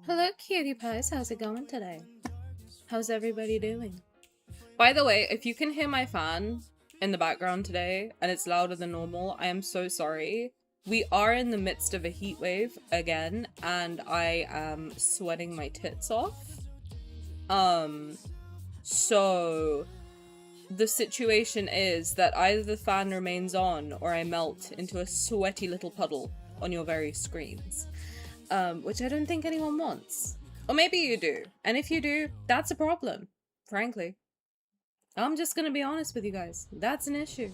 Hello, cutie pies. How's it going today? How's everybody doing? By the way, if you can hear my fan in the background today and it's louder than normal, I am so sorry. We are in the midst of a heat wave again, and I am sweating my tits off. So the situation is that either the fan remains on or I melt into a sweaty little puddle on your very screens. Which I don't think anyone wants. Or maybe you do. And if you do, that's a problem, frankly. I'm just gonna be honest with you guys. That's an issue.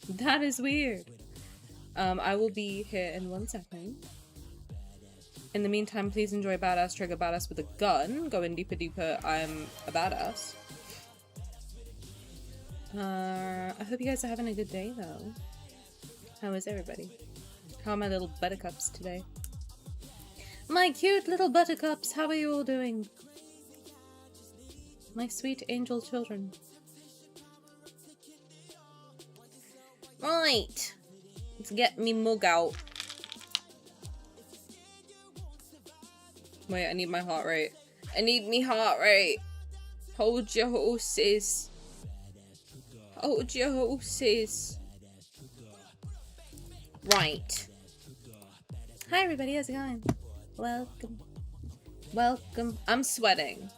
That is weird. I will be here in 1 second. In the meantime, please enjoy Badass Trigger Badass with a gun. Going deeper, deeper. I'm a badass. I hope you guys are having a good day, though. How is everybody? How are my little buttercups today? My cute little buttercups, how are you all doing? My sweet angel children. Right. Let's get me mug out. Wait, I need my heart rate. I need me heart rate. Hold your horses. Hold your horses. Right. Hi everybody, how's it going? Welcome. Welcome. I'm sweating.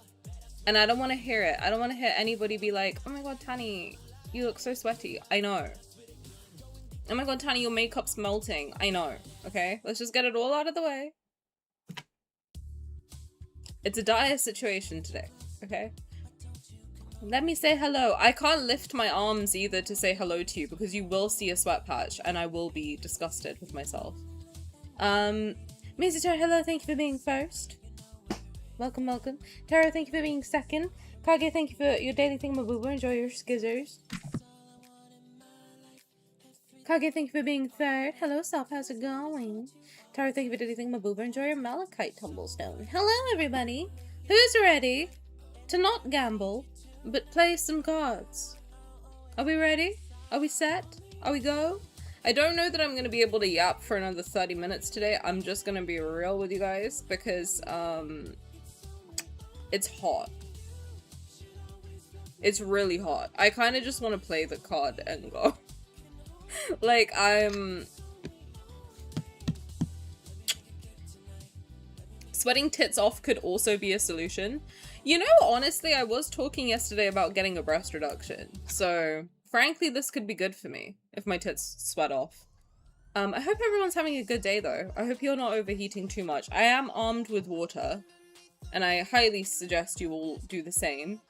And I don't want to hear it. I don't want to hear anybody be like, oh my god, Tani, you look so sweaty. I know. Oh my god, Tani, your makeup's melting. I know. Okay? Let's just get it all out of the way. It's a dire situation today. Okay? Let me say hello. I can't lift my arms either to say hello to you because you will see a sweat patch and I will be disgusted with myself. Mizuto, hello, thank you for being first. Welcome, welcome. Tara, thank you for being second. Kage, thank you for your daily thingamaboober. Enjoy your skizzers. Kage, thank you for being third. Hello, Self, how's it going? Tara, thank you for daily thingamaboober. Enjoy your malachite tumblestone. Hello, everybody. Who's ready to not gamble, but play some cards? Are we ready? Are we set? Are we go? I don't know that I'm going to be able to yap for another 30 minutes today. I'm just going to be real with you guys because, it's hot. It's really hot. I kind of just want to play the card and go. Like, sweating tits off could also be a solution. You know, honestly, I was talking yesterday about getting a breast reduction. So, frankly, this could be good for me if my tits sweat off. I hope everyone's having a good day, though. I hope you're not overheating too much. I am armed with water. And I highly suggest you all do the same.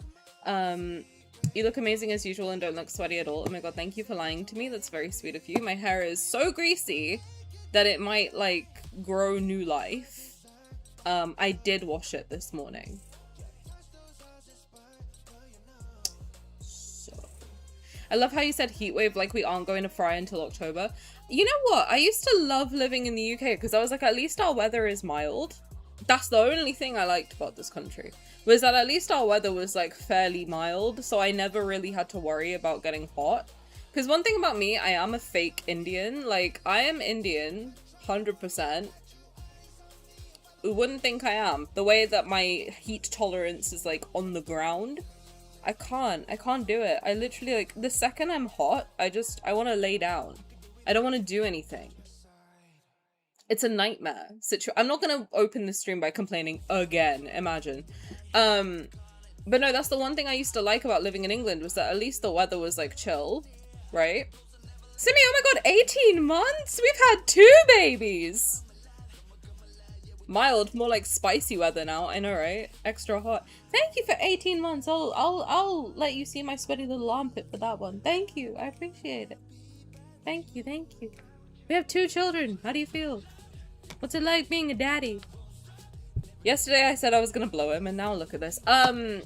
You look amazing as usual and don't look sweaty at all. Oh my god, thank you for lying to me. That's very sweet of you. My hair is so greasy that it might, like, grow new life. I did wash it this morning. So. I love how you said heatwave, like we aren't going to fry until October. You know what? I used to love living in the UK because I was like, at least our weather is mild. That's the only thing I liked about this country, was that at least our weather was like fairly mild, so I never really had to worry about getting hot. Because one thing about me, I am a fake Indian. Like, I am Indian, 100%. Who wouldn't think I am? The way that my heat tolerance is like on the ground, I can't do it. I literally, like, the second I'm hot, I want to lay down. I don't want to do anything. It's a nightmare. I'm not gonna open the stream by complaining again, imagine. But no, that's the one thing I used to like about living in England, was that at least the weather was like chill, right? Simi, oh my god, 18 months? We've had 2 babies! Mild, more like spicy weather now, I know, right? Extra hot. Thank you for 18 months. I'll let you see my sweaty little armpit for that one. Thank you, I appreciate it. Thank you, thank you. We have 2 children. How do you feel? What's it like being a daddy? Yesterday I said I was gonna blow him, and now look at this. But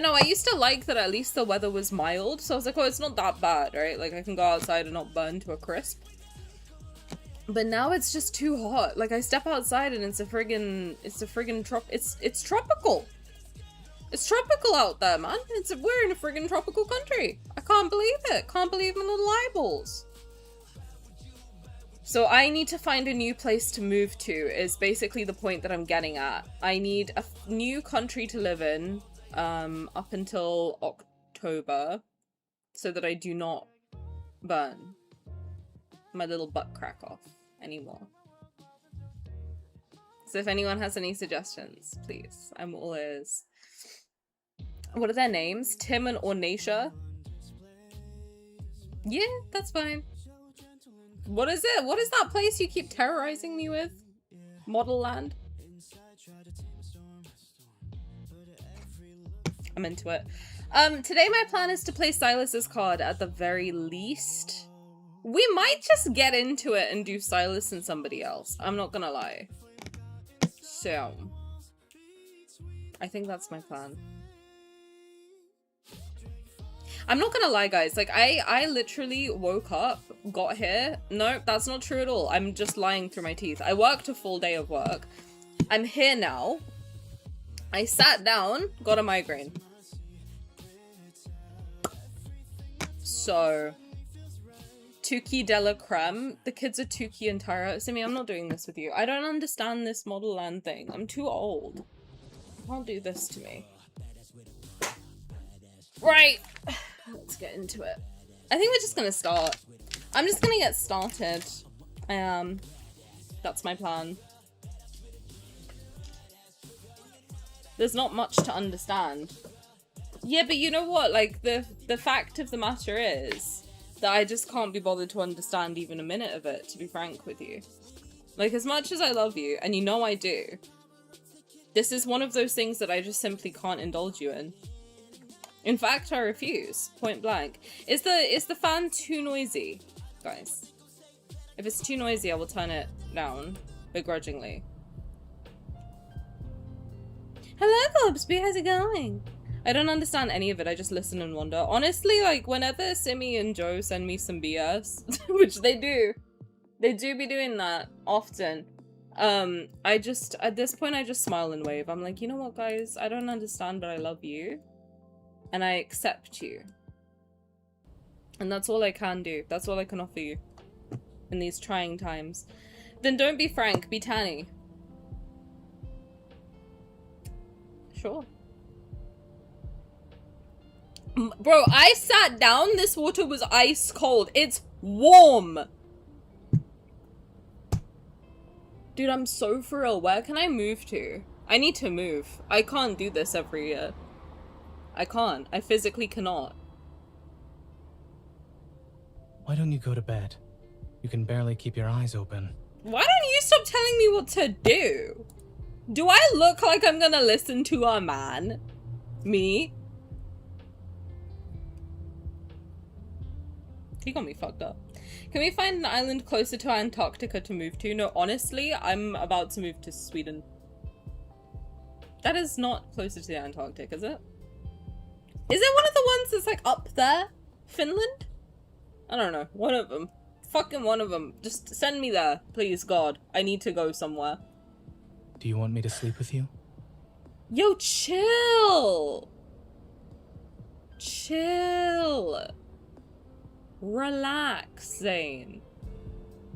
no, I used to like that at least the weather was mild, so I was like, oh, it's not that bad, right? Like, I can go outside and not burn to a crisp. But now it's just too hot. Like, I step outside and it's tropical. It's tropical out there, man. We're in a friggin' tropical country. I can't believe it. Can't believe my little eyeballs. So I need to find a new place to move to is basically the point that I'm getting at. I need a new country to live in up until October so that I do not burn my little butt crack off anymore. So if anyone has any suggestions, please, I'm all ears. What are their names? Tim and Ornacia? Yeah, that's fine. What is it? What is that place you keep terrorizing me with? Model Land? I'm into it. Today my plan is to play Sylus's card at the very least. We might just get into it and do Sylus and somebody else. I'm not gonna lie. So, I think that's my plan. I'm not gonna lie, guys. Like, I literally woke up, got here. No, that's not true at all. I'm just lying through my teeth. I worked a full day of work. I'm here now. I sat down, got a migraine. So, Tuki Della Creme. The kids are Tuki and Tyra. Simi, I'm not doing this with you. I don't understand this Model Land thing. I'm too old. You can't do this to me. Right. Let's get into it. I think we're just gonna start. I'm just gonna get started. That's my plan. There's not much to understand. Yeah, but you know what? Like, the fact of the matter is that I just can't be bothered to understand even a minute of it, to be frank with you. Like, as much as I love you, and you know I do, this is one of those things that I just simply can't indulge you in. In fact, I refuse, point blank. Is the fan too noisy, guys? If it's too noisy, I will turn it down, begrudgingly. Hello, Gobsby, how's it going? I don't understand any of it, I just listen and wonder. Honestly, like, whenever Simi and Joe send me some BS, which they do be doing that often, I just, at this point, I just smile and wave. I'm like, you know what, guys? I don't understand, but I love you. And I accept you. And that's all I can do. That's all I can offer you in these trying times. Then don't be Frank, be Tani. Sure. Bro, I sat down, this water was ice cold. It's warm. Dude, I'm so for real. Where can I move to? I need to move. I can't do this every year. I can't. I physically cannot. Why don't you go to bed? You can barely keep your eyes open. Why don't you stop telling me what to do? Do I look like I'm gonna listen to a man? Me? He got me fucked up. Can we find an island closer to Antarctica to move to? No, honestly, I'm about to move to Sweden. That is not closer to the Antarctic, is it? Is it one of the ones that's like up there? Finland? I don't know. One of them. Fucking one of them. Just send me there, please, God. I need to go somewhere. Do you want me to sleep with you? Yo, chill! Chill. Relax, Zayne.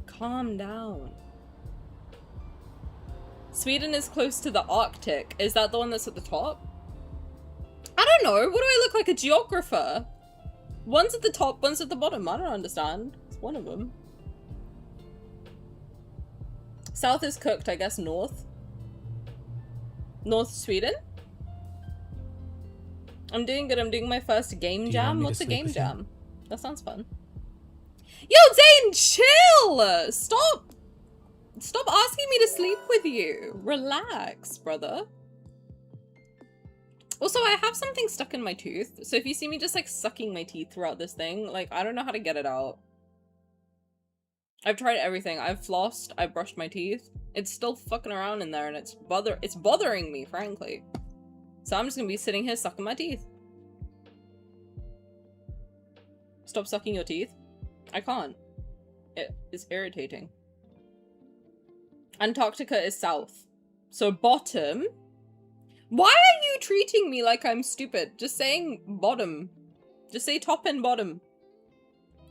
Calm down. Sweden is close to the Arctic. Is that the one that's at the top? I don't know. What do I look like, a geographer? One's at the top, one's at the bottom. I don't understand. It's one of them. South is cooked, I guess north. North Sweden? I'm doing good. I'm doing my first game jam. What's a game jam? That sounds fun. Yo, Zayne, chill! Stop asking me to sleep with you. Relax, brother. Also, I have something stuck in my tooth, so if you see me just like sucking my teeth throughout this thing, like, I don't know how to get it out. I've tried everything. I've flossed, I've brushed my teeth. It's still fucking around in there and it's bothering me, frankly. So I'm just gonna be sitting here sucking my teeth. Stop sucking your teeth. I can't. It is irritating. Antarctica is south. So bottom. Why are you treating me like I'm stupid? Just saying bottom. Just say top and bottom.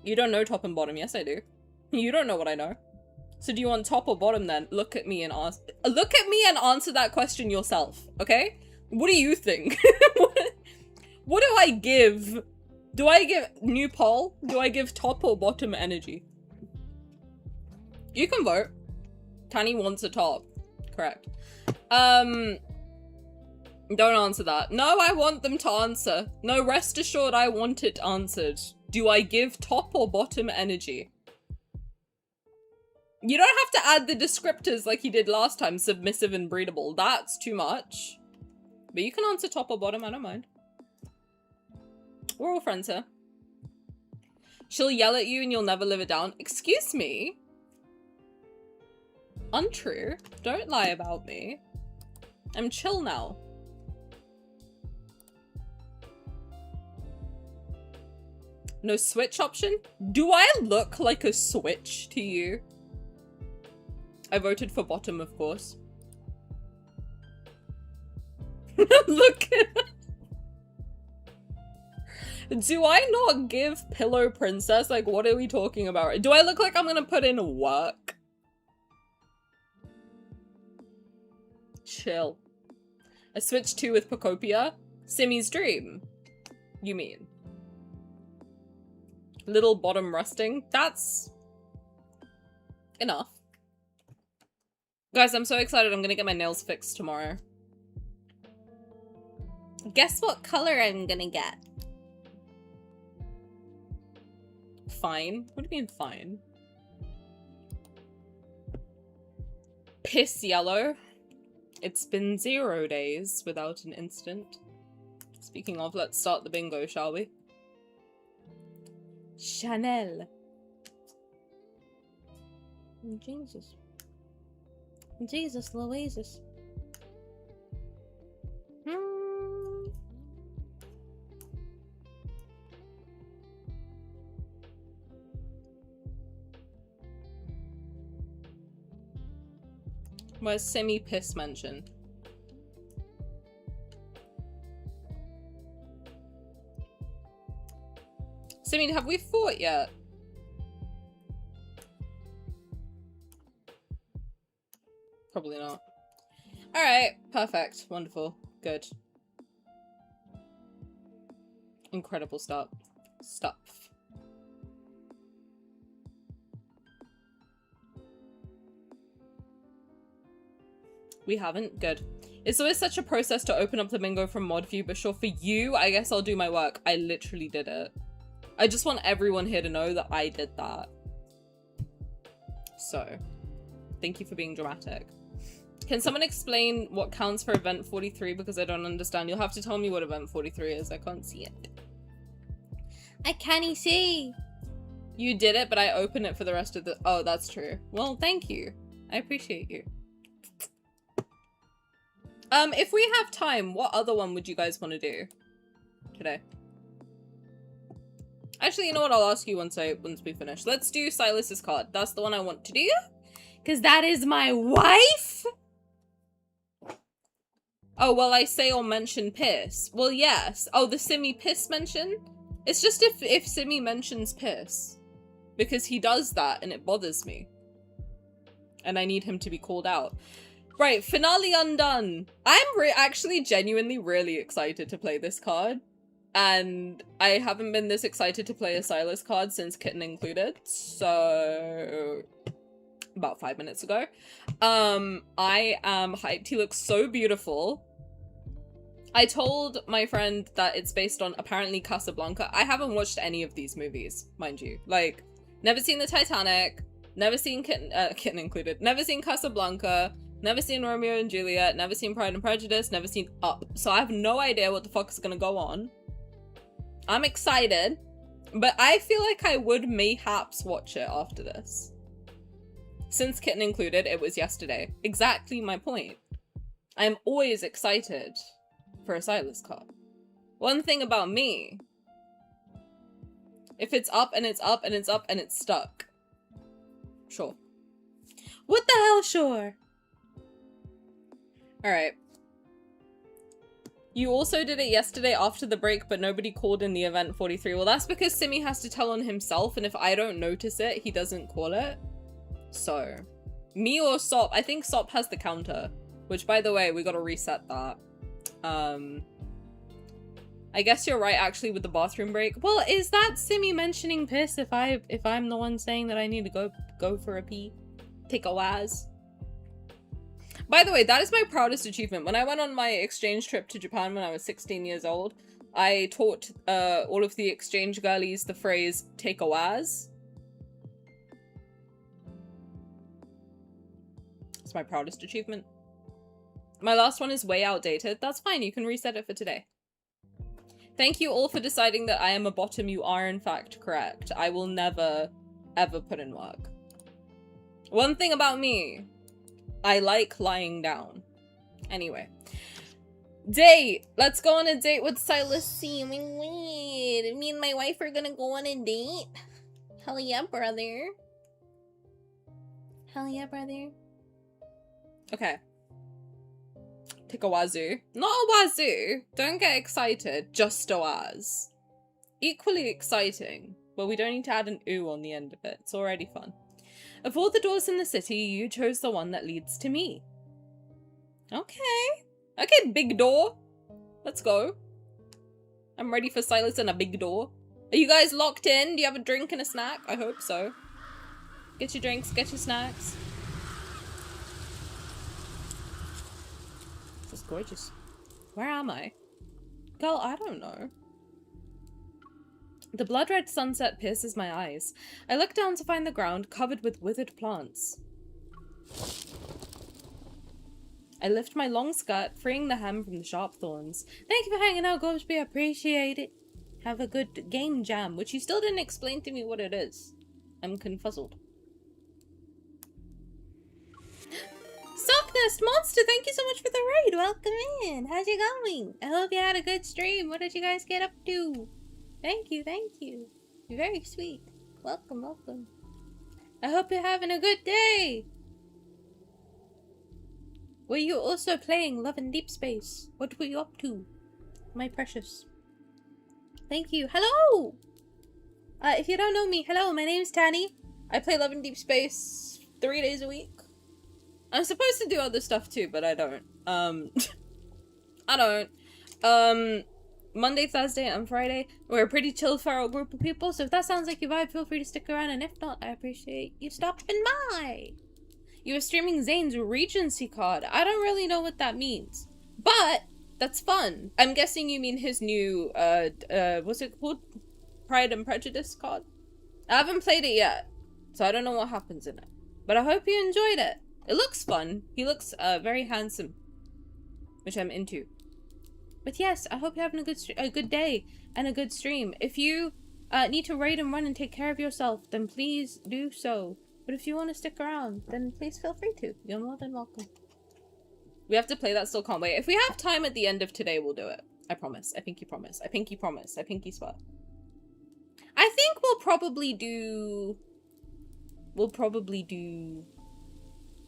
You don't know top and bottom. Yes, I do. You don't know what I know. So do you want top or bottom then? Look at me and answer that question yourself, okay? What do you think? What do I give? Do I give new poll? Do I give top or bottom energy? You can vote. Tani wants a top. Correct. Don't answer that. No, I want them to answer. No, rest assured I want it answered. Do I give top or bottom energy? You don't have to add the descriptors like you did last time, submissive and breedable. That's too much. But you can answer top or bottom, I don't mind. We're all friends here. She'll yell at you and you'll never live it down. Excuse me? Untrue. Don't lie about me. I'm chill now. No switch option? Do I look like a switch to you? I voted for bottom, of course. Look at Do I not give Pillow Princess? Like, what are we talking about? Do I look like I'm gonna put in work? Chill. I switched 2 with Pocopia. Simi's dream. You mean? Little bottom rusting. That's enough. Guys, I'm so excited. I'm gonna get my nails fixed tomorrow. Guess what color I'm gonna get? Fine. What do you mean fine? Piss yellow. It's been 0 days without an incident. Speaking of, let's start the bingo, shall we? Chanel. Jesus. Jesus Louises. Where's semi-piss mentioned? Simi, have we fought yet? Probably not. Alright, perfect. Wonderful. Good. Incredible stuff. We haven't? Good. It's always such a process to open up the bingo from mod view, but sure, for you, I guess I'll do my work. I literally did it. I just want everyone here to know that I did that. So, thank you for being dramatic. Can someone explain what counts for event 43? Because I don't understand. You'll have to tell me what event 43 is. I can't see it. I can't see. You did it, but I opened it for the rest of the... Oh, that's true. Well, thank you. I appreciate you. If we have time, what other one would you guys want to do today? Actually, you know what? I'll ask you once we finish. Let's do Sylus's card. That's the one I want to do. Because that is my wife. Oh, well, I say or mention piss. Well, yes. Oh, the Simi piss mention? It's just if Simi mentions piss. Because he does that and it bothers me. And I need him to be called out. Right, finale Undone. I'm actually genuinely really excited to play this card. And I haven't been this excited to play a Sylus card since Kitten included. So... about 5 minutes ago. I am hyped. He looks so beautiful. I told my friend that it's based on apparently Casablanca. I haven't watched any of these movies, mind you. Like, never seen the Titanic, never seen Kitten included, never seen Casablanca, never seen Romeo and Juliet, never seen Pride and Prejudice, never seen Up. So I have no idea what the fuck is gonna go on. I'm excited, but I feel like I would mayhaps watch it after this. Since Kitten included, it was yesterday. Exactly my point. I am always excited for a Sylus card. One thing about me, if it's up and it's up and it's up and it's stuck, sure. What the hell, sure. Alright. You also did it yesterday after the break, but nobody called in the event 43. Well, that's because Simi has to tell on himself, and if I don't notice it, he doesn't call it. So, me or Sop? I think Sop has the counter, which, by the way, we gotta reset that. I guess you're right, actually, with the bathroom break. Well, is that Simi mentioning piss if I'm the one saying that I need to go for a pee? Take a waz? By the way, that is my proudest achievement. When I went on my exchange trip to Japan when I was 16 years old, I taught all of the exchange girlies the phrase, take a waz. It's my proudest achievement. My last one is way outdated. That's fine, you can reset it for today. Thank you all for deciding that I am a bottom. You are in fact correct. I will never, ever put in work. One thing about me, I like lying down. Anyway. Date! Let's go on a date with Sylus C. Wait, me and my wife are gonna go on a date? Hell yeah, brother. Hell yeah, brother. Okay. Take a wazoo. Not a wazoo. Don't get excited. Just a waz. Equally exciting, but we don't need to add an ooh on the end of it. It's already fun. Of all the doors in the city, you chose the one that leads to me. Okay. Okay, big door. Let's go. I'm ready for Sylus and a big door. Are you guys locked in? Do you have a drink and a snack? I hope so. Get your drinks, get your snacks. This is gorgeous. Where am I? Girl, I don't know. The blood-red sunset pierces my eyes. I look down to find the ground covered with withered plants. I lift my long skirt, freeing the hem from the sharp thorns. Thank you for hanging out, Gobsby. I appreciate it. Have a good game jam, which you still didn't explain to me what it is. I'm confuzzled. Socknest Monster, thank you so much for the raid. Welcome in. How's it going? I hope you had a good stream. What did you guys get up to? Thank you, thank you. You're very sweet. Welcome, welcome. I hope you're having a good day. Were you also playing Love in Deepspace? What were you up to? My precious. Thank you. Hello! If you don't know me, hello, my name's Tani. I play Love in Deepspace 3 days a week. I'm supposed to do other stuff too, but I don't. I don't. Monday, Thursday, and Friday, we're a pretty chill feral group of people, so if that sounds like your vibe, feel free to stick around, and if not, I appreciate you stopping by. You were streaming Zayne's Regency card. I don't really know what that means, but that's fun. I'm guessing you mean his new, what's it called? Pride and Prejudice card? I haven't played it yet, so I don't know what happens in it, but I hope you enjoyed it. It looks fun. He looks, very handsome, which I'm into. But yes, I hope you're having a good day and a good stream. If you need to raid and run and take care of yourself, then please do so. But if you want to stick around, then please feel free to. You're more than welcome. We have to play that, still can't wait. If we have time at the end of today, we'll do it. I promise. I pinky promise. I pinky promise. I pinky swear. I think we'll probably do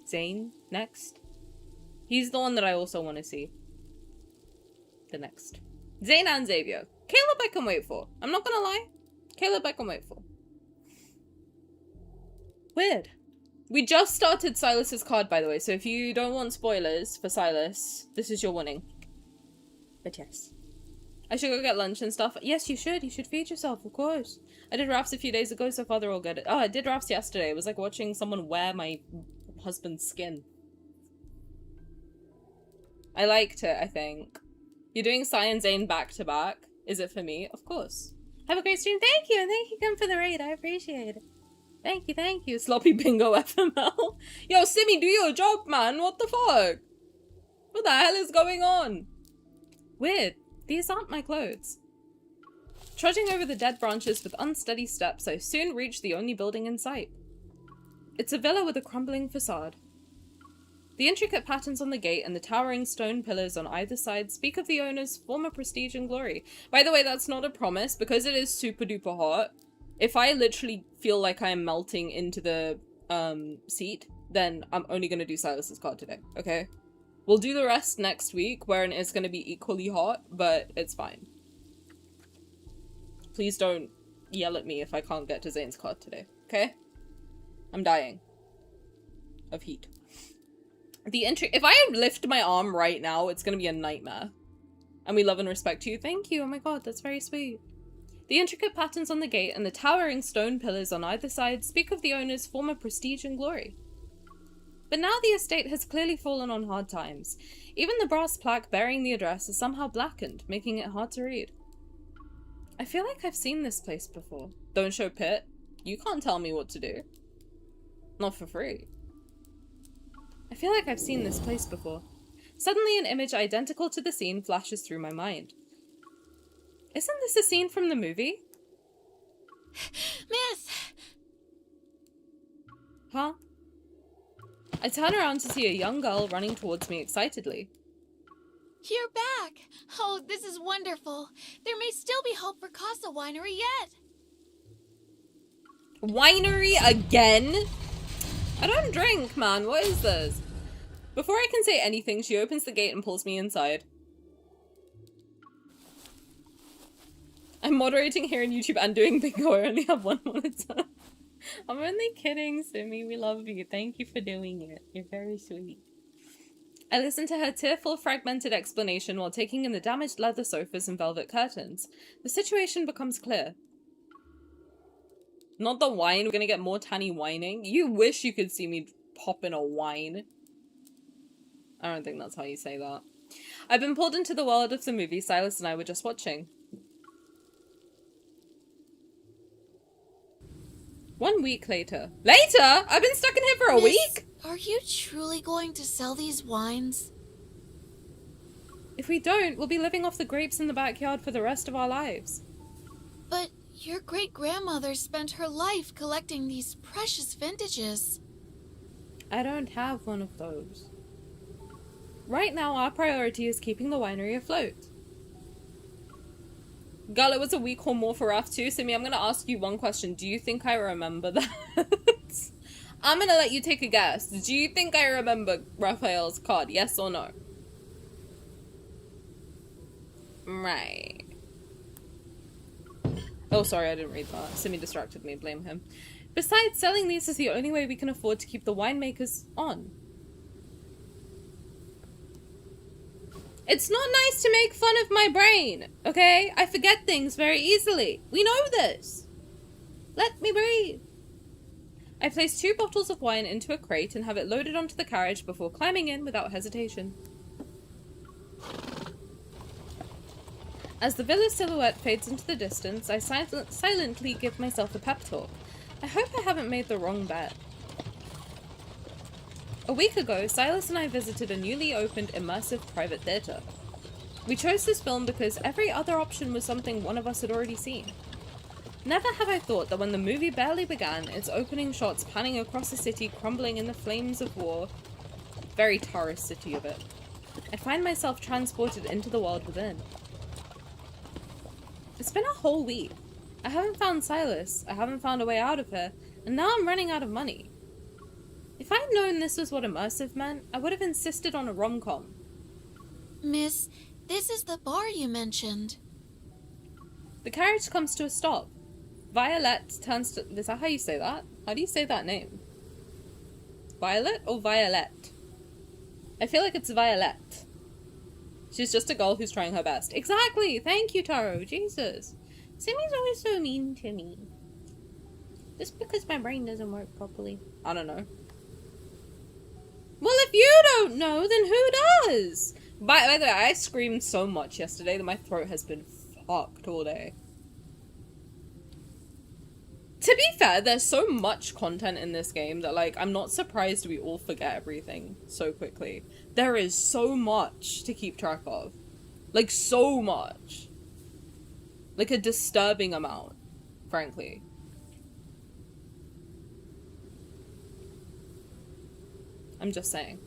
Zayne next. He's the one that I also want to see. The next. Zayne and Xavier. Caleb I can wait for. I'm not gonna lie. Caleb I can wait for. Weird. We just started Sylus's card, by the way, so if you don't want spoilers for Sylus, this is your warning. But yes. I should go get lunch and stuff. Yes, you should. You should feed yourself, of course. I did rafts a few days ago, so far they're all good. Oh, I did rafts yesterday. It was like watching someone wear my husband's skin. I liked it, I think. You're doing Sai and Zayne back to back. Is it for me? Of course. Have a great stream. Thank you. And thank you again for the raid. I appreciate it. Thank you. Thank you. Sloppy bingo FML. Yo, Simi, do your job, man. What the fuck? What the hell is going on? Weird. These aren't my clothes. Trudging over the dead branches with unsteady steps, I soon reached the only building in sight. It's a villa with a crumbling facade. The intricate patterns on the gate and the towering stone pillars on either side speak of the owner's former prestige and glory. By the way, that's not a promise, because it is super duper hot. If I literally feel like I am melting into the seat then I'm only gonna do Sylus's card today, okay? We'll do the rest next week, wherein it's gonna be equally hot, but it's fine. Please don't yell at me if I can't get to Zayne's card today, okay? I'm dying of heat. If I lift my arm right now, it's gonna be a nightmare. And we love and respect you. Thank you. Oh my god, that's very sweet. The intricate patterns on the gate and the towering stone pillars on either side speak of the owner's former prestige and glory. But now the estate has clearly fallen on hard times. Even the brass plaque bearing the address is somehow blackened, making it hard to read. I feel like I've seen this place before. Don't show pit. You can't tell me what to do. Not for free. I feel like I've seen this place before. Suddenly an image identical to the scene flashes through my mind. Isn't this a scene from the movie? Miss! Huh? I turn around to see a young girl running towards me excitedly. You're back! Oh, this is wonderful. There may still be hope for Casa Winery yet. Winery again? I don't drink, man. What is this? Before I can say anything, she opens the gate and pulls me inside. I'm moderating here on YouTube and doing bingo. I only have one monitor. I'm only kidding, Simi. We love you. Thank you for doing it. You're very sweet. I listen to her tearful, fragmented explanation while taking in the damaged leather sofas and velvet curtains. The situation becomes clear. Not the wine. We're gonna get more Tani whining. You wish you could see me pop in a wine. I don't think that's how you say that. I've been pulled into the world of the movie Sylus and I were just watching. 1 week later. Later? I've been stuck in here for a week? Are you truly going to sell these wines? If we don't, we'll be living off the grapes in the backyard for the rest of our lives. But your great-grandmother spent her life collecting these precious vintages. I don't have one of those. Right now, our priority is keeping the winery afloat. Girl, it was a week or more for Raf too. Simi, I'm gonna ask you one question. Do you think I remember that? I'm gonna let you take a guess. Do you think I remember Rafayel's card? Yes or no? Right. Oh, sorry, I didn't read that. Simi distracted me. Blame him. Besides, selling these is the only way we can afford to keep the winemakers on. It's not nice to make fun of my brain, okay? I forget things very easily. We know this. Let me breathe. I place 2 bottles of wine into a crate and have it loaded onto the carriage before climbing in without hesitation. As the villa silhouette fades into the distance, I silently give myself a pep talk. I hope I haven't made the wrong bet. A week ago, Sylus and I visited a newly opened immersive private theatre. We chose this film because every other option was something one of us had already seen. Never have I thought that when the movie barely began, its opening shots panning across a city crumbling in the flames of war, very Taurus city of it, I find myself transported into the world within. It's been a whole week. I haven't found Sylus, I haven't found a way out of here, and now I'm running out of money. If I'd known this was what immersive meant, I would have insisted on a rom-com. Miss, this is the bar you mentioned. The carriage comes to a stop. Violet turns to... Is that how you say that? How do you say that name? Violet or Violet? I feel like it's Violet. She's just a girl who's trying her best. Exactly! Thank you, Taro. Jesus. Simi's always so mean to me. Just because my brain doesn't work properly. I don't know. Well, if you don't know, then who does? By the way, I screamed so much yesterday that my throat has been fucked all day. To be fair, there's so much content in this game that, like, I'm not surprised we all forget everything so quickly. There is so much to keep track of. Like, so much. Like, a disturbing amount, frankly. I'm just saying.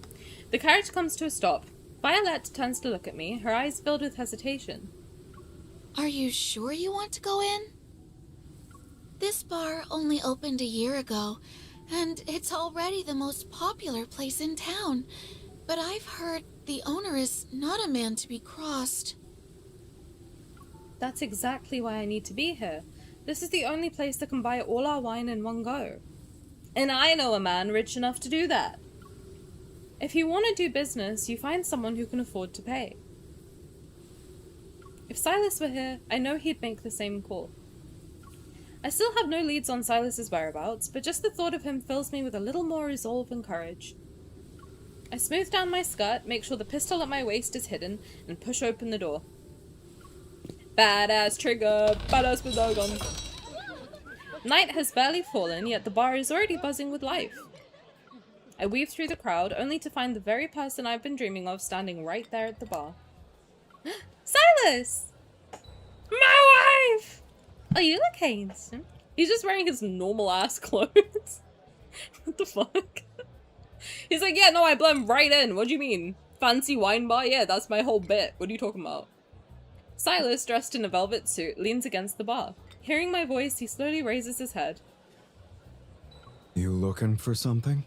The carriage comes to a stop. Violet turns to look at me, her eyes filled with hesitation. Are you sure you want to go in? This bar only opened a year ago, And it's already the most popular place in town. But I've heard the owner is not a man to be crossed. That's exactly why I need to be here. This is the only place that can buy all our wine in one go. And I know a man rich enough to do that. If you want to do business, you find someone who can afford to pay. If Sylus were here, I know he'd make the same call. I still have no leads on Sylus's whereabouts, but just the thought of him fills me with a little more resolve and courage. I smooth down my skirt, make sure the pistol at my waist is hidden, and push open the door. Badass trigger, badass with no gun. Night has barely fallen, yet the bar is already buzzing with life. I weave through the crowd, only to find the very person I've been dreaming of standing right there at the bar. Sylus! My wife! Oh, you look handsome. He's just wearing his normal ass clothes. What the fuck? He's like, yeah, no, I blend right in. What do you mean? Fancy wine bar? Yeah, that's my whole bit. What are you talking about? Sylus, dressed in a velvet suit, leans against the bar. Hearing my voice, he slowly raises his head. You looking for something?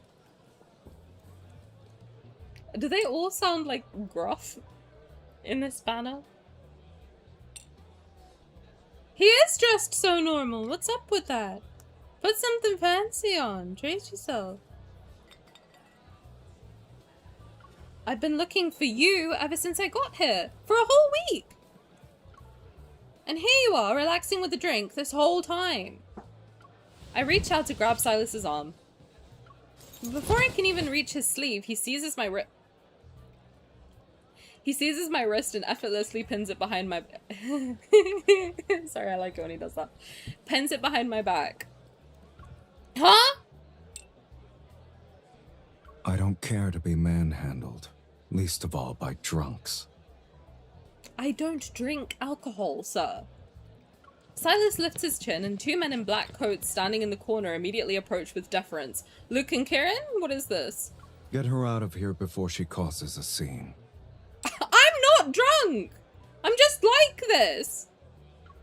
Do they all sound like gruff in this banner? He is dressed so normal. What's up with that? Put something fancy on. Treat yourself. I've been looking for you ever since I got here. For a whole week. And here you are, relaxing with a drink this whole time. I reach out to grab Sylus's arm. Before I can even reach his sleeve, he seizes my wrist. He seizes my wrist and effortlessly pins it behind my... Sorry, I like it when he does that. Pins it behind my back. Huh? I don't care to be manhandled, least of all by drunks. I don't drink alcohol, sir. Sylus lifts his chin, and two men in black coats standing in the corner immediately approach with deference. Luke and Kieran? What is this? Get her out of here before she causes a scene. I'm not drunk! I'm just like this!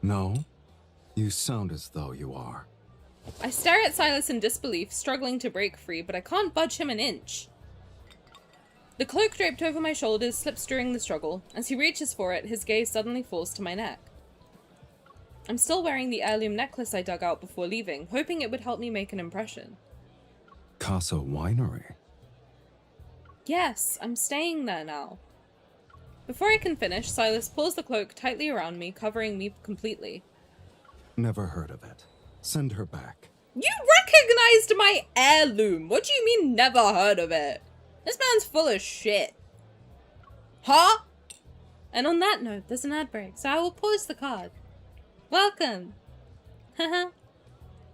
No? You sound as though you are. I stare at Sylus in disbelief, struggling to break free, but I can't budge him an inch. The cloak draped over my shoulders slips during the struggle. As he reaches for it, his gaze suddenly falls to my neck. I'm still wearing the heirloom necklace I dug out before leaving, hoping it would help me make an impression. Casa Winery? Yes, I'm staying there now. Before I can finish, Sylus pulls the cloak tightly around me, covering me completely. Never heard of it. Send her back. You recognized my heirloom! What do you mean, never heard of it? This man's full of shit. Huh? And on that note, there's an ad break, so I will pause the card. Welcome. Haha.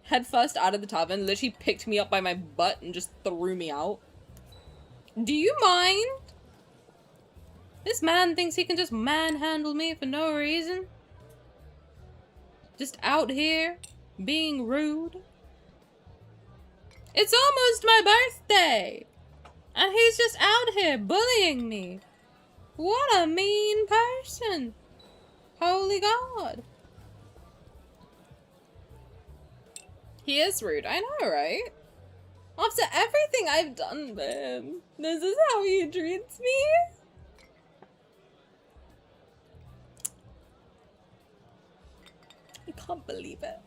Head first out of the tavern, literally picked me up by my butt and just threw me out. Do you mind? This man thinks he can just manhandle me for no reason. Just out here, being rude. It's almost my birthday! And he's just out here bullying me. What a mean person. Holy God. He is rude, I know, right? After everything I've done for him, this is how he treats me? I can't believe it.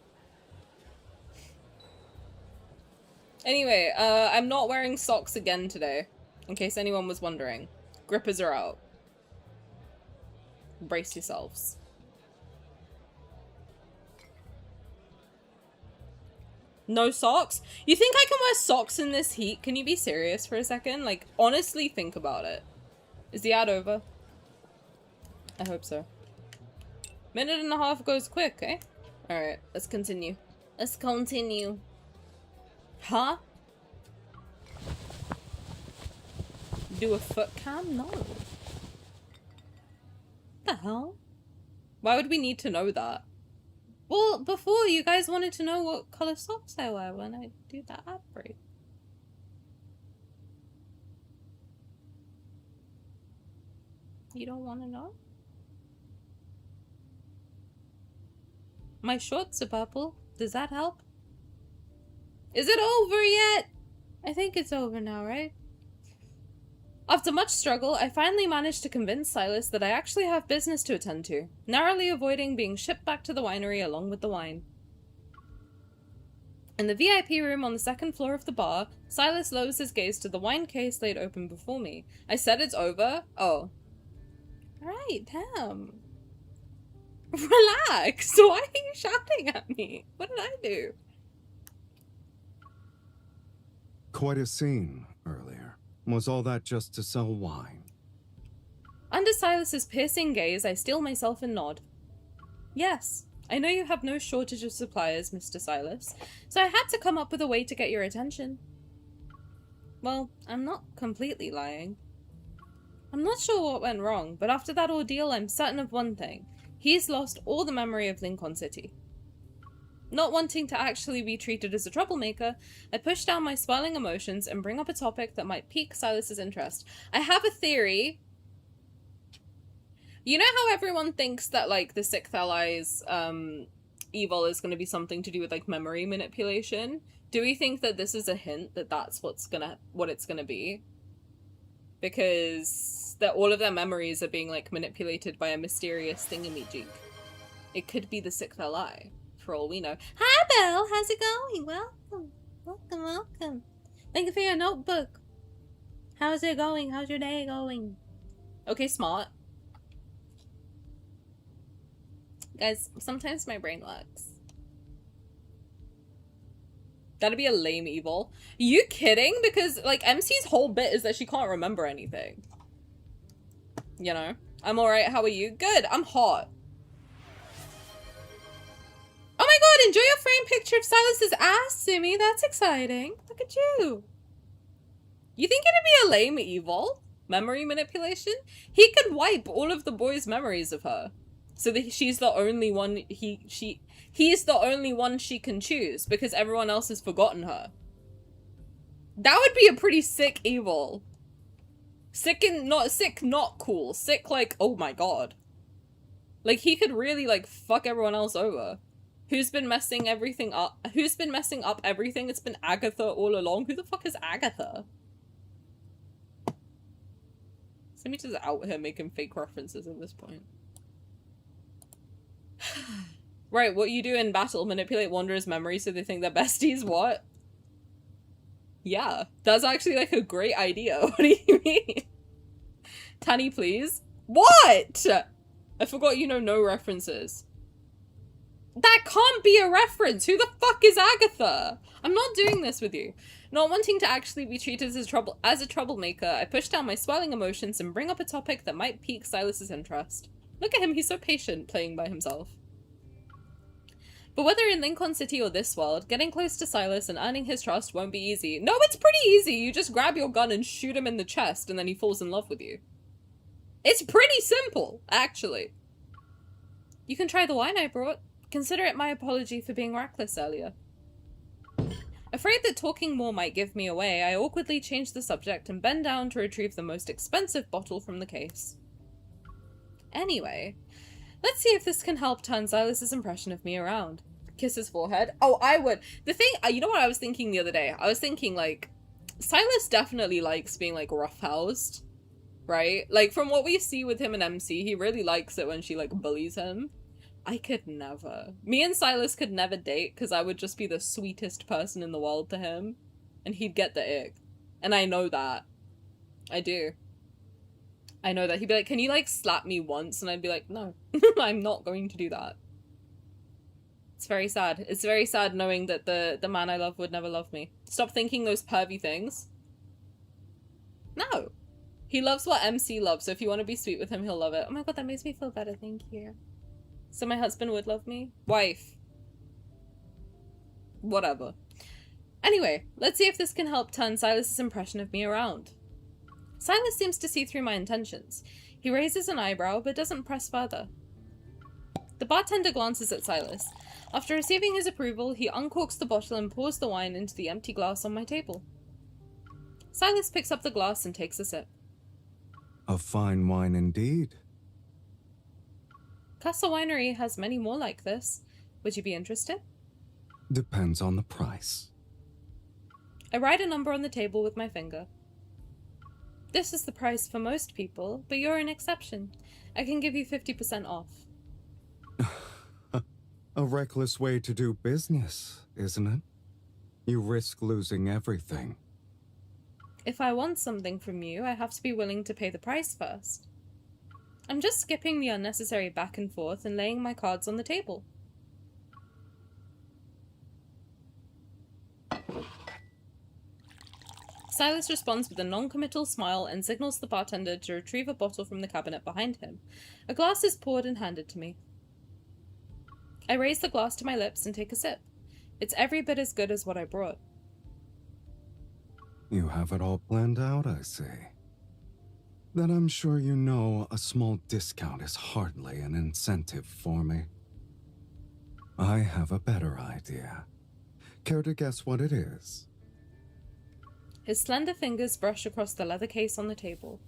Anyway, I'm not wearing socks again today, in case anyone was wondering. Grippers are out. Brace yourselves. No socks? You think I can wear socks in this heat? Can you be serious for a second? Like, honestly, think about it. Is the ad over? I hope so. Minute and a half goes quick, eh? Alright, let's continue. Let's continue. Huh? Do a foot cam? No. What the hell? Why would we need to know that? Well, before you guys wanted to know what colour socks I wear when I do that ad break. You don't want to know? My shorts are purple. Does that help? Is it over yet? I think it's over now, right? After much struggle, I finally managed to convince Sylus that I actually have business to attend to, narrowly avoiding being shipped back to the winery along with the wine. In the VIP room on the second floor of the bar, Sylus lowers his gaze to the wine case laid open before me. I said it's over? Oh. Right, damn. Relax! Why are you shouting at me? What did I do? Quite a scene earlier. Was all that just to sell wine? Under Sylus's piercing gaze, I steel myself and nod. Yes, I know you have no shortage of suppliers, Mr. Sylus, so I had to come up with a way to get your attention. Well, I'm not completely lying. I'm not sure what went wrong, but after that ordeal, I'm certain of one thing. He's lost all the memory of Lincoln City. Not wanting to actually be treated as a troublemaker, I push down my swelling emotions and bring up a topic that might pique Sylus's interest. I have a theory. You know how everyone thinks that, like, the Sixth Allies, evil is going to be something to do with, like, memory manipulation? Do we think that this is a hint that that's what it's gonna be? Because that all of their memories are being, like, manipulated by a mysterious thingamajig. It could be the Sixth Ally. For all we know. Hi, Belle! How's it going? Welcome. Welcome, welcome. Thank you for your notebook. How's it going? How's your day going? Okay, smart. Guys, sometimes my brain works. That'd be a lame evil. Are you kidding? Because, like, MC's whole bit is that she can't remember anything. You know? I'm alright, how are you? Good, I'm hot. Oh my god, enjoy your framed picture of Sylus's ass, Simi. That's exciting. Look at you. You think it'd be a lame evil? Memory manipulation? He could wipe all of the boys' memories of her. So that she's the only one he's the only one she can choose because everyone else has forgotten her. That would be a pretty sick evil. Not cool. Sick like, oh my god. Like he could really like fuck everyone else over. Who's been messing everything up? Who's been messing up everything? It's been Agatha all along. Who the fuck is Agatha? Let me just out here making fake references at this point. Right, what you do in battle, manipulate Wanderer's memory so they think they're besties, what? Yeah, that's actually like a great idea. What do you mean? Tani, please? What? I forgot you know no references. That can't be a reference! Who the fuck is Agatha? I'm not doing this with you. Not wanting to actually be treated as a troublemaker, I push down my swelling emotions and bring up a topic that might pique Sylus's interest. Look at him, he's so patient playing by himself. But whether in Lincoln City or this world, getting close to Sylus and earning his trust won't be easy. No, it's pretty easy! You just grab your gun and shoot him in the chest and then he falls in love with you. It's pretty simple, actually. You can try the wine I brought. Consider it my apology for being reckless earlier. Afraid that talking more might give me away, I awkwardly change the subject and bend down to retrieve the most expensive bottle from the case. Anyway, let's see if this can help turn Sylus's impression of me around. Kiss his forehead. Oh, I would. The thing, you know what I was thinking the other day? I was thinking, like, Sylus definitely likes being, like, roughhoused, right? Like, from what we see with him and MC, he really likes it when she, like, bullies him. I could never. Me and Sylus could never date because I would just be the sweetest person in the world to him. And he'd get the ick. And I know that. I do. I know that. He'd be like, can you like slap me once? And I'd be like, no, I'm not going to do that. It's very sad. It's very sad knowing that the man I love would never love me. Stop thinking those pervy things. No. He loves what MC loves, so if you want to be sweet with him, he'll love it. Oh my god, that makes me feel better, thank you. So my husband would love me? Wife. Whatever. Anyway, let's see if this can help turn Sylus's impression of me around. Sylus seems to see through my intentions. He raises an eyebrow, but doesn't press further. The bartender glances at Sylus. After receiving his approval, he uncorks the bottle and pours the wine into the empty glass on my table. Sylus picks up the glass and takes a sip. A fine wine indeed. Casa Winery has many more like this. Would you be interested? Depends on the price. I write a number on the table with my finger. This is the price for most people, but you're an exception. I can give you 50% off. A reckless way to do business, isn't it? You risk losing everything. If I want something from you, I have to be willing to pay the price first. I'm just skipping the unnecessary back and forth and laying my cards on the table. Sylus responds with a non-committal smile and signals the bartender to retrieve a bottle from the cabinet behind him. A glass is poured and handed to me. I raise the glass to my lips and take a sip. It's every bit as good as what I brought. You have it all planned out, I see. Then I'm sure you know a small discount is hardly an incentive for me. I have a better idea. Care to guess what it is? His slender fingers brush across the leather case on the table.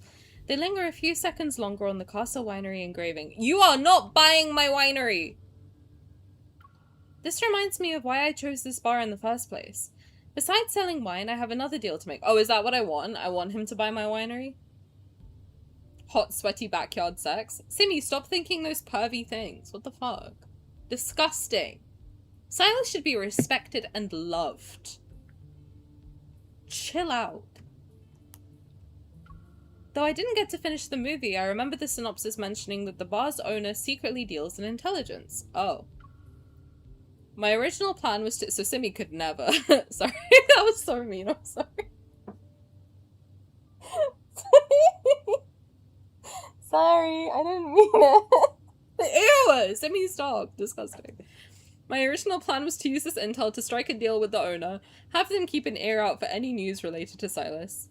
They linger a few seconds longer on the Casa Winery engraving. You are not buying my winery! This reminds me of why I chose this bar in the first place. Besides selling wine, I have another deal to make. Oh, is that what I want? I want him to buy my winery? Hot, sweaty backyard sex? Simmy, stop thinking those pervy things. What the fuck? Disgusting. Sylus should be respected and loved. Chill out. Though I didn't get to finish the movie, I remember the synopsis mentioning that the bar's owner secretly deals in intelligence. Oh. My original plan was to- so Simmy could never. Sorry, that was so mean, I'm sorry. Sorry, I didn't mean it. Ew! Simmy's dog. Disgusting. My original plan was to use this intel to strike a deal with the owner, have them keep an ear out for any news related to Sylus.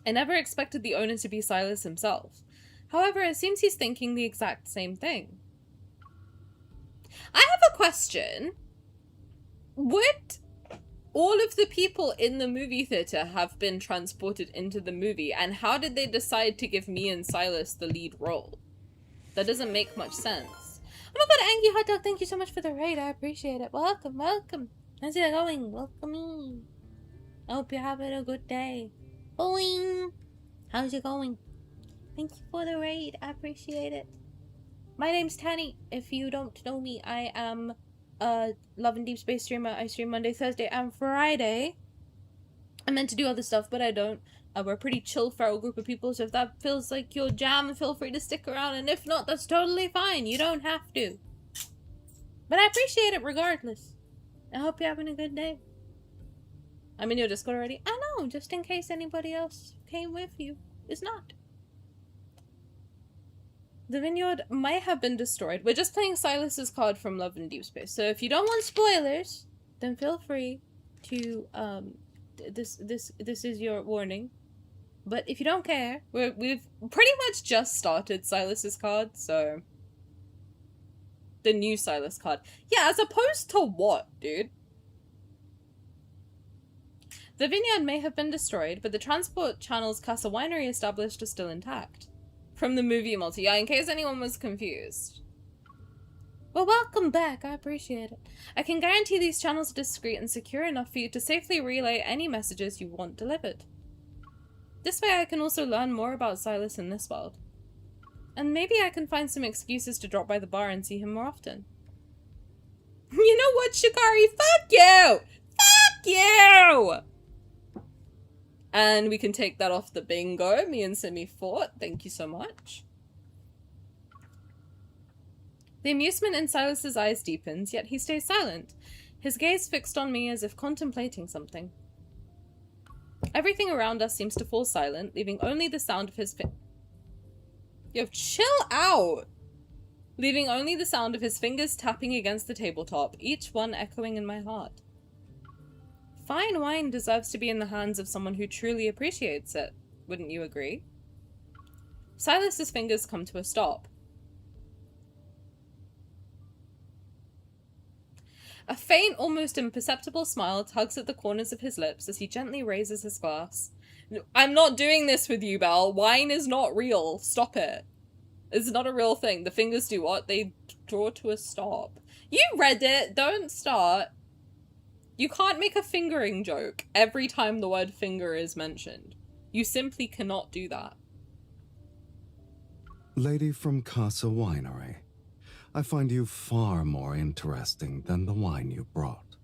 I never expected the owner to be Sylus himself. However, it seems he's thinking the exact same thing. I have a question. Would all of the people in the movie theater have been transported into the movie, and how did they decide to give me and Sylus the lead role? That doesn't make much sense. Oh my god, Angie Hot Dog, thank you so much for the raid. I appreciate it. Welcome, welcome. How's it going? Welcome in. I hope you're having a good day. Boing. How's it going? Thank you for the raid. I appreciate it. My name's Tani. If you don't know me, I am a Love and Deepspace streamer. I stream Monday, Thursday, and Friday. I meant to do other stuff, but I don't. We're a pretty chill, feral group of people, so if that feels like your jam, feel free to stick around, and if not, that's totally fine. You don't have to. But I appreciate it regardless. I hope you're having a good day. I'm in your Discord already. I know, just in case anybody else came with you. Is not. The vineyard might have been destroyed. We're just playing Sylus's card from Love and Deepspace. So if you don't want spoilers, then feel free to, this is your warning. But if you don't care, we've pretty much just started Sylus's card, so... The new Sylus card. Yeah, as opposed to what, dude? The vineyard may have been destroyed, but the transport channels Casa Winery established are still intact. From the movie multi. Yeah, in case anyone was confused. Well, welcome back. I appreciate it. I can guarantee these channels are discreet and secure enough for you to safely relay any messages you want delivered. This way I can also learn more about Sylus in this world. And maybe I can find some excuses to drop by the bar and see him more often. You know what, Shikari? Fuck you! Fuck you! And we can take that off the bingo. Me and Simi fought. Thank you so much. The amusement in Sylus's eyes deepens, yet he stays silent, his gaze fixed on me as if contemplating something. Everything around us seems to fall silent, leaving only the sound of his Yo, chill out! Leaving only the sound of his fingers tapping against the tabletop, each one echoing in my heart. Fine wine deserves to be in the hands of someone who truly appreciates it, wouldn't you agree? Sylus's fingers come to a stop. A faint, almost imperceptible smile tugs at the corners of his lips as he gently raises his glass. I'm not doing this with you, Belle. Wine is not real. Stop it. It's not a real thing. The fingers do what? They draw to a stop. You read it. Don't start. You can't make a fingering joke every time the word finger is mentioned. You simply cannot do that. Lady from Casa Winery, I find you far more interesting than the wine you brought.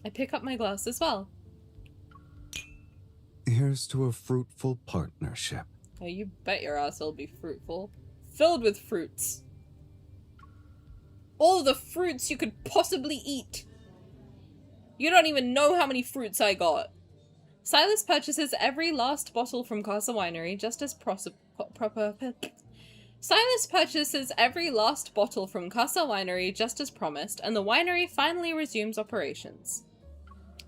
I pick up my glass as well. Here's to a fruitful partnership. Oh, you bet your ass it'll be fruitful. Filled with fruits. All the fruits you could possibly eat. You don't even know how many fruits I got. Sylus purchases every last bottle from Casa Winery just as Sylus purchases every last bottle from Casa Winery just as promised, and the winery finally resumes operations.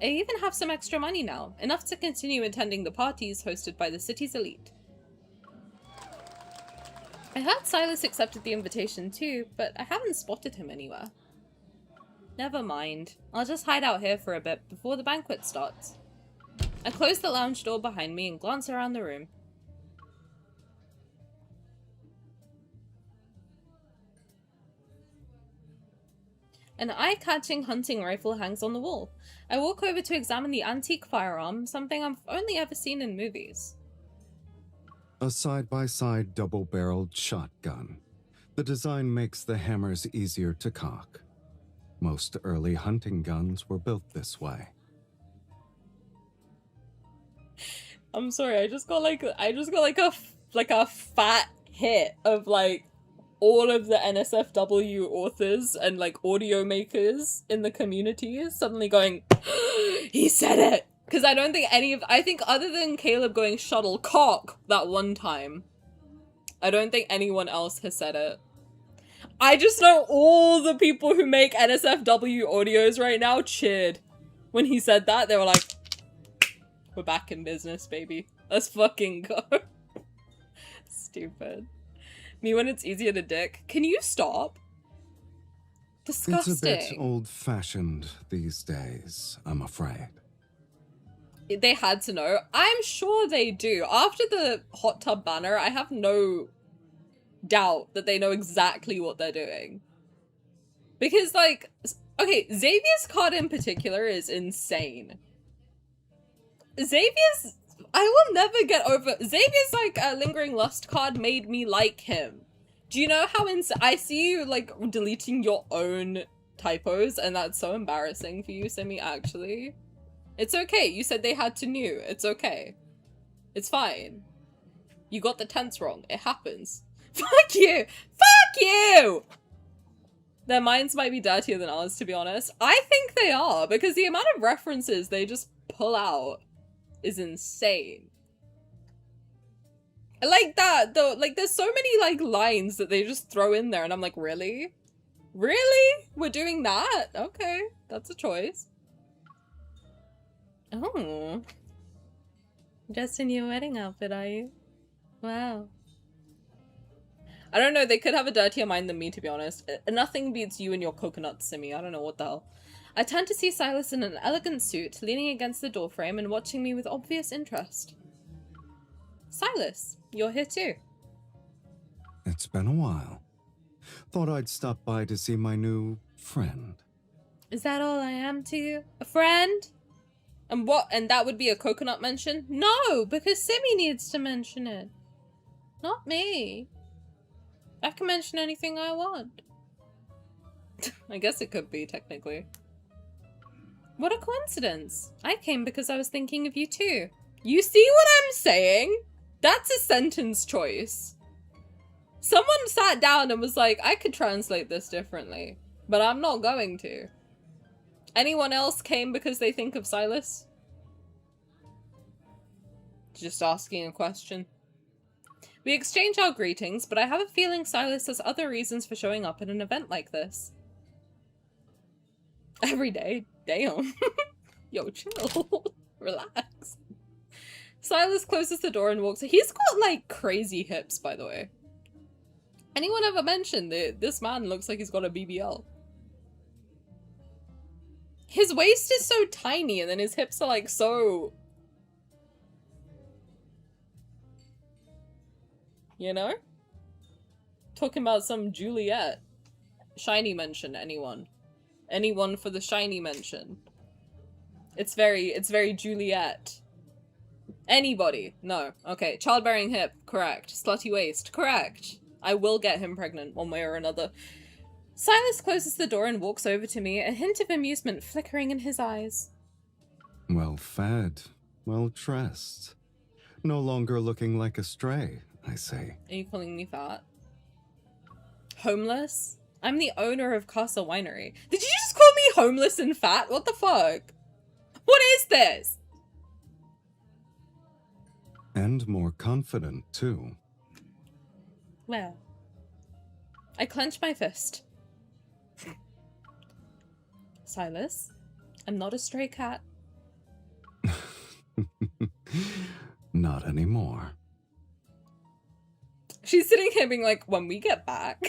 I even have some extra money now, enough to continue attending the parties hosted by the city's elite. I heard Sylus accepted the invitation too, but I haven't spotted him anywhere. Never mind. I'll just hide out here for a bit before the banquet starts. I close the lounge door behind me and glance around the room. An eye-catching hunting rifle hangs on the wall. I walk over to examine the antique firearm, something I've only ever seen in movies. A side-by-side double-barreled shotgun. The design makes the hammers easier to cock. Most early hunting guns were built this way. I'm sorry, I just got like a fat hit of like all of the NSFW authors and like audio makers in the community suddenly going, he said it! Because I don't think I think other than Caleb going shuttlecock that one time, I don't think anyone else has said it. I just know all the people who make NSFW audios right now cheered. When he said that, they were like, we're back in business, baby. Let's fucking go. Stupid. Me when it's easier to dick. Can you stop? Disgusting. It's a bit old-fashioned these days, I'm afraid. They had to know. I'm sure they do. After the hot tub banner, I have no doubt that they know exactly what they're doing. Because, like, okay, Xavier's card in particular is insane. Xavier's... I will never get over... Xavier's, like, Lingering Lust card made me like him. Do you know how I see you, like, deleting your own typos, and that's so embarrassing for you, Simi, actually. It's okay. You said they had to knew. It's okay. It's fine. You got the tense wrong. It happens. Fuck you! Fuck you! Their minds might be dirtier than ours, to be honest. I think they are, because the amount of references they just pull out is insane. I like that, though. Like, there's so many, like, lines that they just throw in there, and I'm like, really? Really? We're doing that? Okay. That's a choice. Oh. Just in your wedding outfit, are you? Wow. I don't know, they could have a dirtier mind than me, to be honest. Nothing beats you and your coconut, Simi. I don't know what the hell. I turn to see Sylus in an elegant suit, leaning against the doorframe and watching me with obvious interest. Sylus, you're here too. It's been a while. Thought I'd stop by to see my new friend. Is that all I am to you? A friend? And what? And that would be a coconut mention? No, because Simi needs to mention it. Not me. I can mention anything I want. I guess it could be, technically. What a coincidence. I came because I was thinking of you too. You see what I'm saying? That's a sentence choice. Someone sat down and was like, I could translate this differently, but I'm not going to. Anyone else came because they think of Sylus? Just asking a question. We exchange our greetings, but I have a feeling Sylus has other reasons for showing up at an event like this. Every day? Damn. Yo, chill. Relax. Sylus closes the door and walks. He's got, like, crazy hips, by the way. Anyone ever mentioned that this man looks like he's got a BBL? His waist is so tiny, and then his hips are, like, so... You know? Talking about some Juliet. Shiny mention, anyone. Anyone for the shiny mention? It's very Juliet. Anybody? No. Okay. Childbearing hip. Correct. Slutty waist. Correct. I will get him pregnant one way or another. Sylus closes the door and walks over to me, a hint of amusement flickering in his eyes. Well fed, well dressed. No longer looking like a stray, I say. Are you calling me fat? Homeless? I'm the owner of Casa Winery. Did you just call me homeless and fat? What the fuck? What is this? And more confident, too. Well, I clench my fist. Sylus, I'm not a stray cat. Not anymore. She's sitting here being like, when we get back,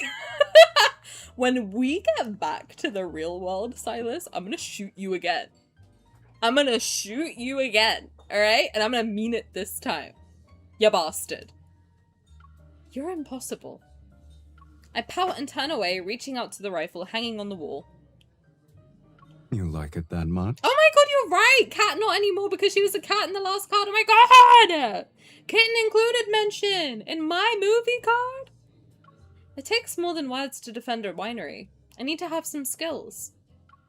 when we get back to the real world, Sylus, I'm gonna shoot you again. I'm gonna shoot you again, alright? And I'm gonna mean it this time. You bastard. You're impossible. I pout and turn away, reaching out to the rifle hanging on the wall. You like it that much? Oh my god, you're right! Cat not anymore because she was a cat in the last card. Oh my god! Kitten included mention in my movie card? It takes more than words to defend a winery. I need to have some skills.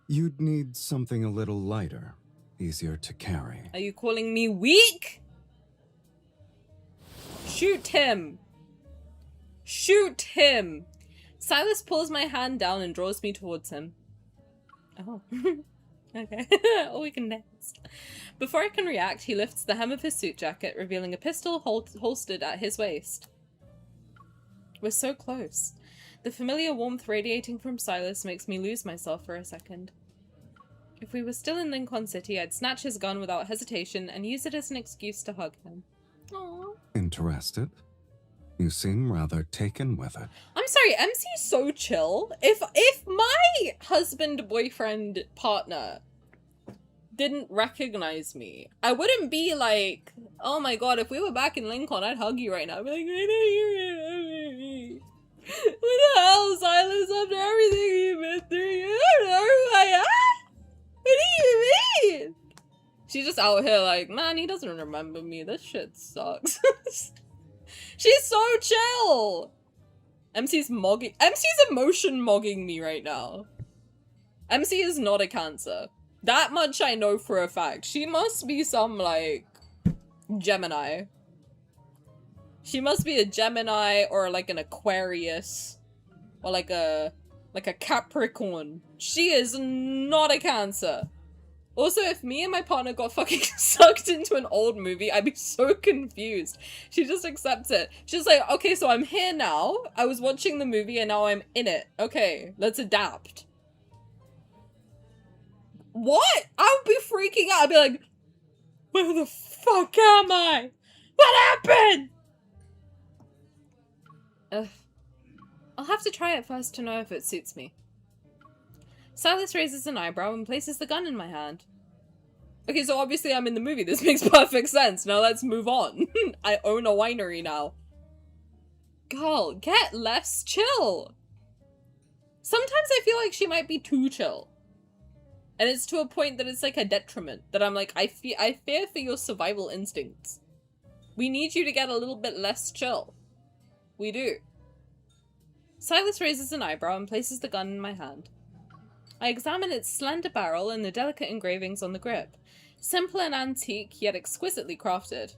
You'd need something a little lighter, easier to carry. Are you calling me weak? Shoot him! Shoot him! Sylus pulls my hand down and draws me towards him. Oh. Okay. Oh, we can dance. Before I can react, he lifts the hem of his suit jacket, revealing a pistol holstered at his waist. We're so close. The familiar warmth radiating from Sylus makes me lose myself for a second. If we were still in Lincoln City, I'd snatch his gun without hesitation and use it as an excuse to hug him. Aww. Interested? You seem rather taken with it. I'm sorry, MC's so chill. If my husband, boyfriend, partner didn't recognize me, I wouldn't be like, oh my god, if we were back in Lincoln, I'd hug you right now. I'd be like, what the hell, Sylus, after everything you've been through, you don't know who I am? What do you mean? She's just out here like, man, he doesn't remember me. This shit sucks. She's so chill. MC's emotion mogging me right now. MC is not a Cancer. That much I know for a fact. She must be some, like, Gemini. She must be a Gemini or like an Aquarius. Or like a Capricorn. She is not a Cancer. Also, if me and my partner got fucking sucked into an old movie, I'd be so confused. She just accepts it. She's like, okay, so I'm here now. I was watching the movie and now I'm in it. Okay, let's adapt. What? I would be freaking out. I'd be like, where the fuck am I? What happened? Ugh. I'll have to try it first to know if it suits me. Sylus raises an eyebrow and places the gun in my hand. Okay, so obviously I'm in the movie. This makes perfect sense. Now let's move on. I own a winery now. Girl, get less chill. Sometimes I feel like she might be too chill. And it's to a point that it's like a detriment. That I'm like, I fear for your survival instincts. We need you to get a little bit less chill. We do. Sylus raises an eyebrow and places the gun in my hand. I examine its slender barrel and the delicate engravings on the grip. Simple and antique, yet exquisitely crafted.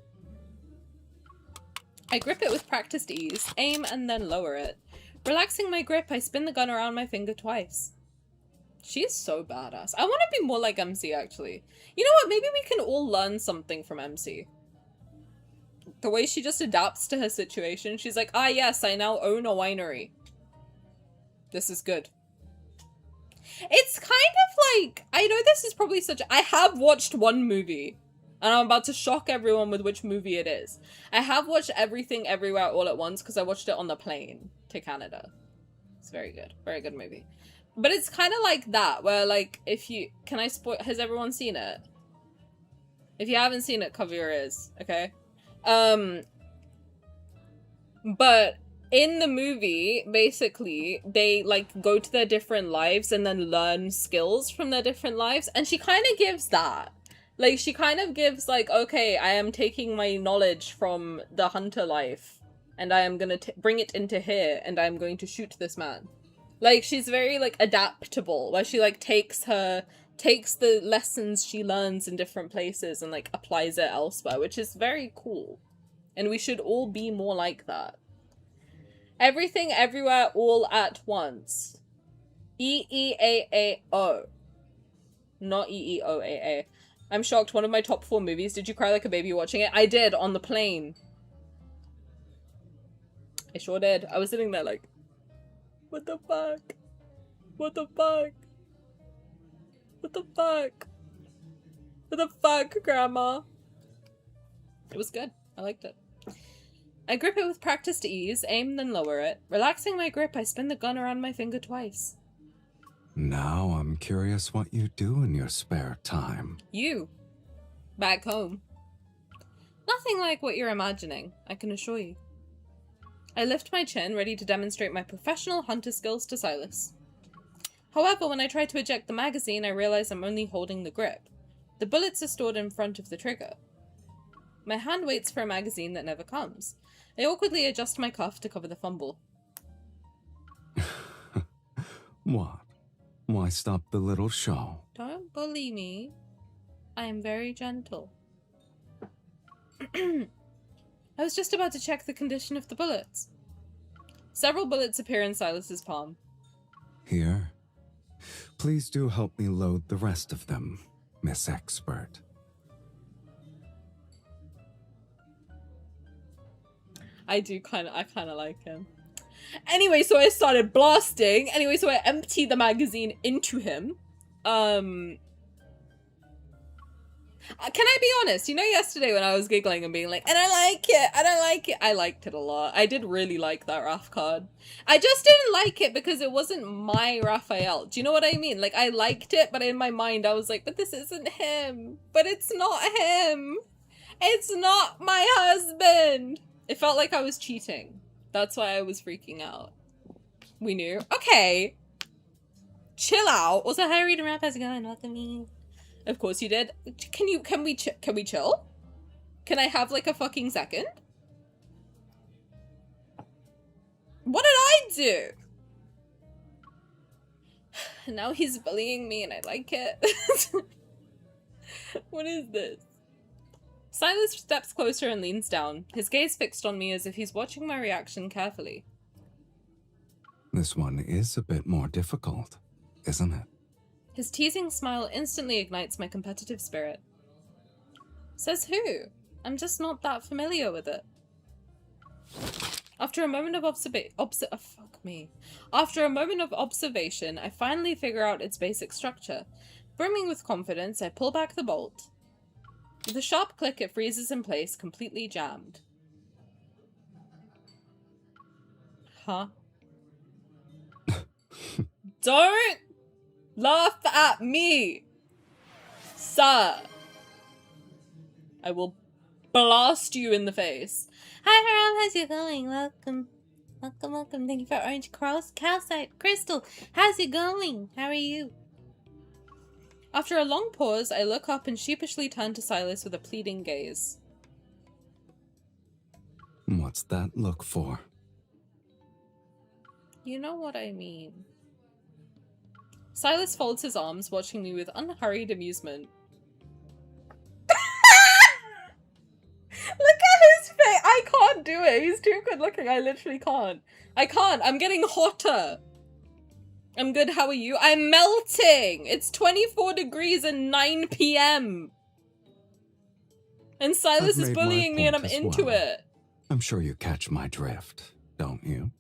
I grip it with practiced ease, aim and then lower it. Relaxing my grip, I spin the gun around my finger twice. She is so badass. I want to be more like MC, actually. You know what? Maybe we can all learn something from MC. The way she just adapts to her situation. She's like, ah yes, I now own a winery. This is good. It's kind of like, I know this is probably I have watched one movie, and I'm about to shock everyone with which movie it is. I have watched Everything Everywhere All at Once because I watched it on the plane to Canada. It's very good movie. But it's kind of like that, where like, can I spoil, has everyone seen it? If you haven't seen it, cover your ears, okay? But in the movie, basically, they like go to their different lives and then learn skills from their different lives, and she kind of gives that. Like, she kind of gives like, okay, I am taking my knowledge from the hunter life and I am gonna bring it into here and I'm going to shoot this man. Like, she's very like adaptable, where she like takes the lessons she learns in different places and like applies it elsewhere, which is very cool. And we should all be more like that. Everything, everywhere, all at once. E-E-A-A-O. Not E-E-O-A-A. I'm shocked. One of my top 4 movies. Did you cry like a baby watching it? I did, on the plane. I sure did. I was sitting there like, what the fuck? What the fuck? What the fuck? What the fuck, Grandma? It was good. I liked it. I grip it with practiced ease, aim then lower it. Relaxing my grip, I spin the gun around my finger twice. Now I'm curious what you do in your spare time. You. Back home. Nothing like what you're imagining, I can assure you. I lift my chin, ready to demonstrate my professional hunter skills to Sylus. However, when I try to eject the magazine, I realize I'm only holding the grip. The bullets are stored in front of the trigger. My hand waits for a magazine that never comes. I awkwardly adjust my cuff to cover the fumble. What? Why stop the little show? Don't bully me. I am very gentle. I was just about to check the condition of the bullets. Several bullets appear in Sylus's palm. Here. Please do help me load the rest of them, Miss Expert. I kind of like him. Anyway, so I started blasting. Anyway, so I emptied the magazine into him. Can I be honest? You know, yesterday when I was giggling and being like, and I like it, I don't like it. I liked it a lot. I did really like that Raf card. I just didn't like it because it wasn't my Rafayel. Do you know what I mean? Like, I liked it, but in my mind I was like, but this isn't him. But it's not him. It's not my husband. It felt like I was cheating. That's why I was freaking out. We knew. Okay. Chill out. Also, hi, reading rap. How's it going? Welcome me. Of course you did. Can we chill? Can I have like a fucking second? What did I do? Now he's bullying me and I like it. What is this? Sylus steps closer and leans down, his gaze fixed on me as if he's watching my reaction carefully. This one is a bit more difficult, isn't it? His teasing smile instantly ignites my competitive spirit. Says who? I'm just not that familiar with it. After a moment of observation, I finally figure out its basic structure. Brimming with confidence, I pull back the bolt. With a sharp click, it freezes in place, completely jammed. Huh? Don't laugh at me, sir. I will blast you in the face. Hi, Haram. How's it going? Welcome. Welcome, welcome. Thank you for orange calcite. Crystal, how's it going? How are you? After a long pause, I look up and sheepishly turn to Sylus with a pleading gaze. What's that look for? You know what I mean. Sylus folds his arms, watching me with unhurried amusement. Look at his face! I can't do it! He's too good looking, I literally can't. I can't! I'm getting hotter! I'm good, how are you? I'm melting! It's 24 degrees and 9 p.m. And Sylus is bullying me and I'm into it. I'm sure you catch my drift, don't you?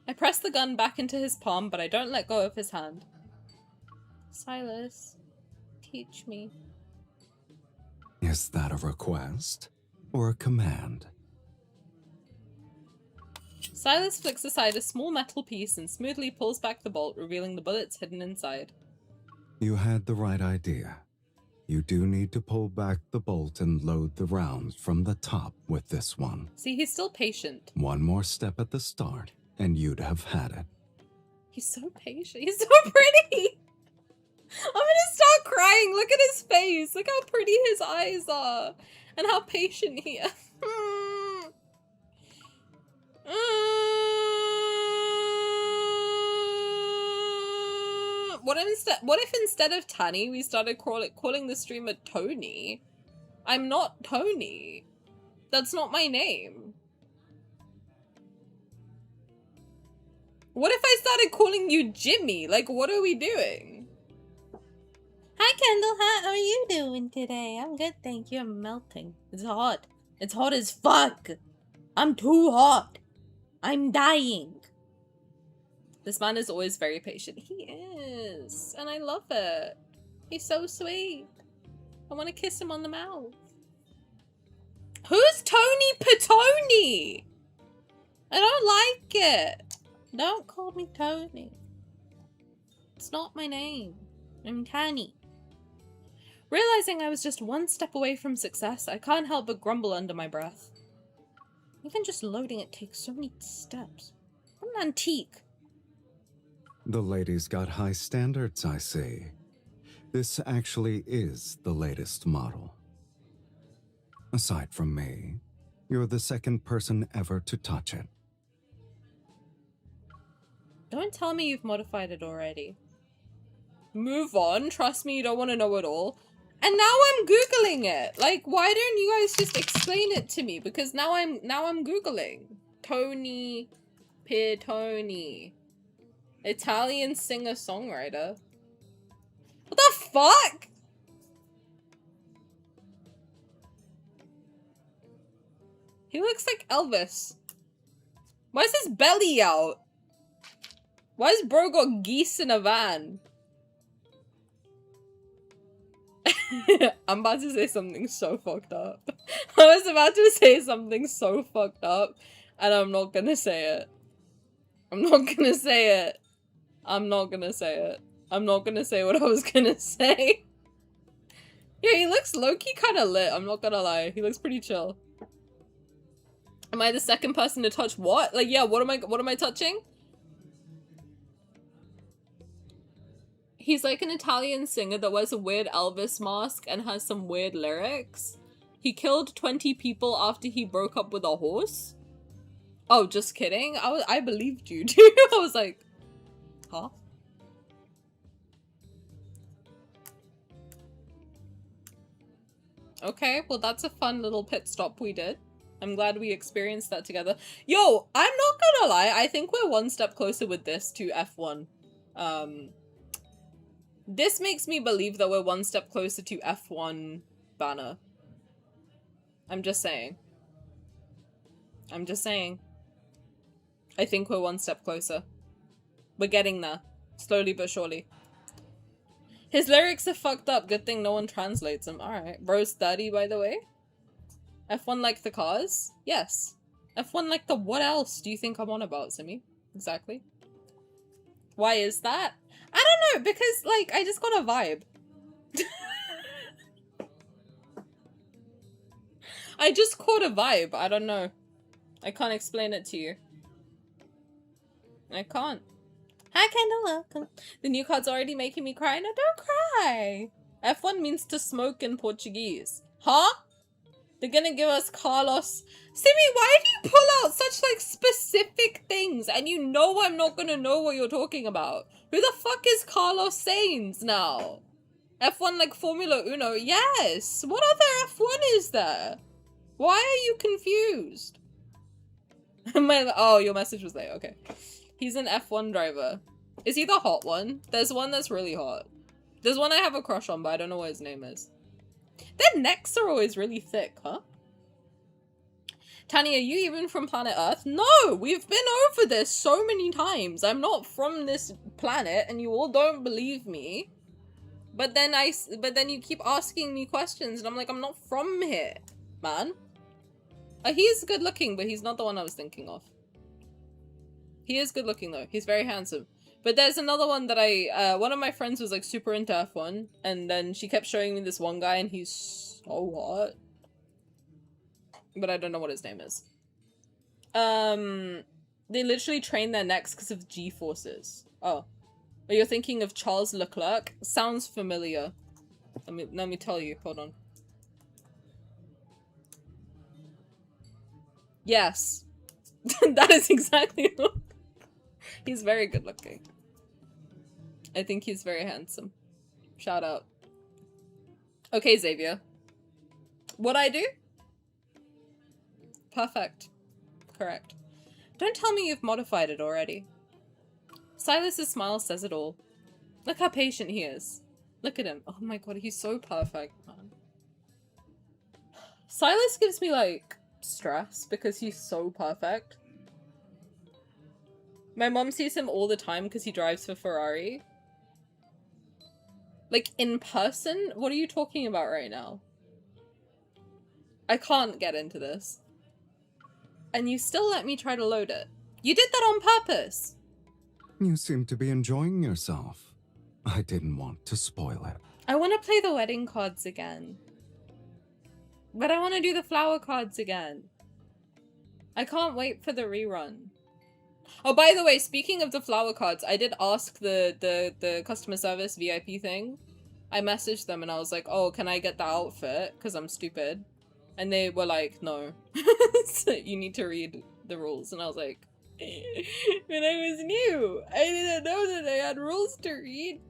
I press the gun back into his palm, but I don't let go of his hand. Sylus, teach me. Is that a request or a command? Sylus flicks aside a small metal piece and smoothly pulls back the bolt, revealing the bullets hidden inside. You had the right idea. You do need to pull back the bolt and load the rounds from the top with this one. See, he's still patient. One more step at the start, and you'd have had it. He's so patient. He's so pretty. I'm gonna start crying. Look at his face. Look how pretty his eyes are. And how patient he is. What if instead of Tani, we started calling the streamer Tony? I'm not Tony. That's not my name. What if I started calling you Jimmy? Like, what are we doing? Hi, Kendall. How are you doing today? I'm good, thank you. I'm melting. It's hot. It's hot as fuck. I'm too hot. I'm dying. This man is always very patient. He is. And I love it. He's so sweet. I want to kiss him on the mouth. Who's Tony Petoni? I don't like it. Don't call me Tony. It's not my name. I'm Tani. Realizing I was just one step away from success, I can't help but grumble under my breath. Even just loading it takes so many steps. I'm an antique. The lady's got high standards, I see. This actually is the latest model. Aside from me, you're the second person ever to touch it. Don't tell me you've modified it already. Move on. Trust me, you don't want to know it all. And now I'm Googling it. Like, why don't you guys just explain it to me? Because now I'm Googling. Tony Petoni. Italian singer-songwriter. What the fuck? He looks like Elvis. Why is his belly out? Why has bro got geese in a van? I'm about to say something so fucked up. I was about to say something so fucked up, and I'm not gonna say it. I'm not gonna say it. I'm not gonna say it. I'm not gonna say what I was gonna say. Yeah, he looks low-key kind of lit, I'm not gonna lie. He looks pretty chill. Am I the second person to touch what? Like, yeah, what am I touching? He's like an Italian singer that wears a weird Elvis mask and has some weird lyrics. He killed 20 people after he broke up with a horse. Oh, just kidding. I believed you, dude. I was like, huh? Okay, well that's a fun little pit stop we did. I'm glad we experienced that together. Yo, I'm not gonna lie, I think we're one step closer with this to F1. This makes me believe that we're one step closer to F1 banner. I'm just saying. I'm just saying. I think we're one step closer. We're getting there. Slowly but surely. His lyrics are fucked up. Good thing no one translates them. Alright. Bro's 30, by the way. F1 like the cars? Yes. F1 like the what else do you think I'm on about, Simi? Exactly. Why is that? I don't know, because, like, I just got a vibe. I just caught a vibe. I don't know. I can't explain it to you. I can't. Hi, Kendall, welcome. The new card's already making me cry. No, don't cry. F1 means to smoke in Portuguese. Huh? They're gonna give us Carlos. Simi, why do you pull out such, like, specific things? And you know I'm not gonna know what you're talking about. Who the fuck is Carlos Sainz now? F1 like Formula Uno? Yes! What other F1 is there? Why are you confused? Oh, your message was late. Okay. He's an F1 driver. Is he the hot one? There's one that's really hot. There's one I have a crush on, but I don't know what his name is. Their necks are always really thick, huh? Tani, are you even from planet Earth? No! We've been over this so many times. I'm not from this planet, and you all don't believe me. But then you keep asking me questions, and I'm like, I'm not from here, man. He's good looking, but he's not the one I was thinking of. He is good looking, though. He's very handsome. But there's another one that one of my friends was like super into F1, and then she kept showing me this one guy, and he's so hot. But I don't know what his name is. They literally train their necks because of G-forces. Oh. But you're thinking of Charles Leclerc? Sounds familiar. Let me tell you. Hold on. Yes. That is exactly what... He's very good looking. I think he's very handsome. Shout out. Okay, Xavier. What'd I do? Perfect. Correct. Don't tell me you've modified it already. Silas's smile says it all. Look how patient he is. Look at him. Oh my god, he's so perfect, man. Silas gives me, like, stress because he's so perfect. My mom sees him all the time because he drives for Ferrari. Like, in person? What are you talking about right now? I can't get into this. And you still let me try to load it. You did that on purpose! You seem to be enjoying yourself. I didn't want to spoil it. I want to play the wedding cards again. But I want to do the flower cards again. I can't wait for the rerun. Oh, by the way, speaking of the flower cards, I did ask the customer service VIP thing. I messaged them and I was like, oh, can I get the outfit? Because I'm stupid. And they were like, no. So you need to read the rules. And I was like, when I was new, I didn't know that I had rules to read.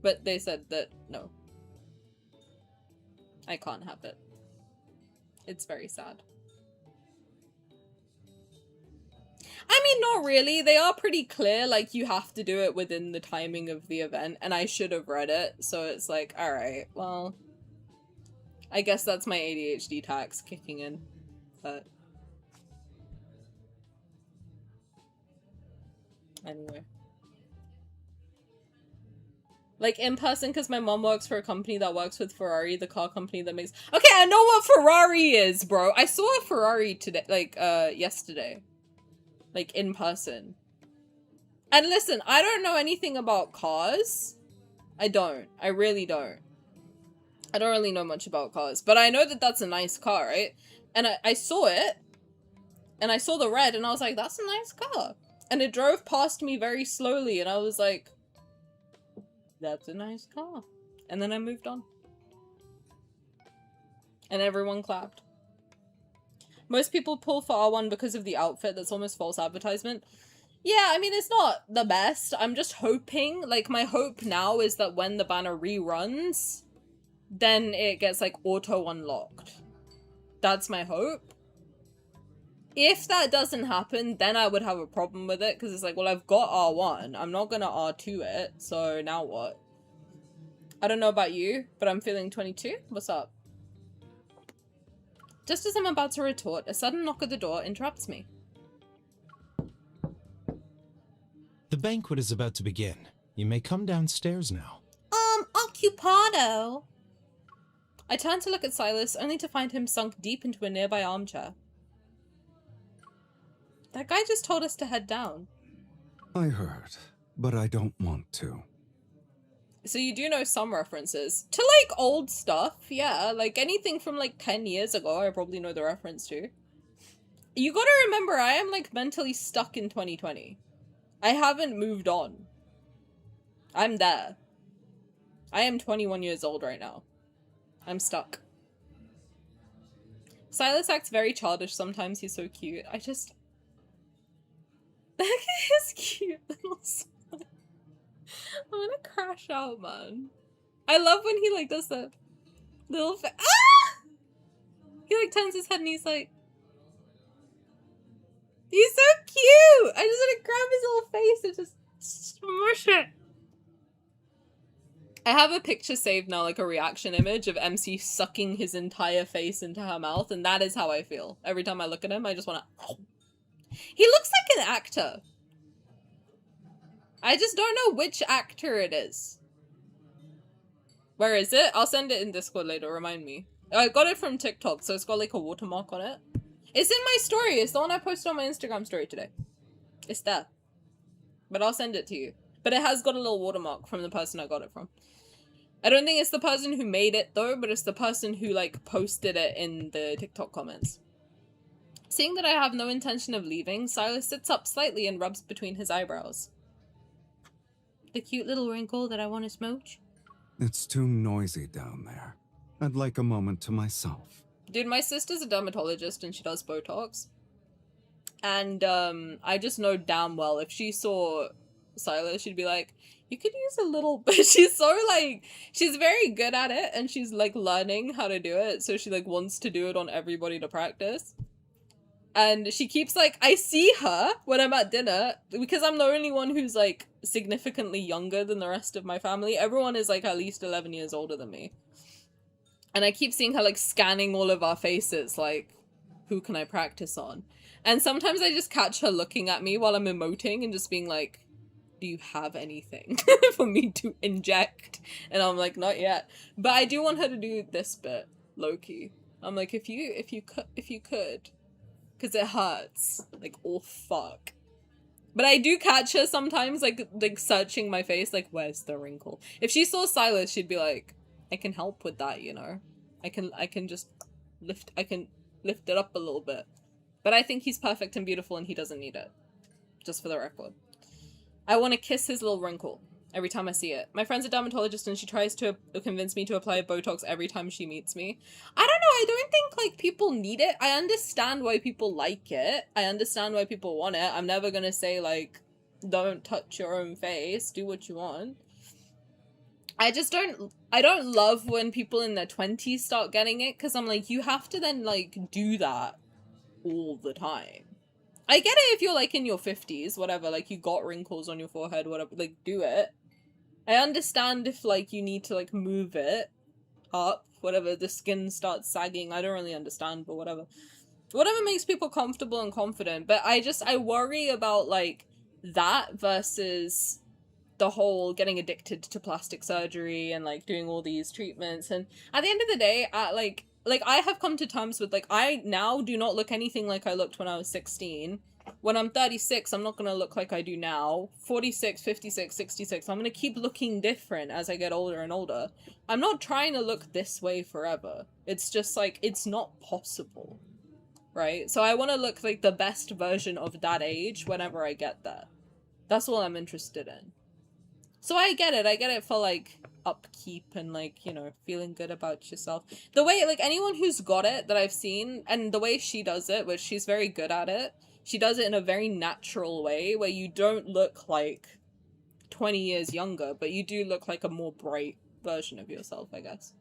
But they said that, no. I can't have it. It's very sad. I mean, not really. They are pretty clear, like, you have to do it within the timing of the event, and I should have read it, so it's like, alright, well, I guess that's my ADHD tax kicking in, but anyway. Like, in person, because my mom works for a company that works with Ferrari, the car company that makes— Okay, I know what Ferrari is, bro! I saw a Ferrari today, like, yesterday. Like, in person. And listen, I don't know anything about cars. I don't. I really don't. I don't really know much about cars. But I know that that's a nice car, right? And I saw it. And I saw the red, and I was like, that's a nice car. And it drove past me very slowly, and I was like, that's a nice car. And then I moved on. And everyone clapped. Most people pull for R1 because of the outfit. That's almost false advertisement. Yeah, I mean, it's not the best. I'm just hoping, like, my hope now is that when the banner reruns, then it gets, like, auto-unlocked. That's my hope. If that doesn't happen, then I would have a problem with it, because it's like, well, I've got R1. I'm not gonna R2 it, so now what? I don't know about you, but I'm feeling 22. What's up? Just as I'm about to retort, a sudden knock at the door interrupts me. The banquet is about to begin. You may come downstairs now. Occupado. I turn to look at Sylus, only to find him sunk deep into a nearby armchair. That guy just told us to head down. I heard, but I don't want to. So you do know some references to, like, old stuff, yeah, like anything from like 10 years ago I probably know the reference to. You gotta remember, I am like mentally stuck in 2020. I haven't moved on. I'm there. I am 21 years old right now. I'm stuck. Sylus acts very childish sometimes, he's so cute. I just... Look at his cute little smile. I'm gonna crash out, man. I love when he, like, does the little ah! He, like, turns his head and he's like... He's so cute! I just want to grab his little face and just smush it. I have a picture saved now, like a reaction image of MC sucking his entire face into her mouth, and that is how I feel. Every time I look at him, I just want to... He looks like an actor. I just don't know which actor it is. Where is it? I'll send it in Discord later, remind me. I got it from TikTok, so it's got like a watermark on it. It's in my story. It's the one I posted on my Instagram story today. It's there. But I'll send it to you. But it has got a little watermark from the person I got it from. I don't think it's the person who made it though, but it's the person who like posted it in the TikTok comments. Seeing that I have no intention of leaving, Sylus sits up slightly and rubs between his eyebrows. The cute little wrinkle that I want to smooch? It's too noisy down there. I'd like a moment to myself. Dude, my sister's a dermatologist and she does Botox. And I just know damn well if she saw Sylus, she'd be like, you could use a little bit. She's so like, she's very good at it and she's like learning how to do it. So she like wants to do it on everybody to practice. And she keeps like, I see her when I'm at dinner because I'm the only one who's like significantly younger than the rest of my family. Everyone is like at least 11 years older than me. And I keep seeing her like scanning all of our faces, like, who can I practice on? And sometimes I just catch her looking at me while I'm emoting and just being like, do you have anything for me to inject? And I'm like, not yet. But I do want her to do this bit, low-key. I'm like, if you could. Because it hurts. Like, oh fuck. But I do catch her sometimes, like searching my face, like, where's the wrinkle? If she saw Sylus, she'd be like, I can help with that, you know? I can just lift it up a little bit. But I think he's perfect and beautiful and he doesn't need it. Just for the record. I want to kiss his little wrinkle every time I see it. My friend's a dermatologist and she tries to convince me to apply Botox every time she meets me. I don't know, I don't think, like, people need it. I understand why people like it. I understand why people want it. I'm never gonna say, like, don't touch your own face. Do what you want. I don't love when people in their 20s start getting it, because I'm like, you have to then, like, do that all the time. I get it if you're, like, in your 50s, whatever, like, you got wrinkles on your forehead, whatever, like, do it. I understand if, like, you need to, like, move it up, whatever, the skin starts sagging, I don't really understand, but whatever. Whatever makes people comfortable and confident, but I worry about, like, that versus the whole getting addicted to plastic surgery and, like, doing all these treatments, and at the end of the day, like, I have come to terms with, like, I now do not look anything like I looked when I was 16. When I'm 36, I'm not gonna look like I do now. 46, 56, 66, I'm gonna keep looking different as I get older and older. I'm not trying to look this way forever. It's just, like, it's not possible. Right? So I want to look like the best version of that age whenever I get there. That's all I'm interested in. So I get it for, like, upkeep and, like, you know, feeling good about yourself. The way, like, anyone who's got it that I've seen, and the way she does it, which she's very good at it, she does it in a very natural way, where you don't look like 20 years younger, but you do look like a more bright version of yourself, I guess.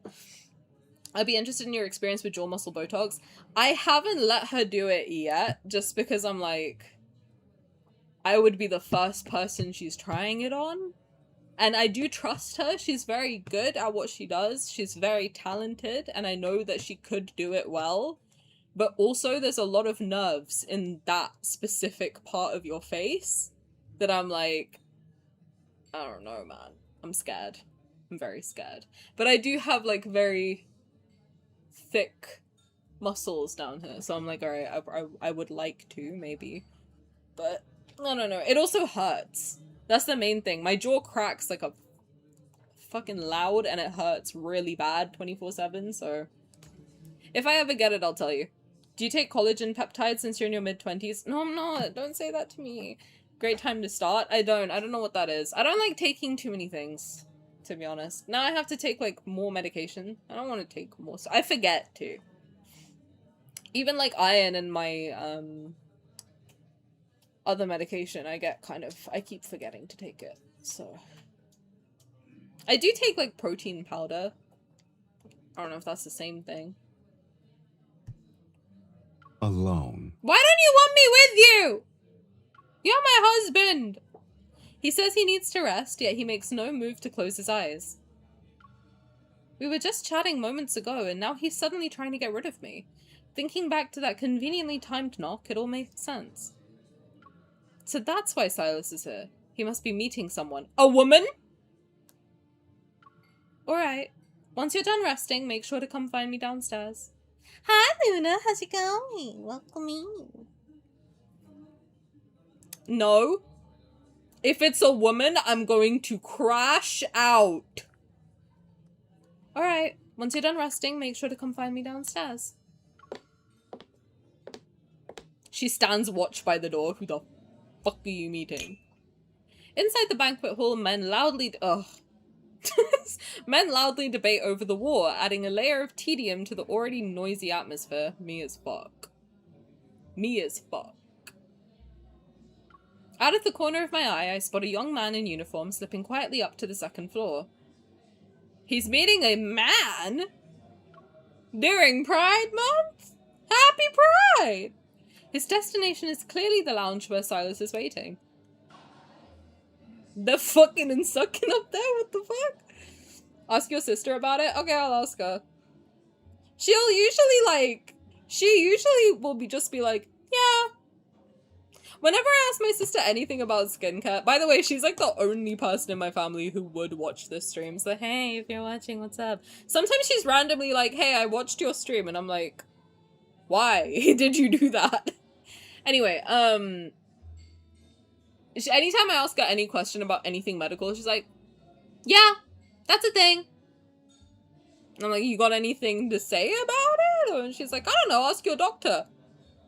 I'd be interested in your experience with jaw muscle Botox. I haven't let her do it yet, just because I'm like, I would be the first person she's trying it on. And I do trust her. She's very good at what she does. She's very talented, and I know that she could do it well. But also, there's a lot of nerves in that specific part of your face that I'm like, I don't know, man. I'm scared. I'm very scared. But I do have, like, very thick muscles down here, so I'm like, alright, I would like to, maybe. But, I don't know. It also hurts. That's the main thing. My jaw cracks like a fucking loud and it hurts really bad 24/7, so if I ever get it, I'll tell you. Do you take collagen peptides since you're in your mid-20s? No, I'm not. Don't say that to me. Great time to start. I don't know what that is. I don't like taking too many things, to be honest. Now I have to take, like, more medication. I don't want to take more. I forget to. Even, like, iron in my, other medication, I keep forgetting to take it, so. I do take, like, protein powder. I don't know if that's the same thing. Alone. Why don't you want me with you? You're my husband! He says he needs to rest, yet he makes no move to close his eyes. We were just chatting moments ago, and now he's suddenly trying to get rid of me. Thinking back to that conveniently timed knock, it all makes sense. So that's why Sylus is here. He must be meeting someone. A woman? Alright. Once you're done resting, make sure to come find me downstairs. Hi, Luna. How's it going? Welcome in. No. If it's a woman, I'm going to crash out. Alright, once you're done resting, make sure to come find me downstairs. She stands watch by the door. Who the fuck are you meeting? Inside the banquet hall, men loudly debate over the war, adding a layer of tedium to the already noisy atmosphere. Me as fuck. Me as fuck. Out of the corner of my eye, I spot a young man in uniform slipping quietly up to the second floor. He's meeting a man? During Pride Month? Happy Pride! His destination is clearly the lounge where Sylus is waiting. They're fucking and sucking up there? What the fuck? Ask your sister about it? Okay, I'll ask her. She usually will just be like, yeah. Whenever I ask my sister anything about skincare, by the way, she's like the only person in my family who would watch this stream. So, hey, if you're watching, what's up? Sometimes she's randomly like, hey, I watched your stream. And I'm like, why did you do that? Anyway, anytime I ask her any question about anything medical, she's like, yeah, that's a thing. And I'm like, you got anything to say about it? And she's like, I don't know, ask your doctor.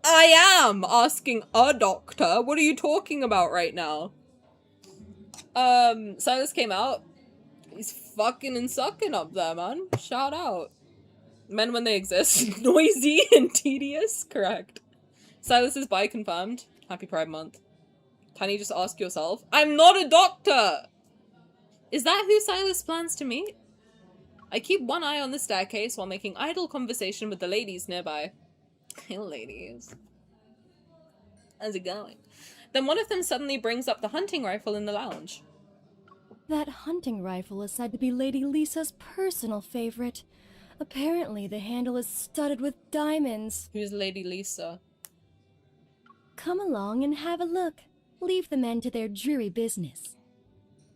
I am asking a doctor. What are you talking about right now? Sylus came out. He's fucking and sucking up there, man. Shout out. Men when they exist. Noisy and tedious. Correct. Sylus is bi confirmed. Happy Pride Month. Tani, just ask yourself. I'm not a doctor! Is that who Sylus plans to meet? I keep one eye on the staircase while making idle conversation with the ladies nearby. Hey, ladies. How's it going? Then one of them suddenly brings up the hunting rifle in the lounge. That hunting rifle is said to be Lady Lisa's personal favorite. Apparently, the handle is studded with diamonds. Who's Lady Lisa? Come along and have a look. Leave the men to their dreary business.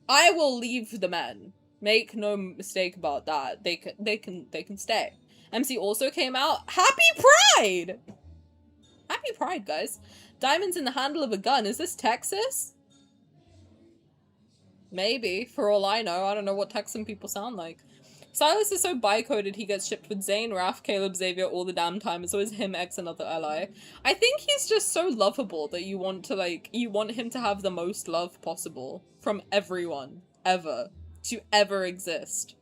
I will leave the men. Make no mistake about that. They can stay. MC also came out. Happy Pride! Happy Pride, guys. Diamonds in the handle of a gun. Is this Texas? Maybe. For all I know. I don't know what Texan people sound like. Sylus is so bi-coded he gets shipped with Zayne, Raf, Caleb, Xavier all the damn time. It's always him, X, another ally. I think he's just so lovable that you want him to have the most love possible from everyone, ever, to ever exist.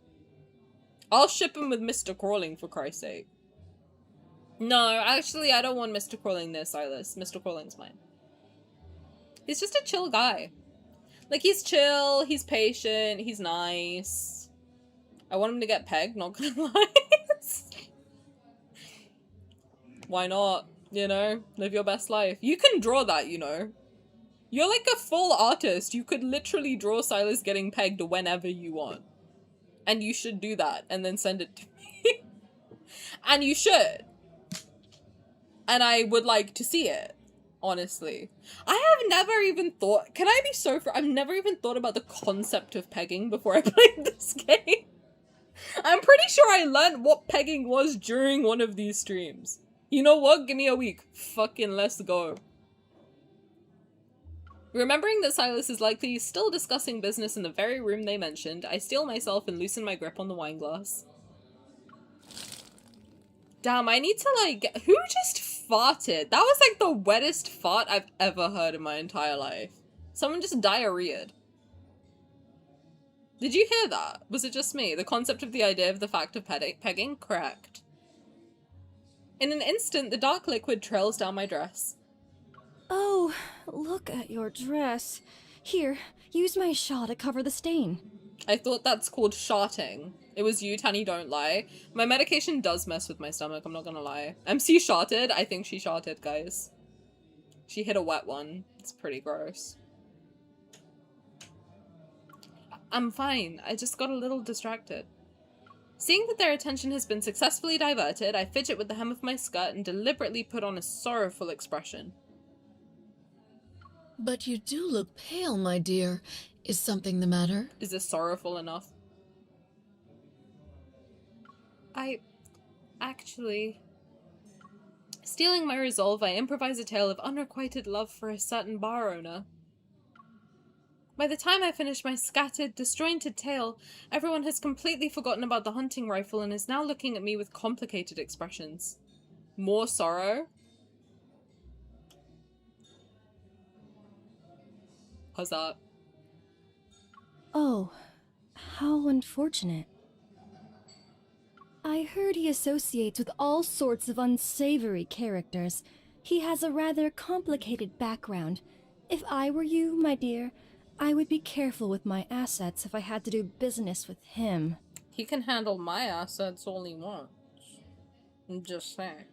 I'll ship him with Mr. Crawling, for Christ's sake. No, actually, I don't want Mr. Crawling near Sylus. Mr. Crawling's mine. He's just a chill guy. Like, he's chill, he's patient, he's nice. I want him to get pegged, not gonna lie. Why not? You know? Live your best life. You can draw that, you know? You're like a full artist. You could literally draw Sylus getting pegged whenever you want. And you should do that and then send it to me. And you should. And I would like to see it, honestly. I have never even thought, can I be so I've never even thought about the concept of pegging before I played this game. I'm pretty sure I learned what pegging was during one of these streams. You know what? Give me a week. Fucking let's go. Remembering that Sylus is likely still discussing business in the very room they mentioned, I steel myself and loosen my grip on the wine glass. Damn, I need to like, who just farted? That was like the wettest fart I've ever heard in my entire life. Someone just diarrheaed. Did you hear that? Was it just me? The concept of the idea of the fact of pegging? Correct. In an instant, the dark liquid trails down my dress. Oh, look at your dress. Here, use my shawl to cover the stain. I thought that's called shotting. It was you, Tani, don't lie. My medication does mess with my stomach, I'm not gonna lie. MC shotted. I think she shotted, guys. She hit a wet one. It's pretty gross. I'm fine. I just got a little distracted. Seeing that their attention has been successfully diverted, I fidget with the hem of my skirt and deliberately put on a sorrowful expression. But you do look pale, my dear. Is something the matter? Is this sorrowful enough? Actually... Stealing my resolve, I improvise a tale of unrequited love for a certain bar owner. By the time I finish my scattered, disjointed tale, everyone has completely forgotten about the hunting rifle and is now looking at me with complicated expressions. More sorrow? How's that? Oh, how unfortunate. I heard he associates with all sorts of unsavory characters. He has a rather complicated background. If I were you, my dear, I would be careful with my assets if I had to do business with him. He can handle my assets all he wants. I'm just saying.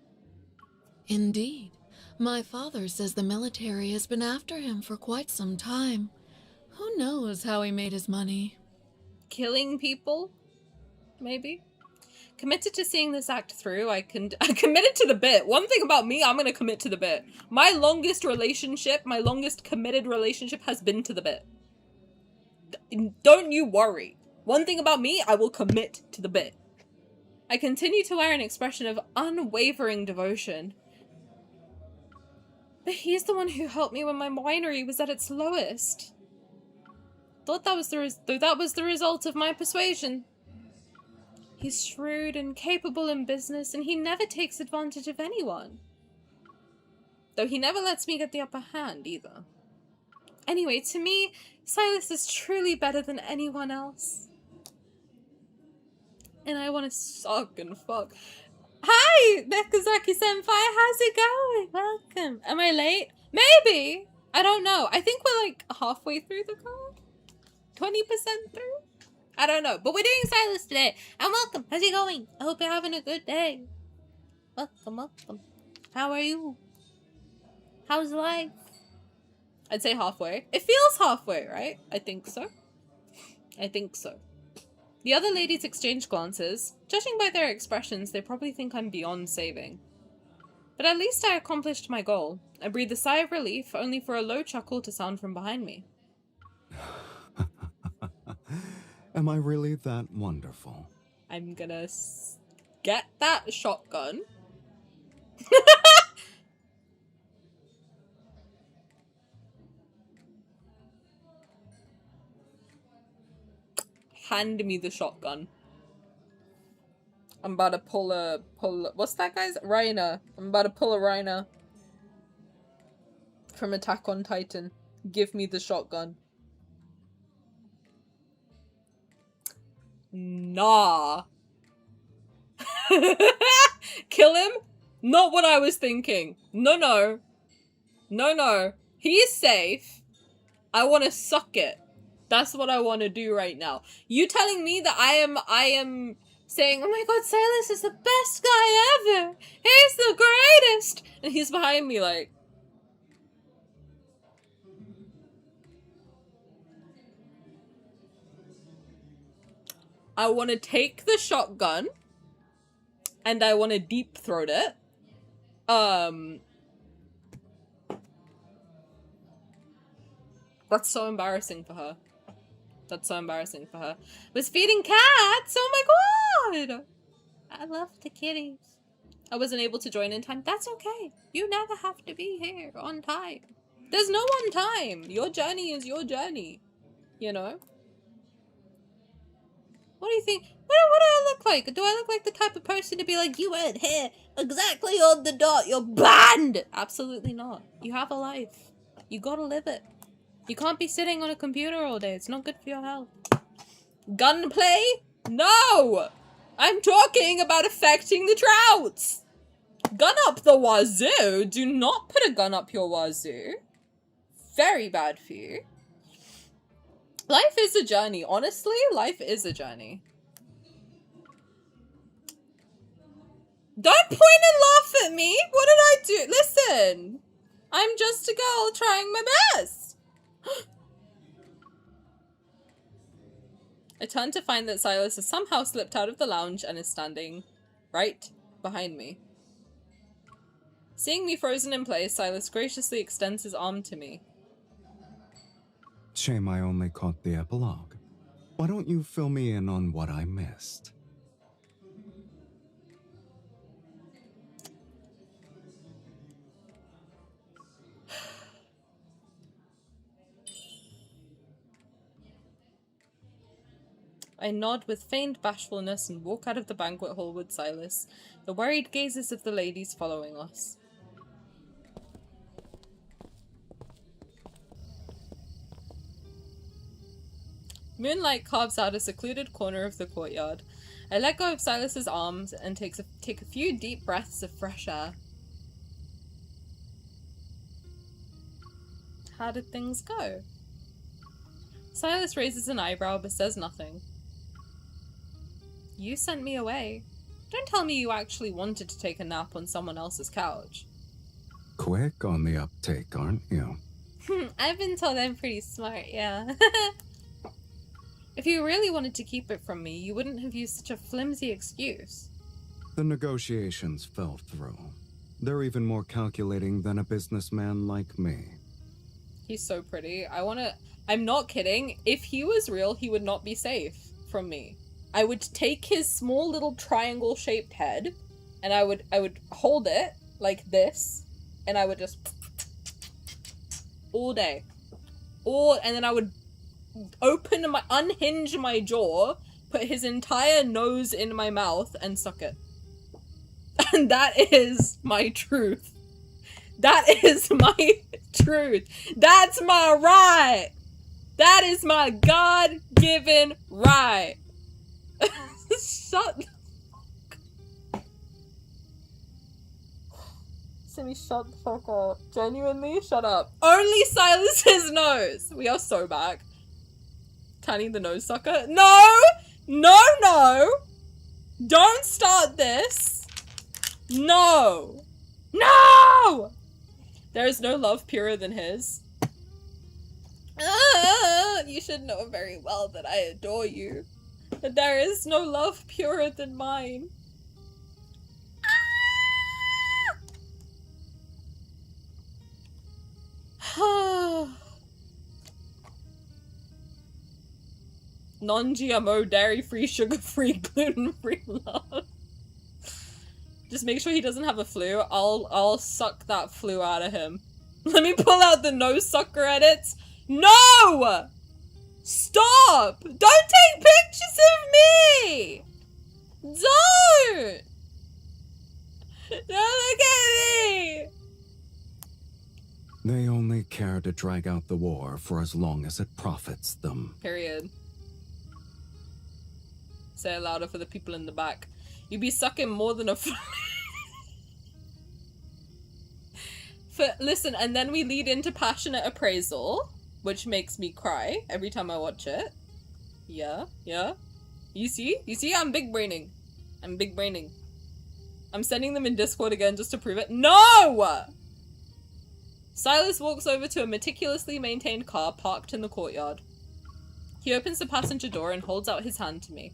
Indeed. My father says the military has been after him for quite some time. Who knows how he made his money? Killing people? Maybe? Committed to seeing this act through, I committed to the bit. One thing about me, I'm gonna commit to the bit. My longest relationship, my longest committed relationship has been to the bit. Don't you worry. One thing about me, I will commit to the bit. I continue to wear an expression of unwavering devotion. But he's the one who helped me when my winery was at its lowest. Thought that was the result of my persuasion. He's shrewd and capable in business, and he never takes advantage of anyone. Though he never lets me get the upper hand, either. Anyway, to me, Sylus is truly better than anyone else. And I want to suck and fuck. Hi, Bekazaki-senpai, how's it going? Welcome. Am I late? Maybe. I don't know. I think we're like halfway through the card. 20% through? I don't know. But we're doing Sylus today. And welcome. How's it going? I hope you're having a good day. Welcome, welcome. How are you? How's life? I'd say halfway. It feels halfway, right? I think so. I think so. The other ladies exchange glances. Judging by their expressions, they probably think I'm beyond saving. But at least I accomplished my goal. I breathed a sigh of relief, only for a low chuckle to sound from behind me. Am I really that wonderful? I'm gonna get that shotgun. Hand me the shotgun. I'm about to pull a what's that guy's? Reiner. I'm about to pull a Reiner from Attack on Titan. Give me the shotgun. Nah. Kill him? Not what I was thinking. No, no. No, no. He is safe. I want to suck it. That's what I want to do right now. You telling me that I am saying, oh my god, Sylus is the best guy ever. He's the greatest. And he's behind me like, I want to take the shotgun and I want to deep throat it. That's so embarrassing for her. That's so embarrassing for her. Was feeding cats! Oh my god! I love the kitties. I wasn't able to join in time. That's okay. You never have to be here on time. There's no on time. Your journey is your journey. You know? What do you think? What do I look like? Do I look like the type of person to be like, you weren't here exactly on the dot, you're banned? Absolutely not. You have a life. You gotta live it. You can't be sitting on a computer all day. It's not good for your health. Gunplay? No! I'm talking about affecting the trouts. Gun up the wazoo. Do not put a gun up your wazoo. Very bad for you. Life is a journey. Honestly, life is a journey. Don't point and laugh at me. What did I do? Listen. I'm just a girl trying my best. I turn to find that Sylus has somehow slipped out of the lounge and is standing right behind me. Seeing me frozen in place, Sylus graciously extends his arm to me. Shame I only caught the epilogue. Why don't you fill me in on what I missed? I nod with feigned bashfulness and walk out of the banquet hall with Sylus, the worried gazes of the ladies following us. Moonlight carves out a secluded corner of the courtyard. I let go of Sylus's arms and take a few deep breaths of fresh air. How did things go? Sylus raises an eyebrow but says nothing. You sent me away. Don't tell me you actually wanted to take a nap on someone else's couch. Quick on the uptake, aren't you? I've been told I'm pretty smart, yeah. If you really wanted to keep it from me, you wouldn't have used such a flimsy excuse. The negotiations fell through. They're even more calculating than a businessman like me. He's so pretty. I'm not kidding. If he was real, he would not be safe from me. I would take his small little triangle-shaped head, and I would hold it like this, and I would just all day. And then I would unhinge my jaw, put his entire nose in my mouth, and suck it. And that is my truth. That is my truth. That's my right. That is my God-given right. Shut the fuck. Simi, shut the fuck up. Genuinely, shut up. Only Sylus's nose. We are so back. Tani the nose sucker. No! No, no! Don't start this. No! No! There is no love purer than his. You should know very well that I adore you. That there is no love purer than mine. Non-GMO, dairy-free, sugar-free, gluten-free love. Just make sure he doesn't have a flu. I'll suck that flu out of him. Let me pull out the nose sucker edits. No! Stop! Don't take pictures of me! Don't! Don't look at me! They only care to drag out the war for as long as it profits them. Period. Say it louder for the people in the back. You be sucking more than a listen, and then we lead into passionate appraisal, which makes me cry every time I watch it. Yeah, yeah. You see? I'm big braining. I'm sending them in Discord again just to prove it. No! Sylus walks over to a meticulously maintained car parked in the courtyard. He opens the passenger door and holds out his hand to me.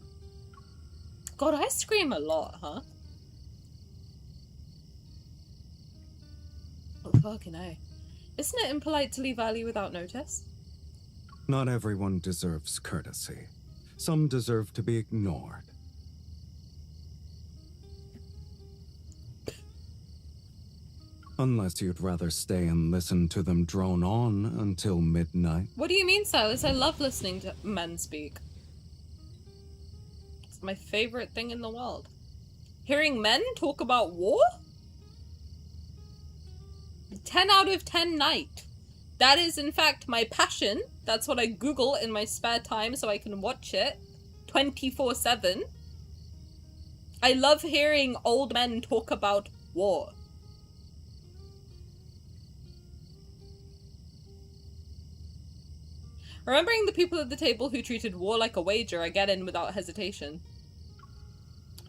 God, I scream a lot, huh? Oh, fucking A. Isn't it impolite to leave early without notice? Not everyone deserves courtesy. Some deserve to be ignored. Unless you'd rather stay and listen to them drone on until midnight. What do you mean, Sylus? I love listening to men speak. It's my favorite thing in the world. Hearing men talk about war? 10 out of 10 night. That is, in fact, my passion. That's what I Google in my spare time so I can watch it 24/7. I love hearing old men talk about war. Remembering the people at the table who treated war like a wager, I get in without hesitation.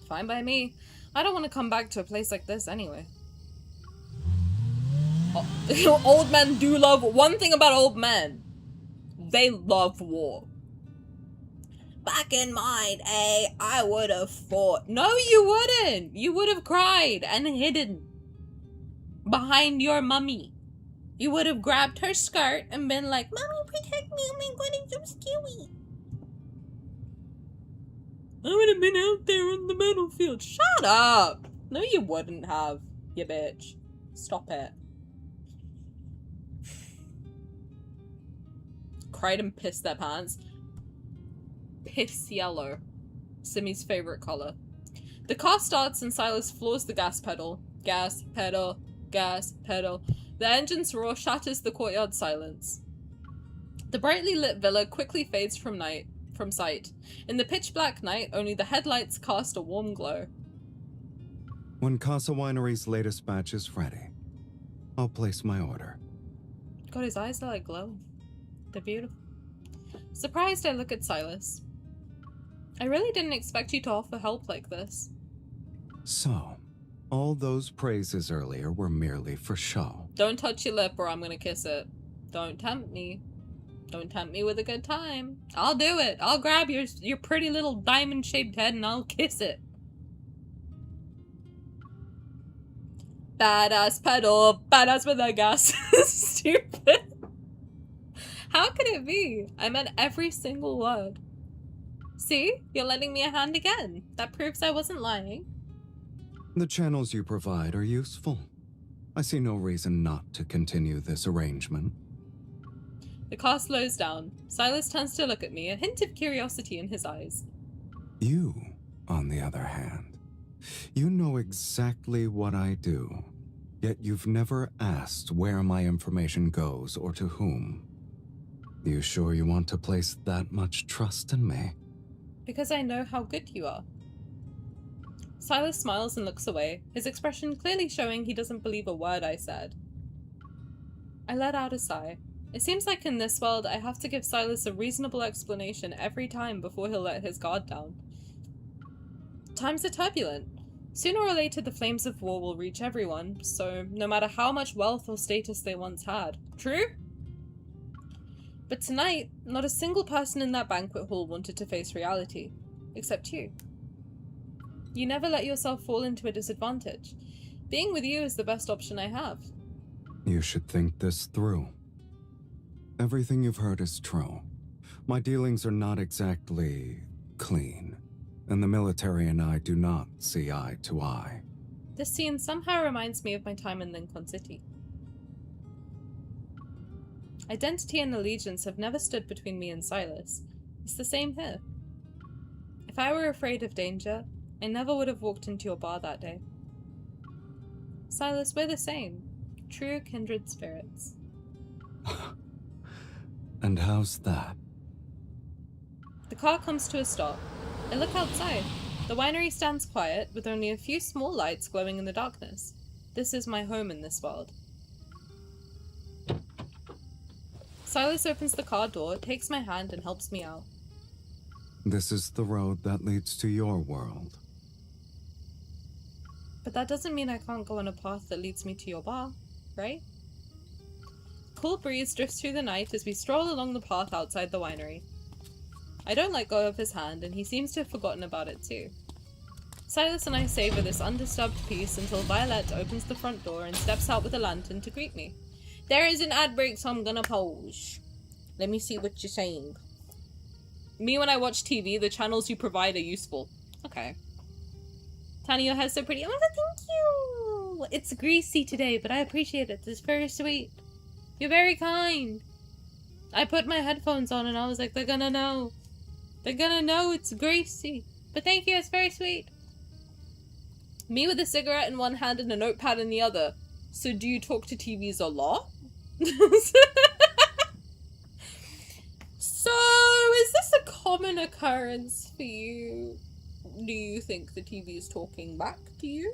Fine by me. I don't want to come back to a place like this anyway. Old men do love... One thing about old men. They love war. Back in mine, I would have fought. No, you wouldn't. You would have cried and hidden behind your mummy. You would have grabbed her skirt and been like, Mommy, protect me. Oh my God, it's so scary. I would have been out there on the battlefield. Shut up. No, you wouldn't have, you bitch. Stop it. Cried and pissed their pants. piss yellow. Simi's favorite color. The car starts and Sylus floors the gas pedal. Gas pedal. Gas pedal. The engine's roar shatters the courtyard silence. The brightly lit villa quickly fades from sight. In the pitch black night, only the headlights cast a warm glow. When Casa Winery's latest batch is ready, I'll place my order. God, his eyes are like glowing. They're beautiful. Surprised, I look at Sylus. I really didn't expect you to offer help like this. So, all those praises earlier were merely for show. Don't touch your lip or I'm gonna kiss it. Don't tempt me. Don't tempt me with a good time. I'll do it. I'll grab your pretty little diamond-shaped head and I'll kiss it. Badass pedal, badass with the gas. Stupid. How could it be? I meant every single word. See? You're lending me a hand again. That proves I wasn't lying. The channels you provide are useful. I see no reason not to continue this arrangement. The car slows down. Sylus turns to look at me, a hint of curiosity in his eyes. You, on the other hand, you know exactly what I do, yet you've never asked where my information goes or to whom. You sure you want to place that much trust in me? Because I know how good you are. Sylus smiles and looks away, his expression clearly showing he doesn't believe a word I said. I let out a sigh. It seems like in this world I have to give Sylus a reasonable explanation every time before he'll let his guard down. Times are turbulent. Sooner or later the flames of war will reach everyone, so no matter how much wealth or status they once had. True? But tonight, not a single person in that banquet hall wanted to face reality. Except you. You never let yourself fall into a disadvantage. Being with you is the best option I have. You should think this through. Everything you've heard is true. My dealings are not exactly clean, and the military and I do not see eye to eye. This scene somehow reminds me of my time in Lincoln City. Identity and allegiance have never stood between me and Sylus. It's the same here. If I were afraid of danger, I never would have walked into your bar that day. Sylus, we're the same. True kindred spirits. And how's that? The car comes to a stop. I look outside. The winery stands quiet, with only a few small lights glowing in the darkness. This is my home in this world. Sylus opens the car door, takes my hand, and helps me out. This is the road that leads to your world. But that doesn't mean I can't go on a path that leads me to your bar, right? Cool breeze drifts through the night as we stroll along the path outside the winery. I don't let go of his hand, and he seems to have forgotten about it too. Sylus and I savor this undisturbed peace until Violet opens the front door and steps out with a lantern to greet me. There is an ad break, so I'm gonna pause. Let me see what you're saying. Me, when I watch TV, the channels you provide are useful. Okay. Tani, your hair's so pretty. Oh my god, thank you! It's greasy today, but I appreciate it. It's very sweet. You're very kind. I put my headphones on and I was like, they're gonna know. They're gonna know it's greasy. But thank you, it's very sweet. Me with a cigarette in one hand and a notepad in the other. So do you talk to TVs a lot? So, is this a common occurrence for you? Do you think the TV is talking back to you?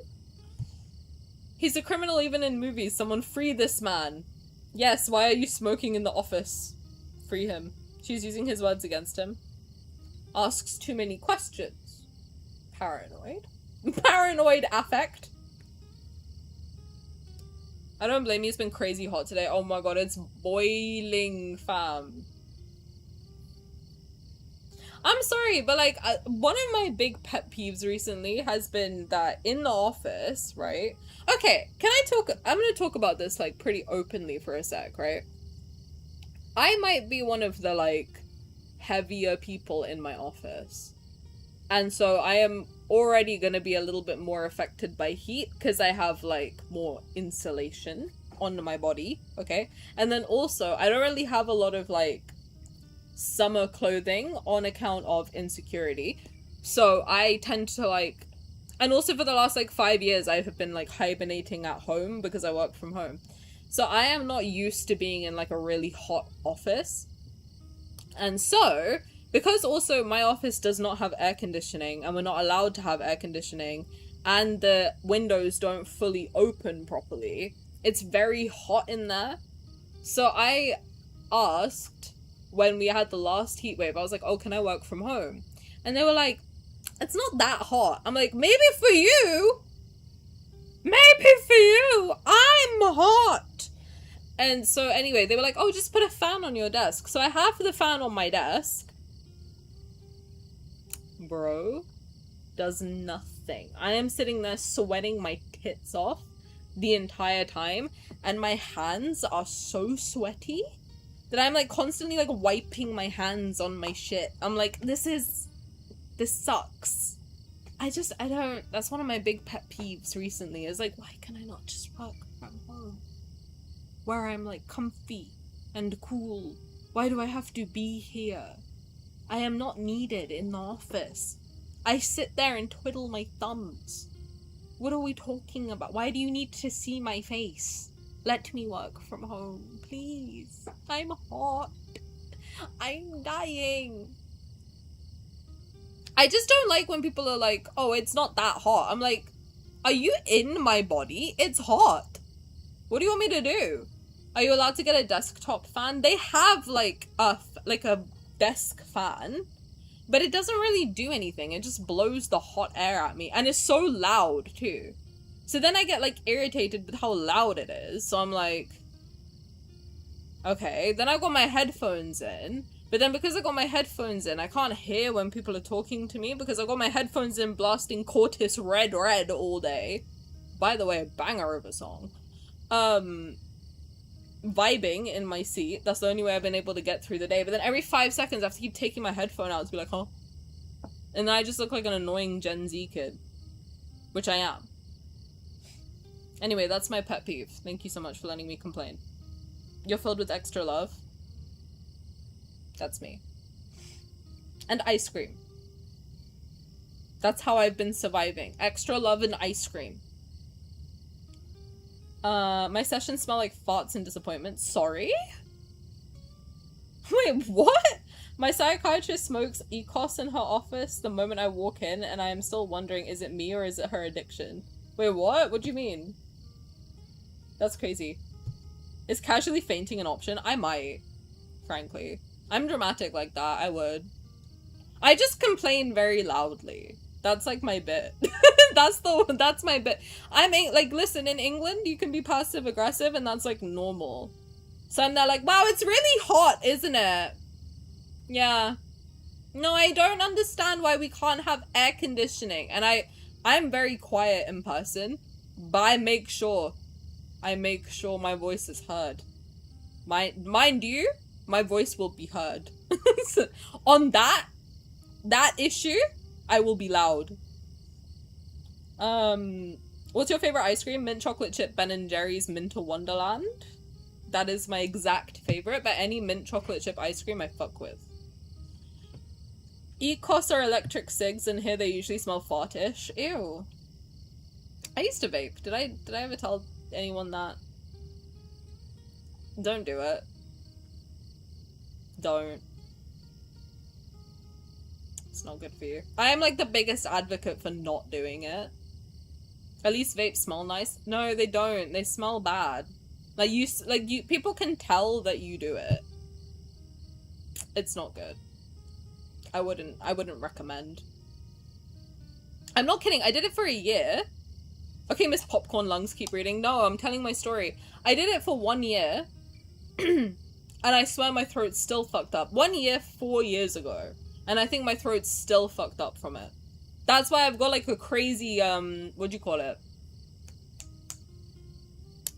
He's a criminal even in movies. Someone free this man. Yes, why are you smoking in the office? Free him. She's using his words against him. Asks too many questions. Paranoid. Paranoid affect. I don't blame you, it's been crazy hot today. Oh my god, it's boiling, fam. I'm sorry, but like, one of my big pet peeves recently has been that in the office, right? Okay, I'm gonna talk about this like pretty openly for a sec, right? I might be one of the like heavier people in my office. And so I am already gonna be a little bit more affected by heat because I have like more insulation on my body, okay? And then also, I don't really have a lot of like summer clothing on account of insecurity. So I tend to like, and also for the last like 5 years I have been like hibernating at home because I work from home. So I am not used to being in like a really hot office. And so, because also my office does not have air conditioning and we're not allowed to have air conditioning and the windows don't fully open properly, it's very hot in there. So I asked when we had the last heat wave, I was like, oh, can I work from home? And they were like, it's not that hot. I'm like, maybe for you. Maybe for you. I'm hot. And so anyway, they were like, oh, just put a fan on your desk. So I have the fan on my desk. Bro, does nothing. I am sitting there sweating my tits off the entire time. And my hands are so sweaty that I'm like constantly like wiping my hands on my shit. I'm like, this sucks. I don't, that's one of my big pet peeves recently is like, why can I not just work from home? Where I'm like comfy and cool. Why do I have to be here? I am not needed in the office. I sit there and twiddle my thumbs. What are we talking about? Why do you need to see my face? Let me work from home, please. I'm hot. I'm dying. I just don't like when people are like, oh, it's not that hot. I'm like, are you in my body? It's hot. What do you want me to do? Are you allowed to get a desktop fan? They have like a desk fan, but it doesn't really do anything. It just blows the hot air at me, and it's so loud too. So then I get like irritated with how loud it is. So I'm like, okay. Then I got my headphones in, but then because I got my headphones in, I can't hear when people are talking to me because I got my headphones in blasting Cortis Red Red all day. By the way, a banger of a song. Vibing in my seat. That's the only way I've been able to get through the day. But then every 5 seconds I have to keep taking my headphone out to be like, huh? And then I just look like an annoying Gen Z kid. Which I am. Anyway, that's my pet peeve. Thank you so much for letting me complain. You're filled with extra love. That's me. And ice cream. That's how I've been surviving. Extra love and ice cream. My sessions smell like farts and disappointment. Sorry? Wait, what? My psychiatrist smokes ECOS in her office the moment I walk in, and I am still wondering, is it me or is it her addiction? Wait, what? What do you mean? That's crazy. Is casually fainting an option? I might, frankly. I'm dramatic like that, I would. I just complain very loudly. That's like my bit. That's my bit. Like, listen, in England, you can be passive aggressive and that's like normal. So I'm there like, wow, it's really hot, isn't it? Yeah. No, I don't understand why we can't have air conditioning. And I'm very quiet in person, but I make sure my voice is heard. Mind you, my voice will be heard. So, on that issue, I will be loud. What's your favorite ice cream? Mint chocolate chip Ben & Jerry's Minter Wonderland. That is my exact favorite, but any mint chocolate chip ice cream I fuck with. ECOS are electric cigs, and here they usually smell fartish. Ew. I used to vape. Did I ever tell anyone that? Don't do it. Don't. It's not good for you. I am like the biggest advocate for not doing it. At least vapes smell nice. No, they don't. They smell bad. Like people can tell that you do it. It's not good. I wouldn't recommend. I'm not kidding. I did it for a year. Okay, Miss Popcorn Lungs, keep reading. No, I'm telling my story. I did it for 1 year. And I swear my throat's still fucked up. 1 year, 4 years ago. And I think my throat's still fucked up from it. That's why I've got like a crazy, what do you call it?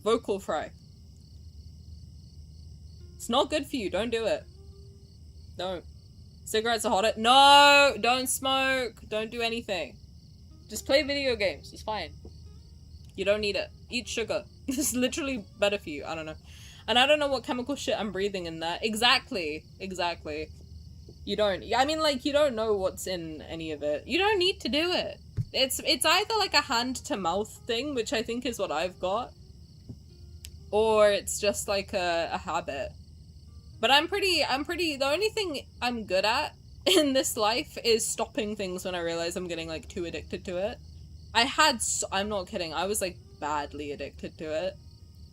Vocal fry. It's not good for you. Don't do it. Don't. Cigarettes are hotter. No! Don't smoke. Don't do anything. Just play video games. It's fine. You don't need it. Eat sugar. It's literally better for you. I don't know. And I don't know what chemical shit I'm breathing in there. Exactly. Exactly. You don't. I mean, like, you don't know what's in any of it. You don't need to do it. It's either like a hand-to-mouth thing, which I think is what I've got, or it's just like a habit. But I'm pretty, the only thing I'm good at in this life is stopping things when I realize I'm getting, like, too addicted to it. I'm not kidding, I was, like, badly addicted to it.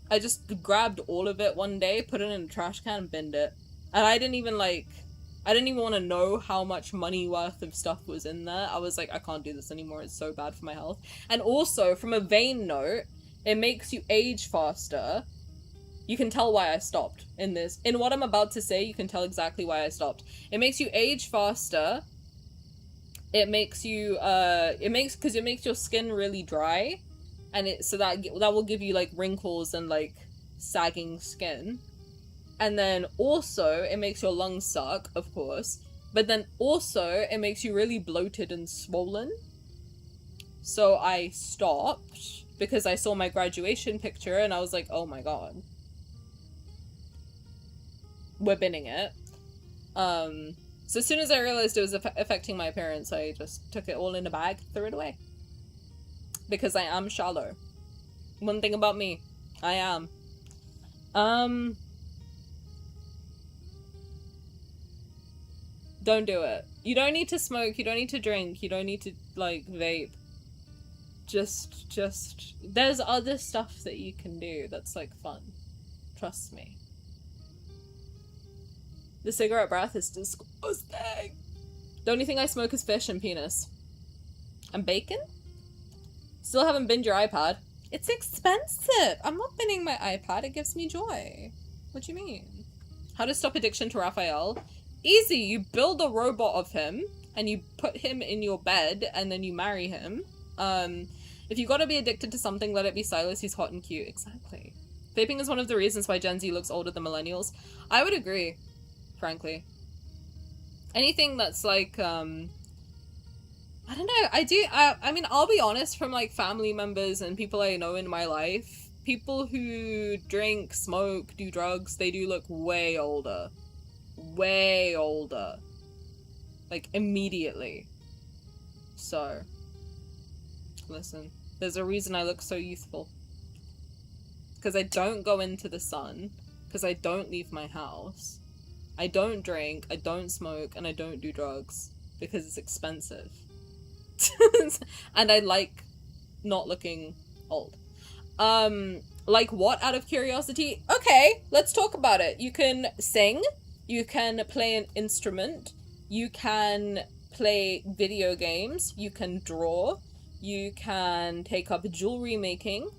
I just grabbed all of it one day, put it in a trash can, and binned it. And I didn't even want to know how much money worth of stuff was in there. I was like, I can't do this anymore, it's so bad for my health. And also, from a vain note, it makes you age faster. You can tell why I stopped in this. In what I'm about to say, you can tell exactly why I stopped. It makes you age faster. It makes you, because it makes your skin really dry. And so that will give you, like, wrinkles and, like, sagging skin. And then also, it makes your lungs suck, of course. But then also, it makes you really bloated and swollen. So I stopped because I saw my graduation picture and I was like, oh my god. We're binning it. So as soon as I realized it was affecting my appearance, I just took it all in a bag, threw it away. Because I am shallow. One thing about me, I am. Don't do it. You don't need to smoke, you don't need to drink, you don't need to, like, vape. Just, there's other stuff that you can do that's, like, fun. Trust me. The cigarette breath is disgusting. The only thing I smoke is fish and penis. And bacon? Still haven't binned your iPad. It's expensive! I'm not binning my iPad, it gives me joy. What do you mean? How to stop addiction to Rafayel? Easy, you build a robot of him, and you put him in your bed, and then you marry him. If you gotta be addicted to something, let it be Sylus, he's hot and cute. Exactly. Vaping is one of the reasons why Gen Z looks older than millennials. I would agree, frankly. Anything that's like, I don't know, I mean, I'll be honest, from like family members and people I know in my life, people who drink, smoke, do drugs, they do look way older. Way older. Like, immediately. So, listen, there's a reason I look so youthful. Because I don't go into the sun, because I don't leave my house, I don't drink, I don't smoke, and I don't do drugs, because it's expensive. And I like not looking old. Like what, out of curiosity? Okay, let's talk about it. You can sing, you can play an instrument, you can play video games, you can draw, you can take up jewelry making,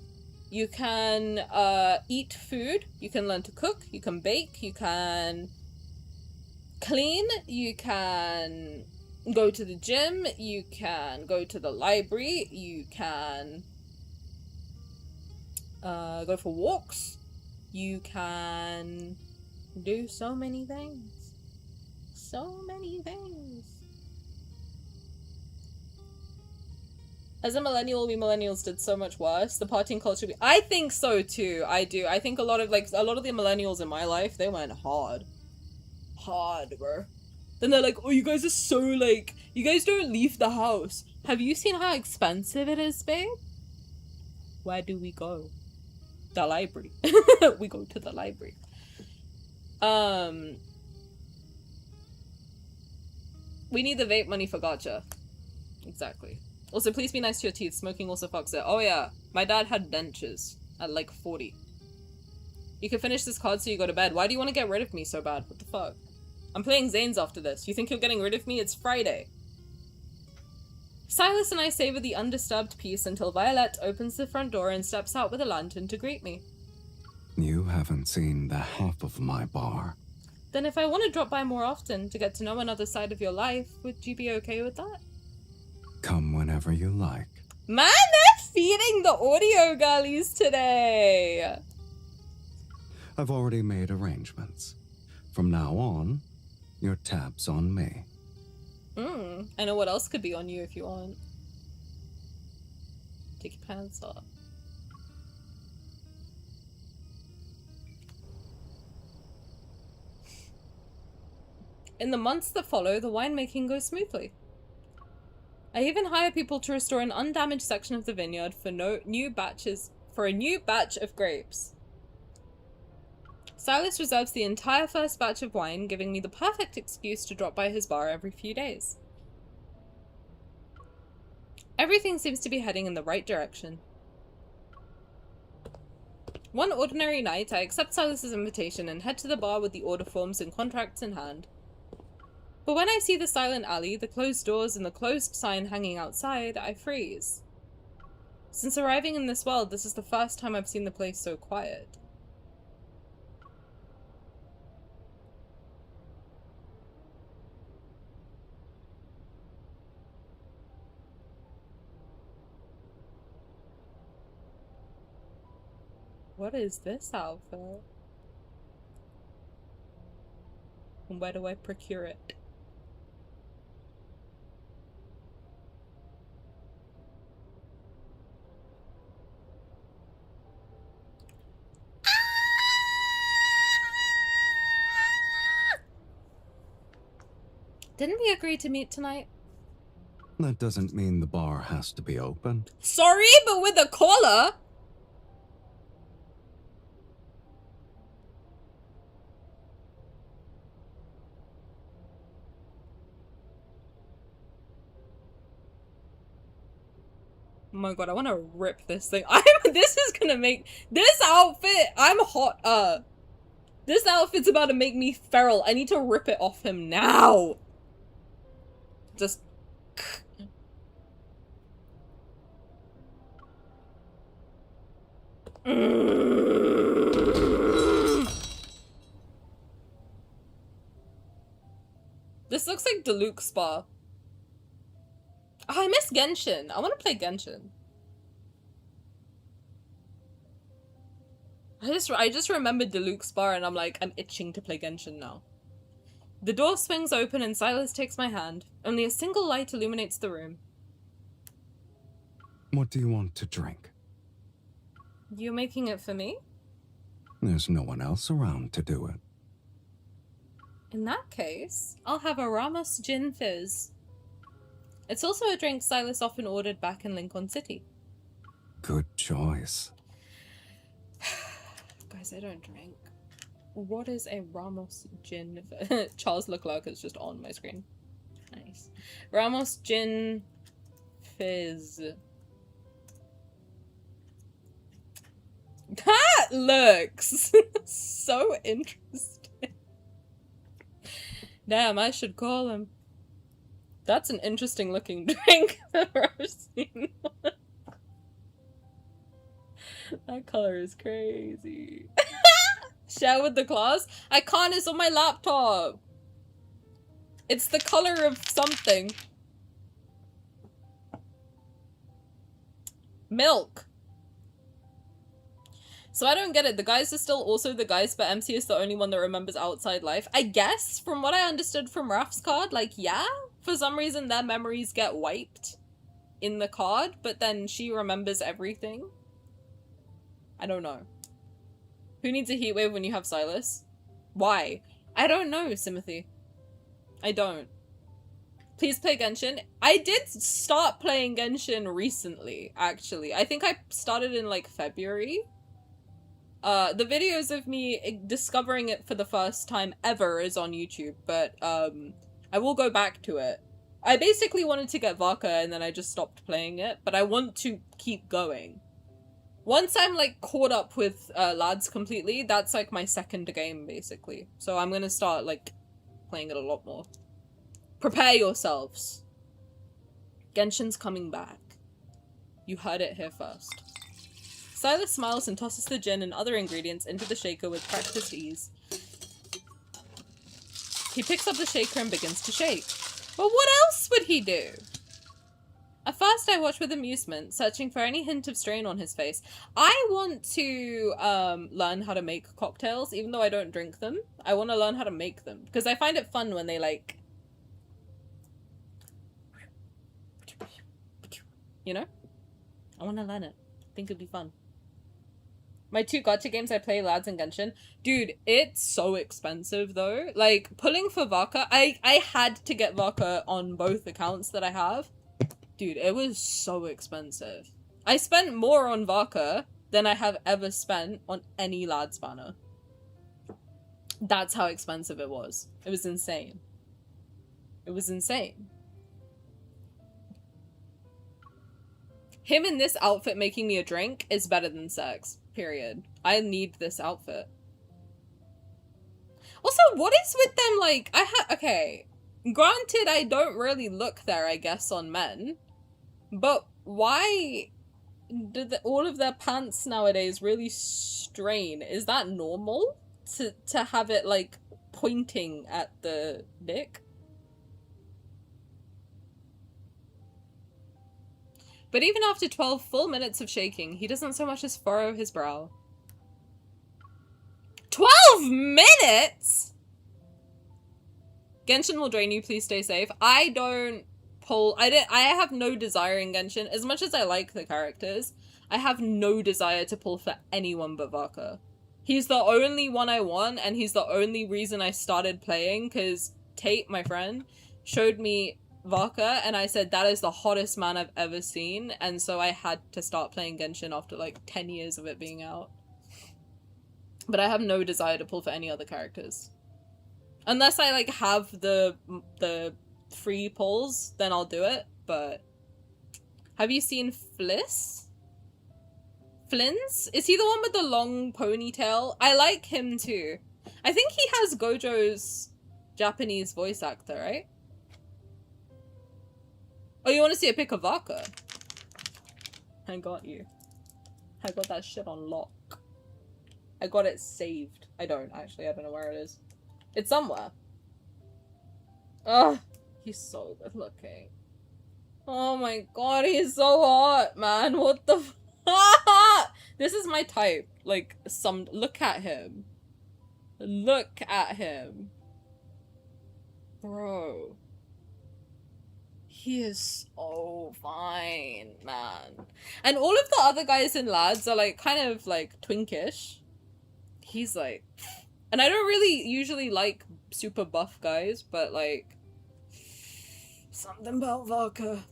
you can eat food, you can learn to cook, you can bake, you can clean, you can go to the gym, you can go to the library, you can go for walks, you can do so many things. So many things. As a millennial, we millennials did so much worse. The partying culture, I think so too. I do. I think a lot of the millennials in my life, they went hard. Hard, bro. Then they're like, oh, you guys are so like, you guys don't leave the house. Have you seen how expensive it is, babe? Where do we go? The library. We go to the library. We need the vape money for gotcha. Exactly. Also, please be nice to your teeth. Smoking also fucks it. Oh yeah, my dad had dentures at like 40. You can finish this card so you go to bed. Why do you want to get rid of me so bad? What the fuck? I'm playing Zayne's after this. You think you're getting rid of me? It's Friday. Sylus and I savor the undisturbed peace until Violet opens the front door and steps out with a lantern to greet me. You haven't seen the half of my bar. Then if I want to drop by more often to get to know another side of your life, would you be okay with that? Come whenever you like. Man, they're feeding the audio girlies today! I've already made arrangements. From now on, your tab's on me. I know what else could be on you if you want. Take your pants off. In the months that follow, the winemaking goes smoothly. I even hire people to restore an undamaged section of the vineyard for a new batch of grapes. Sylus reserves the entire first batch of wine, giving me the perfect excuse to drop by his bar every few days. Everything seems to be heading in the right direction. One ordinary night, I accept Sylus's invitation and head to the bar with the order forms and contracts in hand. But when I see the silent alley, the closed doors, and the closed sign hanging outside, I freeze. Since arriving in this world, this is the first time I've seen the place so quiet. What is this outfit? And where do I procure it? Didn't we agree to meet tonight? That doesn't mean the bar has to be open. Sorry, but with a collar? Oh my god, I want to rip this thing. This is gonna make this outfit. I'm hot. This outfit's about to make me feral. I need to rip it off him now. Just. This looks like Diluc Spa. Oh, I miss Genshin. I want to play Genshin. I just remembered Diluc Spa and I'm like, I'm itching to play Genshin now. The door swings open and Sylus takes my hand. Only a single light illuminates the room. What do you want to drink? You making it for me? There's no one else around to do it. In that case, I'll have a Ramos Gin Fizz. It's also a drink Sylus often ordered back in Lincoln City. Good choice. Guys, I don't drink. What is a Ramos Gin? Charles Leclerc is just on my screen. Nice. Ramos Gin Fizz. That looks so interesting. Damn, I should call him. That's an interesting looking drink I've ever seen. That color is crazy. Share with the class? I can't, it's on my laptop. It's the color of something. Milk. So I don't get it. The guys are still also the guys, but MC is the only one that remembers outside life. I guess, from what I understood from Raf's card, like, yeah, for some reason their memories get wiped in the card, but then she remembers everything. I don't know. Who needs a heatwave when you have Sylus? Why? I don't know, Simothy. I don't. Please play Genshin. I did start playing Genshin recently, actually. I think I started in, like, February. The videos of me discovering it for the first time ever is on YouTube, but, I will go back to it. I basically wanted to get Vaka and then I just stopped playing it, but I want to keep going. Once I'm, like, caught up with, lads completely, that's, like, my second game, basically. So I'm gonna start, like, playing it a lot more. Prepare yourselves. Genshin's coming back. You heard it here first. Sylus smiles and tosses the gin and other ingredients into the shaker with practiced ease. He picks up the shaker and begins to shake. But what else would he do? At first I watch with amusement, searching for any hint of strain on his face. I want to learn how to make cocktails, even though I don't drink them. I want to learn how to make them, because I find it fun when they, like... You know? I want to learn it. I think it'd be fun. My two gacha games I play, Lads and Genshin. Dude, it's so expensive though. Like, pulling for Vaka, I had to get Vaka on both accounts that I have. Dude, it was so expensive. I spent more on Vaka than I have ever spent on any Lads banner. That's how expensive it was. It was insane. It was insane. Him in this outfit making me a drink is better than sex. Period. I need this outfit. Also, what is with them, like, okay, granted I don't really look there, I guess, on men, but why do all of their pants nowadays really strain? Is that normal? To have it, like, pointing at the dick? But even after 12 full minutes of shaking, he doesn't so much as furrow his brow. 12 minutes?! Genshin will drain you, please stay safe. I don't pull- I have no desire in Genshin. As much as I like the characters, I have no desire to pull for anyone but Vaka. He's the only one I want, and he's the only reason I started playing, because Tate, my friend, showed me Vaka, and I said, that is the hottest man I've ever seen, and so I had to start playing Genshin after like 10 years of it being out. But I have no desire to pull for any other characters. Unless I like have the free pulls, then I'll do it, but... Have you seen Fliss? Flins? Is he the one with the long ponytail? I like him too. I think he has Gojo's Japanese voice actor, right? Oh, you want to see a pic of Vaka? I got you. I got that shit on lock. I got it saved. I don't, actually. I don't know where it is. It's somewhere. Ugh. He's so good looking. Oh my god, he's so hot, man. What the f- This is my type. Like, look at him. Look at him. Bro. He is so fine, man. And all of the other guys in Lads are like, kind of like twinkish. He's like... And I don't really usually like super buff guys, but like... Something about Vaka.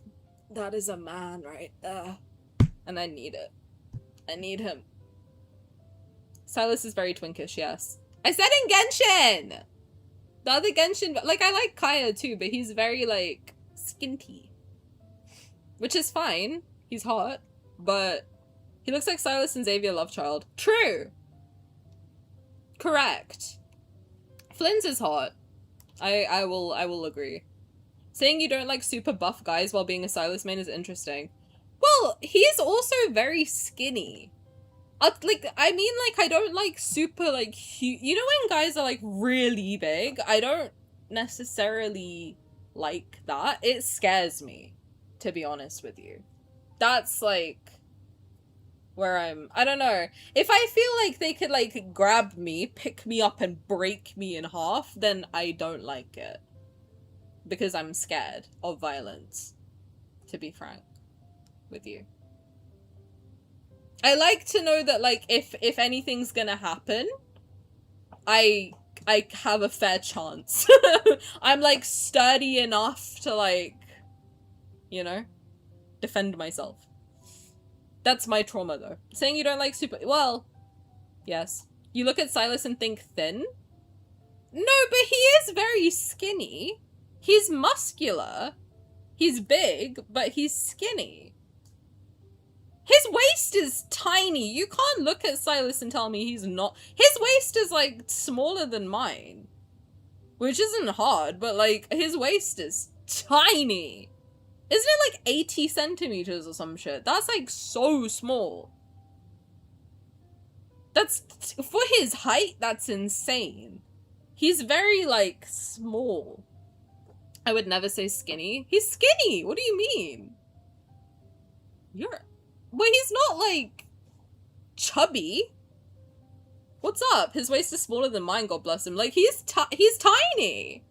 That is a man right there. And I need it. I need him. Sylus is very twinkish, yes. I said in Genshin! The other Genshin... Like, I like Kaya too, but he's very, like, skinty. Which is fine. He's hot. But he looks like Sylus and Xavier Lovechild. True! Correct. Flynn's is hot. I will agree. Saying you don't like super buff guys while being a Sylus main is interesting. Well, he's also very skinny. I mean, I don't like super, like, huge. You know when guys are, like, really big? I don't necessarily like that. It scares me, to be honest with you. That's, like, where I don't know. If I feel like they could, like, grab me, pick me up, and break me in half, then I don't like it. Because I'm scared of violence, to be frank with you. I like to know that, like, if anything's gonna happen, I have a fair chance. I'm, like, sturdy enough to, like, you know, defend myself. That's my trauma, though. Saying you don't like super... Well, yes. You look at Sylus and think thin? No, but he is very skinny. He's muscular. He's big, but he's skinny. His waist is tiny. You can't look at Sylus and tell me he's not. His waist is, like, smaller than mine. Which isn't hard, but, like, his waist is tiny. Isn't it, like, 80 centimeters or some shit? That's, like, so small. That's, for his height, that's insane. He's very, like, small. I would never say skinny. He's skinny! What do you mean? Well, he's not, like, chubby. What's up? His waist is smaller than mine, God bless him. Like, he's tiny!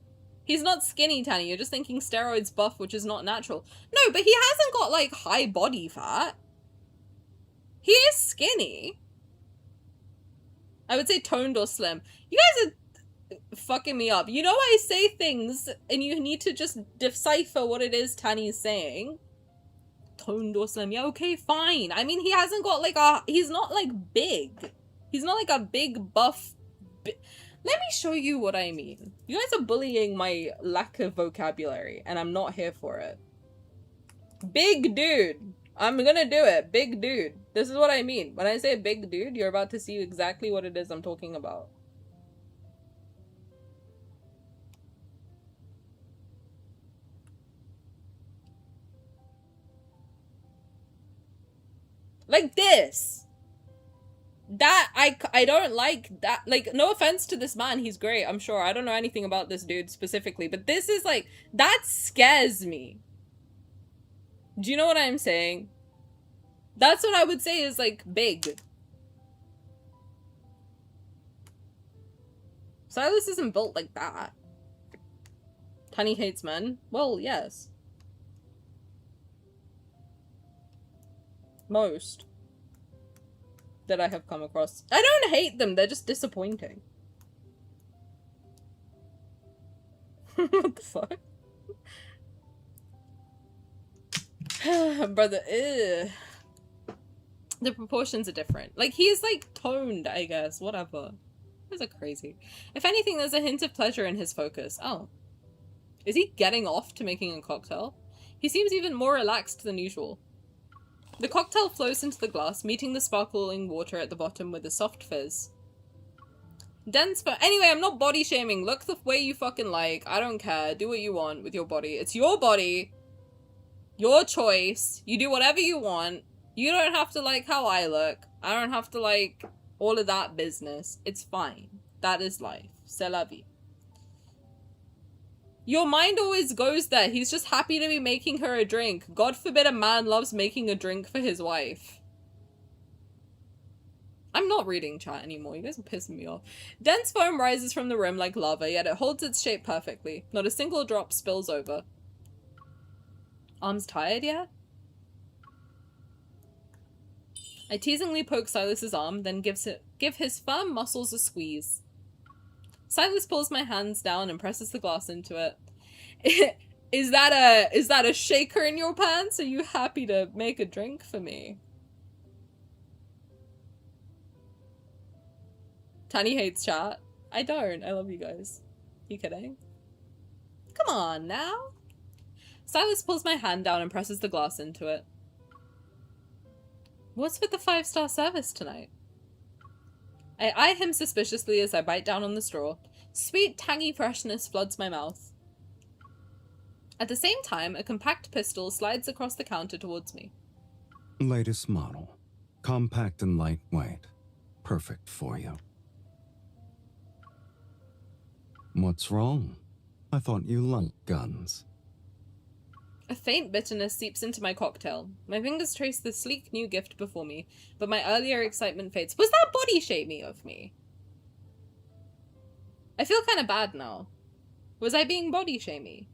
He's not skinny, Tani. You're just thinking steroids buff, which is not natural. No, but he hasn't got, like, high body fat. He is skinny. I would say toned or slim. You guys are fucking me up. You know I say things and you need to just decipher what it is Tani's saying. Toned or slim. Yeah, okay, fine. I mean, he hasn't got like a... He's not like big. He's not like a big buff... Let me show you what I mean. You guys are bullying my lack of vocabulary and I'm not here for it. Big dude. I'm gonna do it. Big dude. This is what I mean. When I say big dude, you're about to see exactly what it is I'm talking about. Like this. That, I don't like that. Like, no offense to this man. He's great, I'm sure. I don't know anything about this dude specifically. But this is like, that scares me. Do you know what I'm saying? That's what I would say is like big. Sylus isn't built like that. Tani hates men. Well, yes. Most that I have come across. I don't hate them, they're just disappointing. What the fuck? Brother, ew. The proportions are different. Like, he's like toned, I guess. Whatever. Those are crazy. If anything, there's a hint of pleasure in his focus. Oh. Is he getting off to making a cocktail? He seems even more relaxed than usual. The cocktail flows into the glass, meeting the sparkling water at the bottom with a soft fizz. Dense but anyway, I'm not body shaming. Look the way you fucking like. I don't care. Do what you want with your body. It's your body. Your choice. You do whatever you want. You don't have to like how I look. I don't have to like all of that business. It's fine. That is life. C'est la vie. Your mind always goes there. He's just happy to be making her a drink. God forbid a man loves making a drink for his wife. I'm not reading chat anymore. You guys are pissing me off. Dense foam rises from the rim like lava, yet it holds its shape perfectly. Not a single drop spills over. Arms tired yet? I teasingly poke Sylus's arm, then give his firm muscles a squeeze. Sylus pulls my hands down and presses the glass into it. Is that a shaker in your pants? Are you happy to make a drink for me? Tani hates chat. I don't. I love you guys. You kidding? Come on now. Sylus pulls my hand down and presses the glass into it. What's with the 5-star service tonight? I eye him suspiciously as I bite down on the straw. Sweet, tangy freshness floods my mouth. At the same time, a compact pistol slides across the counter towards me. Latest model. Compact and lightweight. Perfect for you. What's wrong? I thought you liked guns. A faint bitterness seeps into my cocktail. My fingers trace the sleek new gift before me, but my earlier excitement fades. Was that body shaming of me? I feel kind of bad now. Was I being body shamey?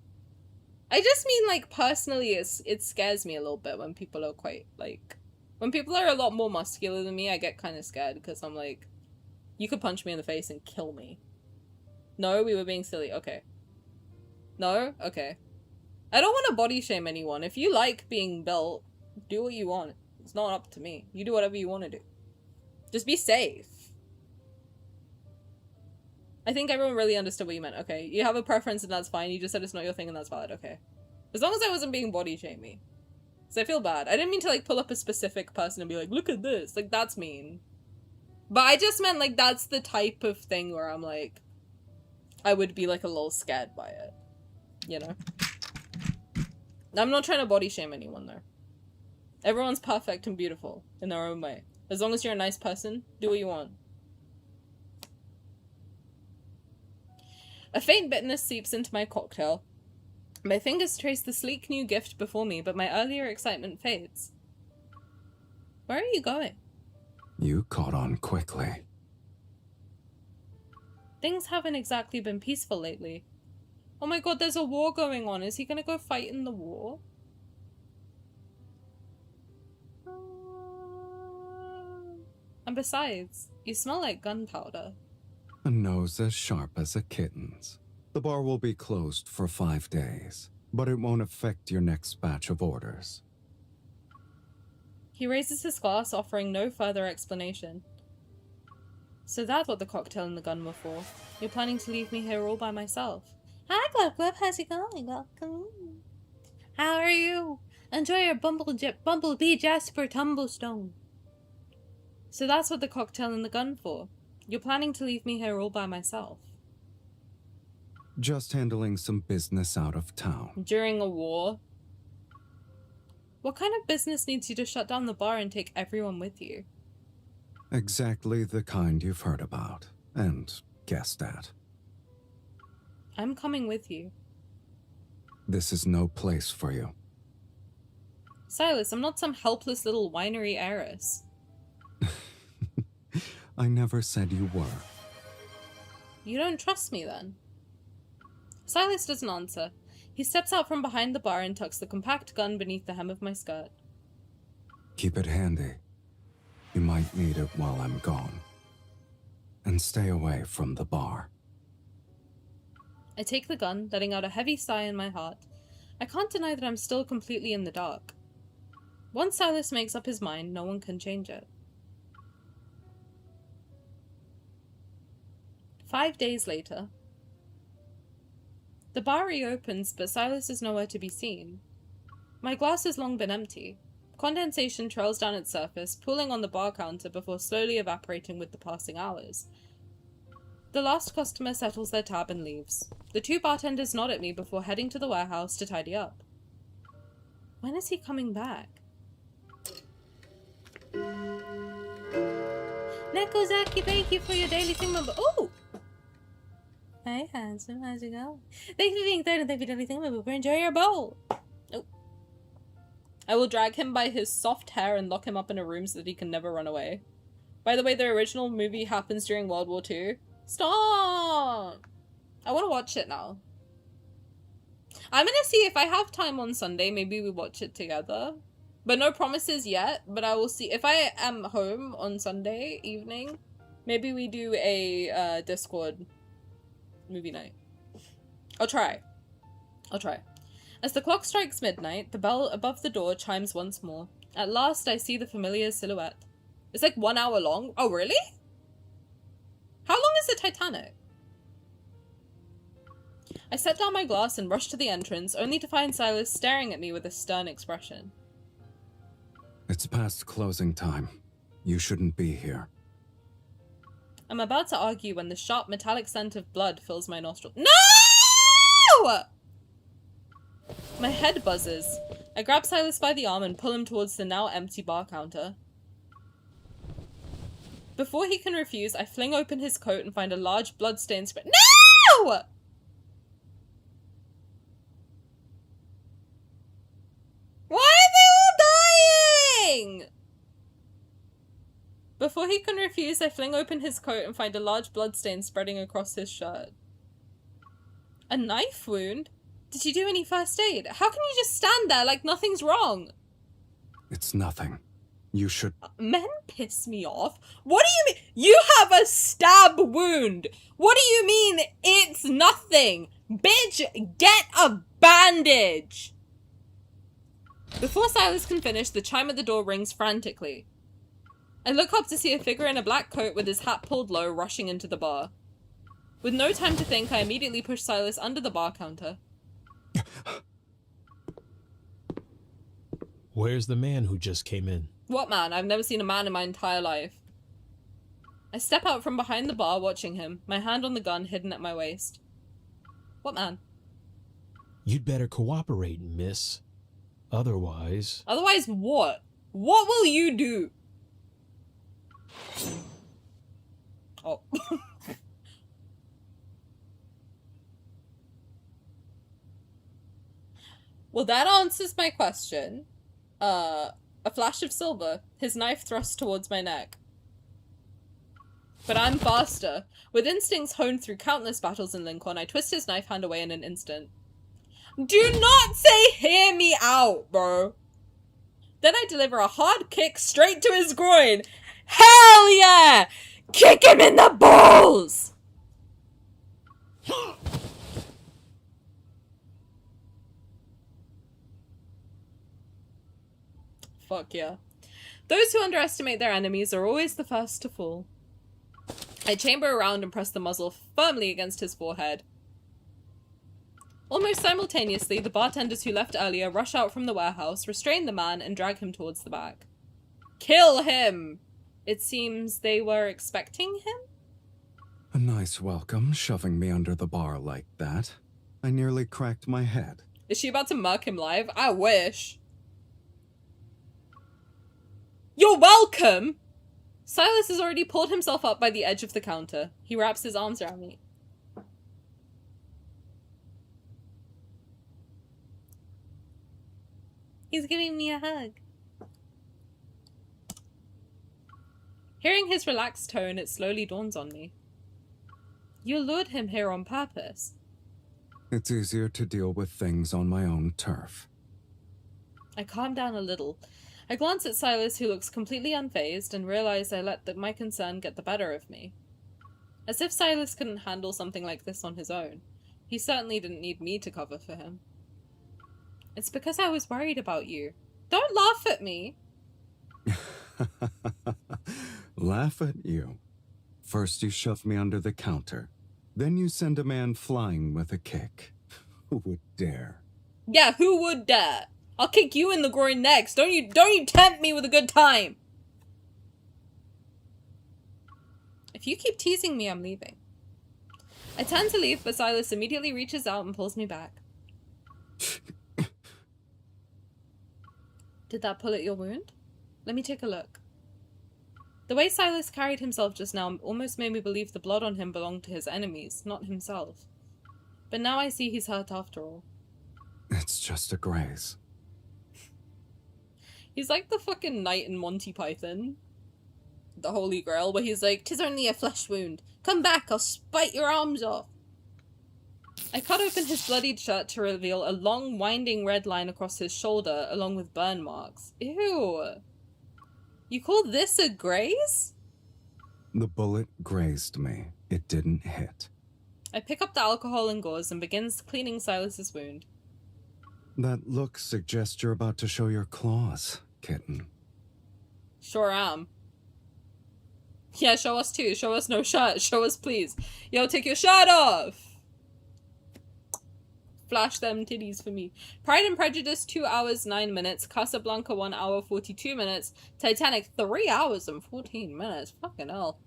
I just mean, like, personally, it scares me a little bit when people are quite, like... When people are a lot more muscular than me, I get kind of scared, because I'm like, you could punch me in the face and kill me. No, we were being silly. Okay. No? Okay. I don't want to body shame anyone. If you like being built, do what you want. It's not up to me. You do whatever you want to do. Just be safe. I think everyone really understood what you meant. Okay, you have a preference and that's fine. You just said it's not your thing and that's valid. Okay. As long as I wasn't being body shamey. Because I feel bad. I didn't mean to like pull up a specific person and be like, look at this. Like, that's mean. But I just meant like that's the type of thing where I'm like, I would be like a little scared by it. You know? I'm not trying to body shame anyone though. Everyone's perfect and beautiful in their own way. As long as you're a nice person, do what you want. A faint bitterness seeps into my cocktail. My fingers trace the sleek new gift before me, but my earlier excitement fades. Where are you going? You caught on quickly. Things haven't exactly been peaceful lately. Oh my god, there's a war going on. Is he gonna go fight in the war? And besides, You smell like gunpowder. A nose as sharp as a kitten's. The bar will be closed for 5 days, but it won't affect your next batch of orders. He raises his glass, offering no further explanation. So that's what the cocktail and the gun were for. You're planning to leave me here all by myself. Hi, Glub. How's it going? Welcome. How are you? Enjoy your Bumblebee Jasper Tumblestone. So that's what the cocktail and the gun for. You're planning to leave me here all by myself. Just handling some business out of town. During a war? What kind of business needs you to shut down the bar and take everyone with you? Exactly the kind you've heard about, and guessed at. I'm coming with you. This is no place for you. Sylus, I'm not some helpless little winery heiress. I never said you were. You don't trust me then? Sylus doesn't answer. He steps out from behind the bar and tucks the compact gun beneath the hem of my skirt. Keep it handy. You might need it while I'm gone. And stay away from the bar. I take the gun, letting out a heavy sigh in my heart. I can't deny that I'm still completely in the dark. Once Sylus makes up his mind, no one can change it. 5 days later. The bar reopens, but Sylus is nowhere to be seen. My glass has long been empty. Condensation trails down its surface, pooling on the bar counter before slowly evaporating with the passing hours. The last customer settles their tab and leaves. The 2 bartenders nod at me before heading to the warehouse to tidy up. When is he coming back? Nekozaki, thank you for your daily thing member. Oh! Hey, handsome, how's it going? Thank you for being there and thank you for your daily thing member. Enjoy your bowl. Oh. I will drag him by his soft hair and lock him up in a room so that he can never run away. By the way, the original movie happens during World War II. Stop! I want to watch it now. I'm gonna see if I have time on Sunday. Maybe we watch it together. But no promises yet. But I will see. If I am home on Sunday evening, maybe we do a Discord movie night. I'll try. As the clock strikes midnight, the bell above the door chimes once more. At last, I see the familiar silhouette. It's like 1 hour long. Oh, really? How long is the Titanic? I set down my glass and rush to the entrance, only to find Sylus staring at me with a stern expression. It's past closing time. You shouldn't be here. I'm about to argue when the sharp metallic scent of blood fills my nostrils. No! My head buzzes. I grab Sylus by the arm and pull him towards the now empty bar counter. Before he can refuse, I fling open his coat and find a large blood-stained spread. No! Why are they all dying? Before he can refuse, I fling open his coat and find a large bloodstain spreading across his shirt. A knife wound? Did you do any first aid? How can you just stand there like nothing's wrong? It's nothing. You should... Men piss me off. What do you mean? You have a stab wound. What do you mean it's nothing? Bitch, get a bandage. Before Sylus can finish, the chime at the door rings frantically. I look up to see a figure in a black coat with his hat pulled low rushing into the bar. With no time to think, I immediately push Sylus under the bar counter. Where's the man who just came in? What man? I've never seen a man in my entire life. I step out from behind the bar watching him, my hand on the gun hidden at my waist. What man? You'd better cooperate, miss. Otherwise... Otherwise what? What will you do? Oh. Well, that answers my question. A flash of silver, his knife thrust towards my neck. But I'm faster. With instincts honed through countless battles in Lincoln, I twist his knife hand away in an instant. Do not say hear me out, bro. Then I deliver a hard kick straight to his groin. Hell yeah! Kick him in the balls! Fuck yeah. Those who underestimate their enemies are always the first to fall. I chamber around and press the muzzle firmly against his forehead. Almost simultaneously, the bartenders who left earlier rush out from the warehouse, restrain the man, and drag him towards the back. Kill him! It seems they were expecting him? A nice welcome, shoving me under the bar like that. I nearly cracked my head. Is she about to murk him live? I wish. You're welcome! Sylus has already pulled himself up by the edge of the counter. He wraps his arms around me. He's giving me a hug. Hearing his relaxed tone, it slowly dawns on me. You lured him here on purpose. It's easier to deal with things on my own turf. I calm down a little. I glance at Sylus, who looks completely unfazed, and realize I let my concern get the better of me. As if Sylus couldn't handle something like this on his own. He certainly didn't need me to cover for him. It's because I was worried about you. Don't laugh at me! Laugh at you. First you shove me under the counter. Then you send a man flying with a kick. Who would dare? Yeah, who would dare? I'll kick you in the groin next. Don't you tempt me with a good time. If you keep teasing me, I'm leaving. I turn to leave, but Sylus immediately reaches out and pulls me back. Did that pull at your wound? Let me take a look. The way Sylus carried himself just now almost made me believe the blood on him belonged to his enemies, not himself. But now I see he's hurt after all. It's just a graze. He's like the fucking knight in Monty Python. The Holy Grail, where he's like, "'Tis only a flesh wound. Come back, I'll spite your arms off." I cut open his bloodied shirt to reveal a long, winding red line across his shoulder, along with burn marks. Ew. You call this a graze? The bullet grazed me. It didn't hit. I pick up the alcohol and gauze and begins cleaning Silas's wound. That look suggests you're about to show your claws, kitten. Sure am. Yeah, show us too. Show us no shirt. Show us, please. Yo, take your shirt off! Flash them titties for me. Pride and Prejudice, 2 hours, 9 minutes. Casablanca, 1 hour, 42 minutes. Titanic, 3 hours and 14 minutes. Fucking hell.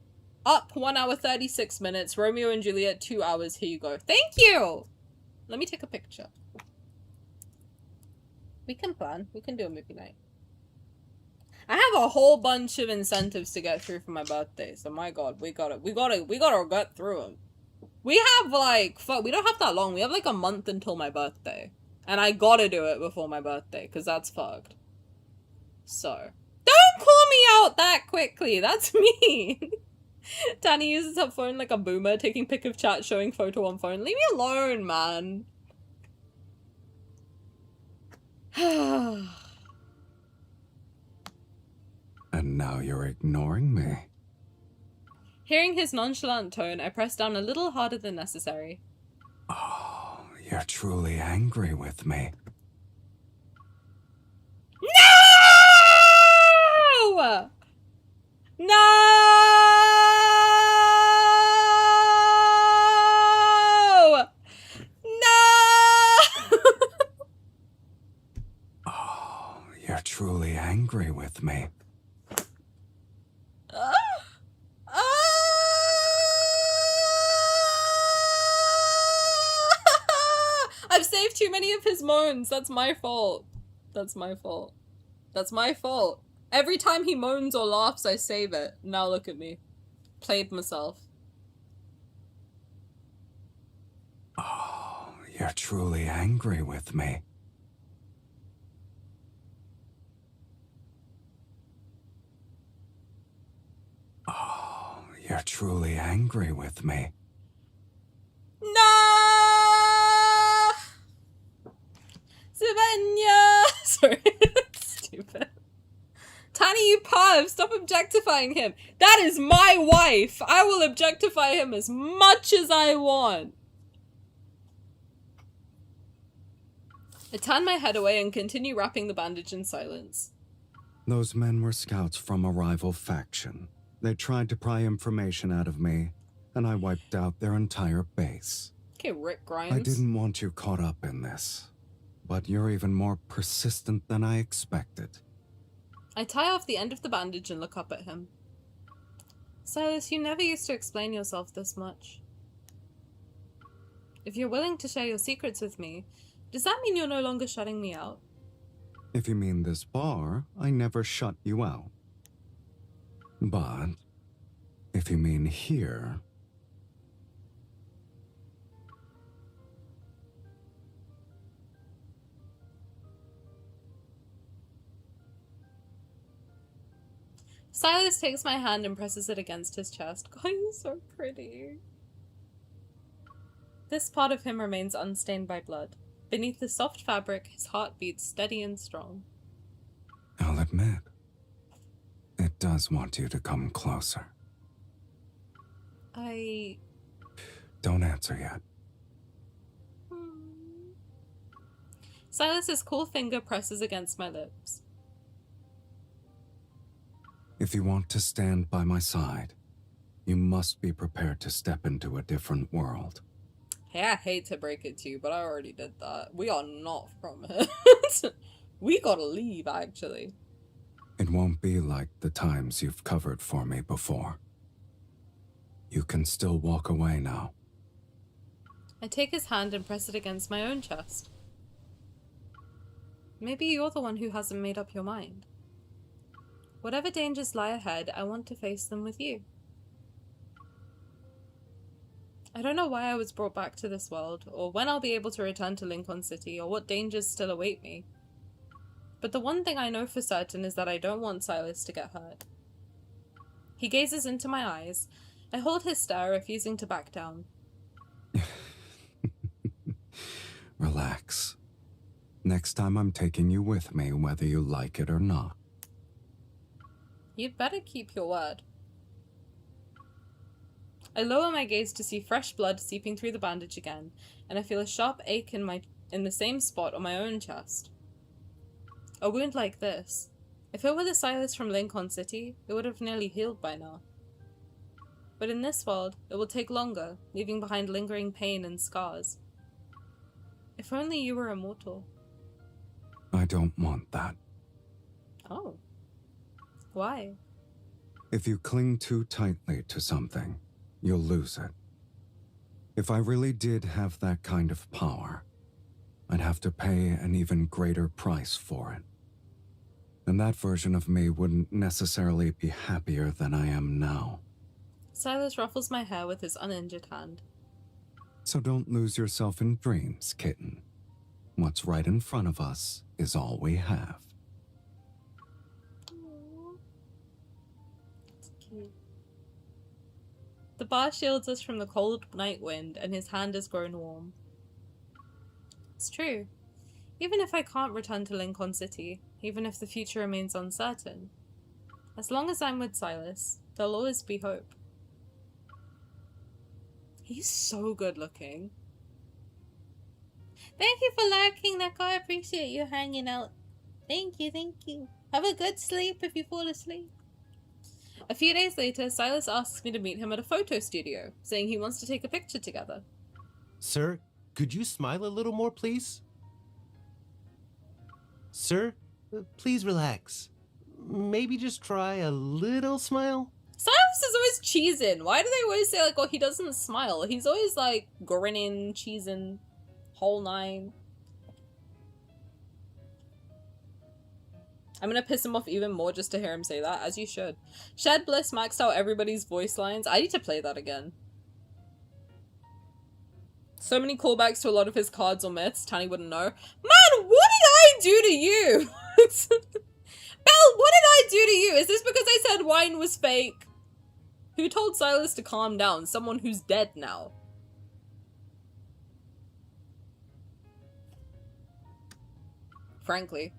Up, 1 hour, 36 minutes. Romeo and Juliet, 2 hours. Here you go. Thank you! Let me take a picture. We can plan. We can do a movie night. I have a whole bunch of incentives to get through for my birthday, so my god, we gotta get through them. We have like, fuck, we don't have that long. We have like a month until my birthday. And I gotta do it before my birthday, because that's fucked. So, don't call me out that quickly. That's mean. Tani uses her phone like a boomer, taking pic of chat, showing photo on phone. Leave me alone, man. And now you're ignoring me. Hearing his nonchalant tone, I press down a little harder than necessary. Oh, you're truly angry with me. No! No! No! Oh, you're truly angry with me. I've saved too many of his moans. That's my fault. That's my fault. That's my fault. Every time he moans or laughs, I save it. Now look at me. Played myself. Oh, you're truly angry with me. Oh, you're truly angry with me. No! Savannah! Sorry. Stupid. Tani you perv, stop objectifying him. That is my wife. I will objectify him as much as I want. I turn my head away and continue wrapping the bandage in silence. Those men were scouts from a rival faction. They tried to pry information out of me, and I wiped out their entire base. Okay, Rick Grimes. I didn't want you caught up in this, but you're even more persistent than I expected. I tie off the end of the bandage and look up at him. Sylus, you never used to explain yourself this much. If you're willing to share your secrets with me, does that mean you're no longer shutting me out? If you mean this bar, I never shut you out. But if you mean here... Sylus takes my hand and presses it against his chest. God, he's so pretty. This part of him remains unstained by blood. Beneath the soft fabric, his heart beats steady and strong. I'll admit, it does want you to come closer. Don't answer yet. Sylus's cool finger presses against my lips. If you want to stand by my side, you must be prepared to step into a different world. Hey, I hate to break it to you, but I already did that. We are not from here. We gotta leave, actually. It won't be like the times you've covered for me before. You can still walk away now. I take his hand and press it against my own chest. Maybe you're the one who hasn't made up your mind. Whatever dangers lie ahead, I want to face them with you. I don't know why I was brought back to this world, or when I'll be able to return to Lincoln City, or what dangers still await me. But the one thing I know for certain is that I don't want Sylus to get hurt. He gazes into my eyes. I hold his stare, refusing to back down. Relax. Next time I'm taking you with me, whether you like it or not. You'd better keep your word. I lower my gaze to see fresh blood seeping through the bandage again, and I feel a sharp ache in the same spot on my own chest. A wound like this, if it were the Sylus from Lincoln City, it would have nearly healed by now. But in this world, it will take longer, leaving behind lingering pain and scars. If only you were immortal. I don't want that. Oh. Why? If you cling too tightly to something, you'll lose it. If I really did have that kind of power, I'd have to pay an even greater price for it. And that version of me wouldn't necessarily be happier than I am now. Sylus ruffles my hair with his uninjured hand. So don't lose yourself in dreams, kitten. What's right in front of us is all we have. The bar shields us from the cold night wind, and his hand has grown warm. It's true. Even if I can't return to Lincoln City, even if the future remains uncertain, as long as I'm with Sylus, there'll always be hope. He's so good looking. Thank you for lurking, Neko. I appreciate you hanging out. Thank you, thank you. Have a good sleep if you fall asleep. A few days later, Sylus asks me to meet him at a photo studio, saying he wants to take a picture together. Sir, could you smile a little more, please? Sir, please relax. Maybe just try a little smile? Sylus is always cheesing. Why do they always say, like, oh, he doesn't smile? He's always, like, grinning, cheesing, whole nine. I'm gonna piss him off even more just to hear him say that, as you should. Shed Bliss maxed out everybody's voice lines. I need to play that again. So many callbacks to a lot of his cards or myths, Tani wouldn't know. Man, what did I do to you? Belle, what did I do to you? Is this because I said wine was fake? Who told Sylus to calm down? Someone who's dead now. Frankly.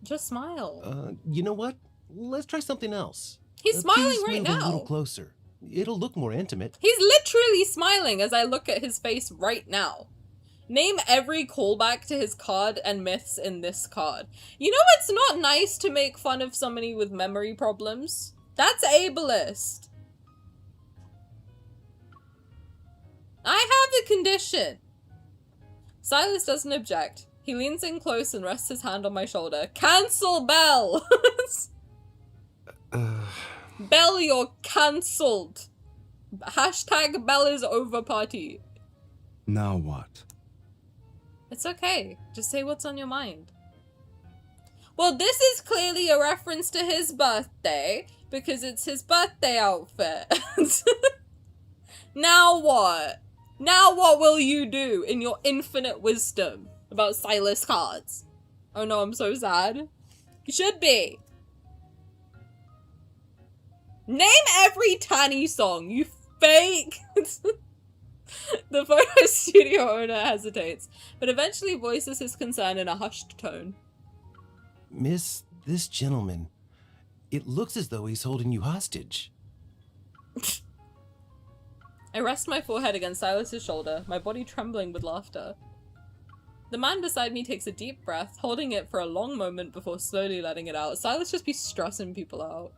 Just smile. You know what? Let's try something else. He's smiling Please right move a now. little closer. It'll look more intimate. He's literally smiling as I look at his face right now. Name every callback to his card and myths in this card. You know it's not nice to make fun of somebody with memory problems? That's ableist. I have a condition. Sylus doesn't object. He leans in close and rests his hand on my shoulder. Cancel Bell! Bell, you're cancelled. Hashtag Bell is over party. Now what? It's okay. Just say what's on your mind. Well, this is clearly a reference to his birthday, because it's his birthday outfit. Now what? Now what will you do in your infinite wisdom about Sylus cards? Oh no, I'm so sad. You should be. Name every Tani song, you fake! The photo studio owner hesitates, but eventually voices his concern in a hushed tone. Miss, this gentleman, it looks as though he's holding you hostage. I rest my forehead against Sylus's shoulder, my body trembling with laughter. The man beside me takes a deep breath, holding it for a long moment before slowly letting it out. Sylus just be stressing people out.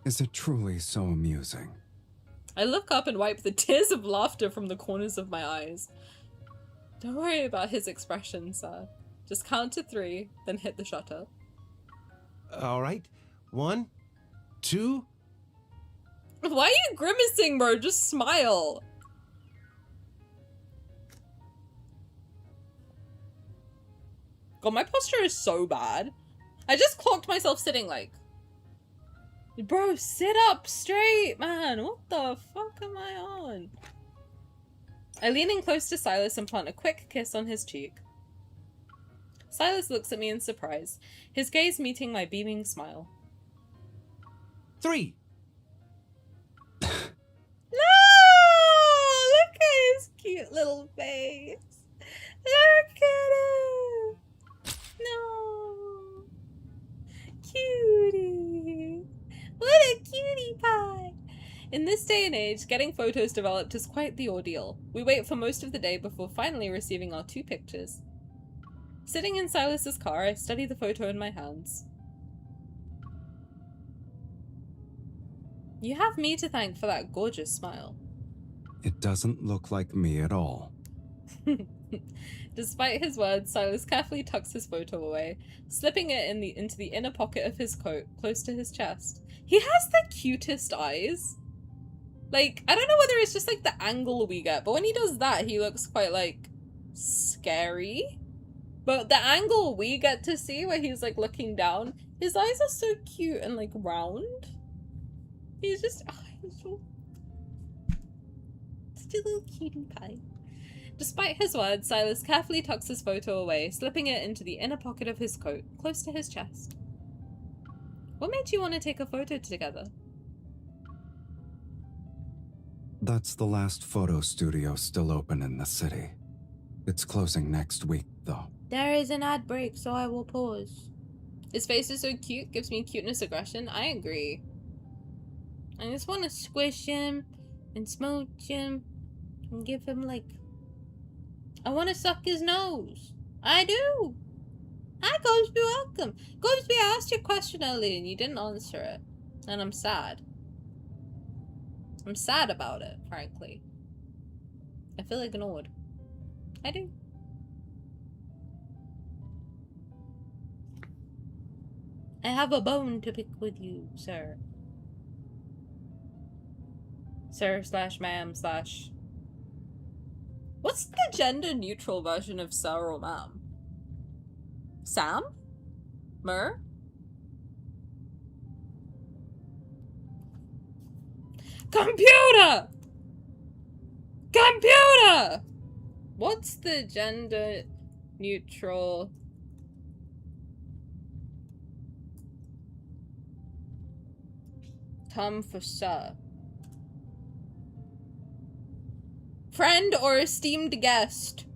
Is it truly so amusing? I look up and wipe the tears of laughter from the corners of my eyes. Don't worry about his expression, sir. Just count to 3, then hit the shutter. All right. 1, 2. Why are you grimacing, bro? Just smile. God, my posture is so bad. I just clocked myself sitting like... Bro, sit up straight, man. What the fuck am I on? I lean in close to Sylus and plant a quick kiss on his cheek. Sylus looks at me in surprise, his gaze meeting my beaming smile. 3. No! Look at his cute little face. Look at him. No. Cutie. What a cutie pie! In this day and age, getting photos developed is quite the ordeal. We wait for most of the day before finally receiving our 2 pictures. Sitting in Sylus's car, I study the photo in my hands. You have me to thank for that gorgeous smile. It doesn't look like me at all. Despite his words, Sylus carefully tucks his photo away, slipping it into the inner pocket of his coat, close to his chest. He has the cutest eyes. Like, I don't know whether it's just like the angle we get, but when he does that, he looks quite like scary. But the angle we get to see where he's like looking down, his eyes are so cute and like round. He's just, oh, he's so... such a little cutie pie. Despite his words, Sylus carefully tucks his photo away, slipping it into the inner pocket of his coat, close to his chest. What made you want to take a photo together? That's the last photo studio still open in the city. It's closing next week, though. There is an ad break, so I will pause. His face is so cute, gives me cuteness aggression. I agree. I just want to squish him and smooch him and give him like... I want to suck his nose. I do. Hi, Ghostby, welcome. Ghostby, I asked you a question earlier and you didn't answer it. And I'm sad. I'm sad about it, frankly. I feel ignored. I do. I have a bone to pick with you, sir. Sir/ma'am/ What's the gender-neutral version of sir or ma'am? Sam? Mer? Computer! Computer! What's the gender-neutral... term for sir? Friend or esteemed guest?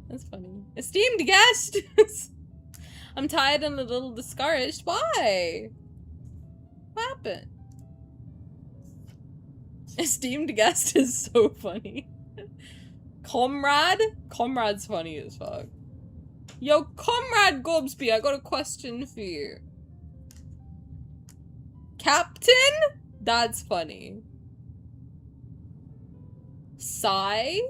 That's funny. Esteemed guest! I'm tired and a little discouraged. Why? What happened? Esteemed guest is so funny. Comrade? Comrade's funny as fuck. Yo, Comrade Gobsby, I got a question for you. Captain? That's funny. Sigh?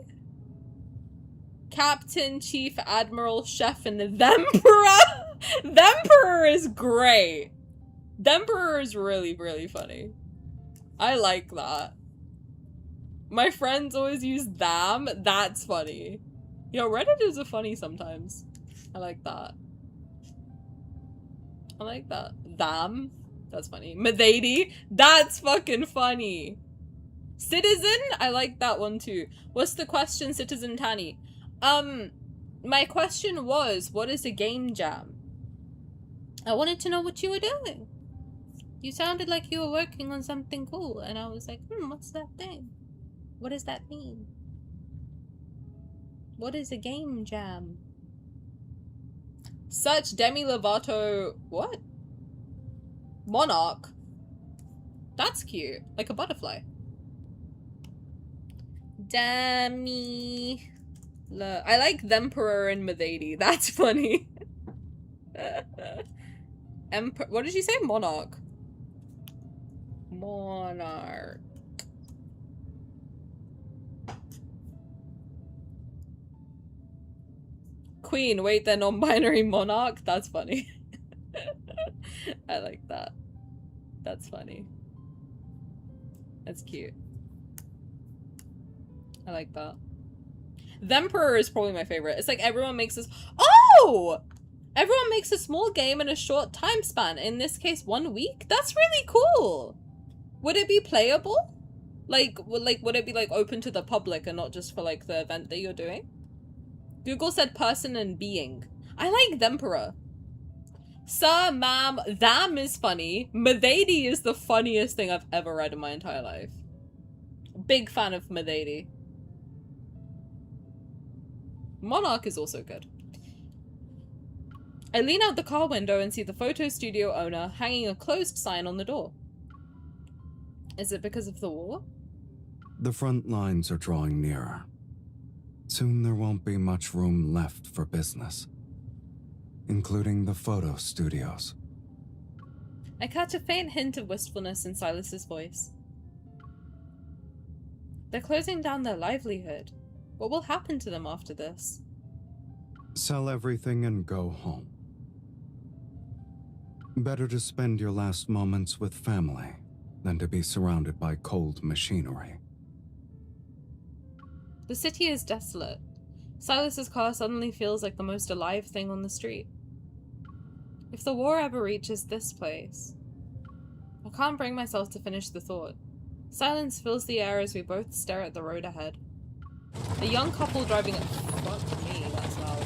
Captain, Chief, Admiral, Chef, and the Emperor? The Emperor is great. The Emperor is really, really funny. I like that. My friends always use them. That's funny. Yo, Redditors are funny sometimes. I like that. I like that. Them. That's funny. Medady. That's fucking funny. Citizen? I like that one too. What's the question, Citizen Tani? My question was, what is a game jam? I wanted to know what you were doing. You sounded like you were working on something cool, and I was like, what's that thing? What does that mean? What is a game jam? Such Demi Lovato... What? Monarch? That's cute. Like a butterfly. Demi... I like Themperor and Medady. That's funny. What did you say? Monarch. Monarch. Queen, wait, they're non-binary monarch? That's funny. I like that. That's funny. That's cute. I like that. The Emperor is probably my favorite. It's like everyone makes this— Oh! Everyone makes a small game in a short time span. In this case, 1 week? That's really cool! Would it be playable? Like, would it be, like, open to the public and not just for, like, the event that you're doing? Google said person and being. I like the Emperor. Sir, ma'am, them is funny. Medady is the funniest thing I've ever read in my entire life. Big fan of Medady. Monarch is also good. I lean out the car window and see the photo studio owner hanging a closed sign on the door. Is it because of the war? The front lines are drawing nearer. Soon there won't be much room left for business, including the photo studios. I catch a faint hint of wistfulness in Sylus's voice. They're closing down their livelihood. What will happen to them after this? Sell everything and go home. Better to spend your last moments with family than to be surrounded by cold machinery. The city is desolate. Sylus's car suddenly feels like the most alive thing on the street. If the war ever reaches this place... I can't bring myself to finish the thought. Silence fills the air as we both stare at the road ahead. A young couple driving a... Fuck me, that's loud.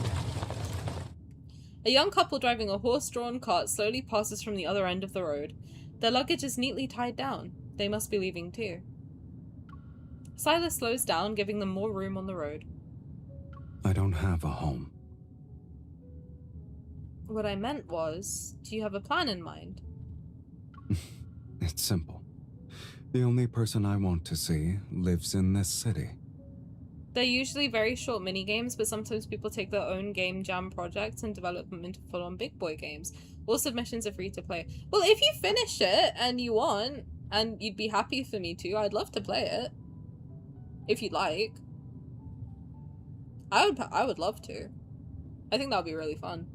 A young couple driving a horse-drawn cart slowly passes from the other end of the road. Their luggage is neatly tied down. They must be leaving too. Sylus slows down, giving them more room on the road. I don't have a home. What I meant was, do you have a plan in mind? It's simple. The only person I want to see lives in this city. They're usually very short mini-games, but sometimes people take their own game jam projects and develop them into full-on big boy games. All submissions are free to play. Well, if you finish it and you want, and you'd be happy for me to, I'd love to play it. If you'd like. I would love to. I think that would be really fun.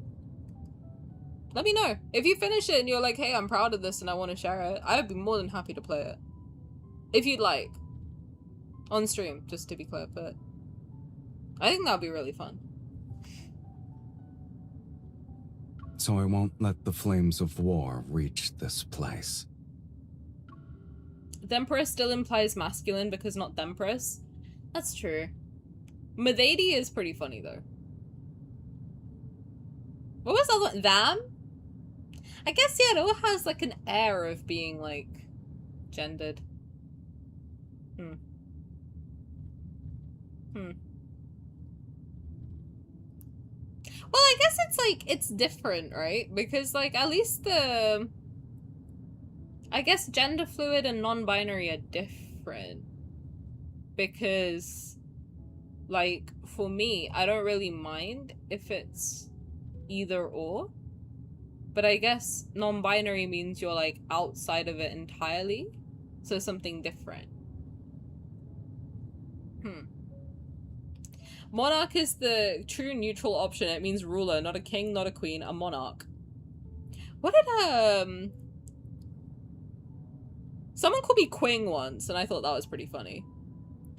Let me know. If you finish it and you're like, hey, I'm proud of this and I want to share it, I would be more than happy to play it. If you'd like. On stream, just to be clear, but I think that would be really fun. So I won't let the flames of war reach this place. Themperor still implies masculine because not Thempress. That's true. Medady is pretty funny though. What was the other one? Them? I guess, yeah, it all has like an air of being like gendered. Well, I guess it's like, it's different, right? Because like, at least the... I guess gender fluid and non-binary are different. Because, like, for me, I don't really mind if it's either or. But I guess non-binary means you're like outside of it entirely. So something different. Monarch is the true neutral option. It means ruler, not a king, not a queen, a monarch. What did, someone called me Queen once, and I thought that was pretty funny.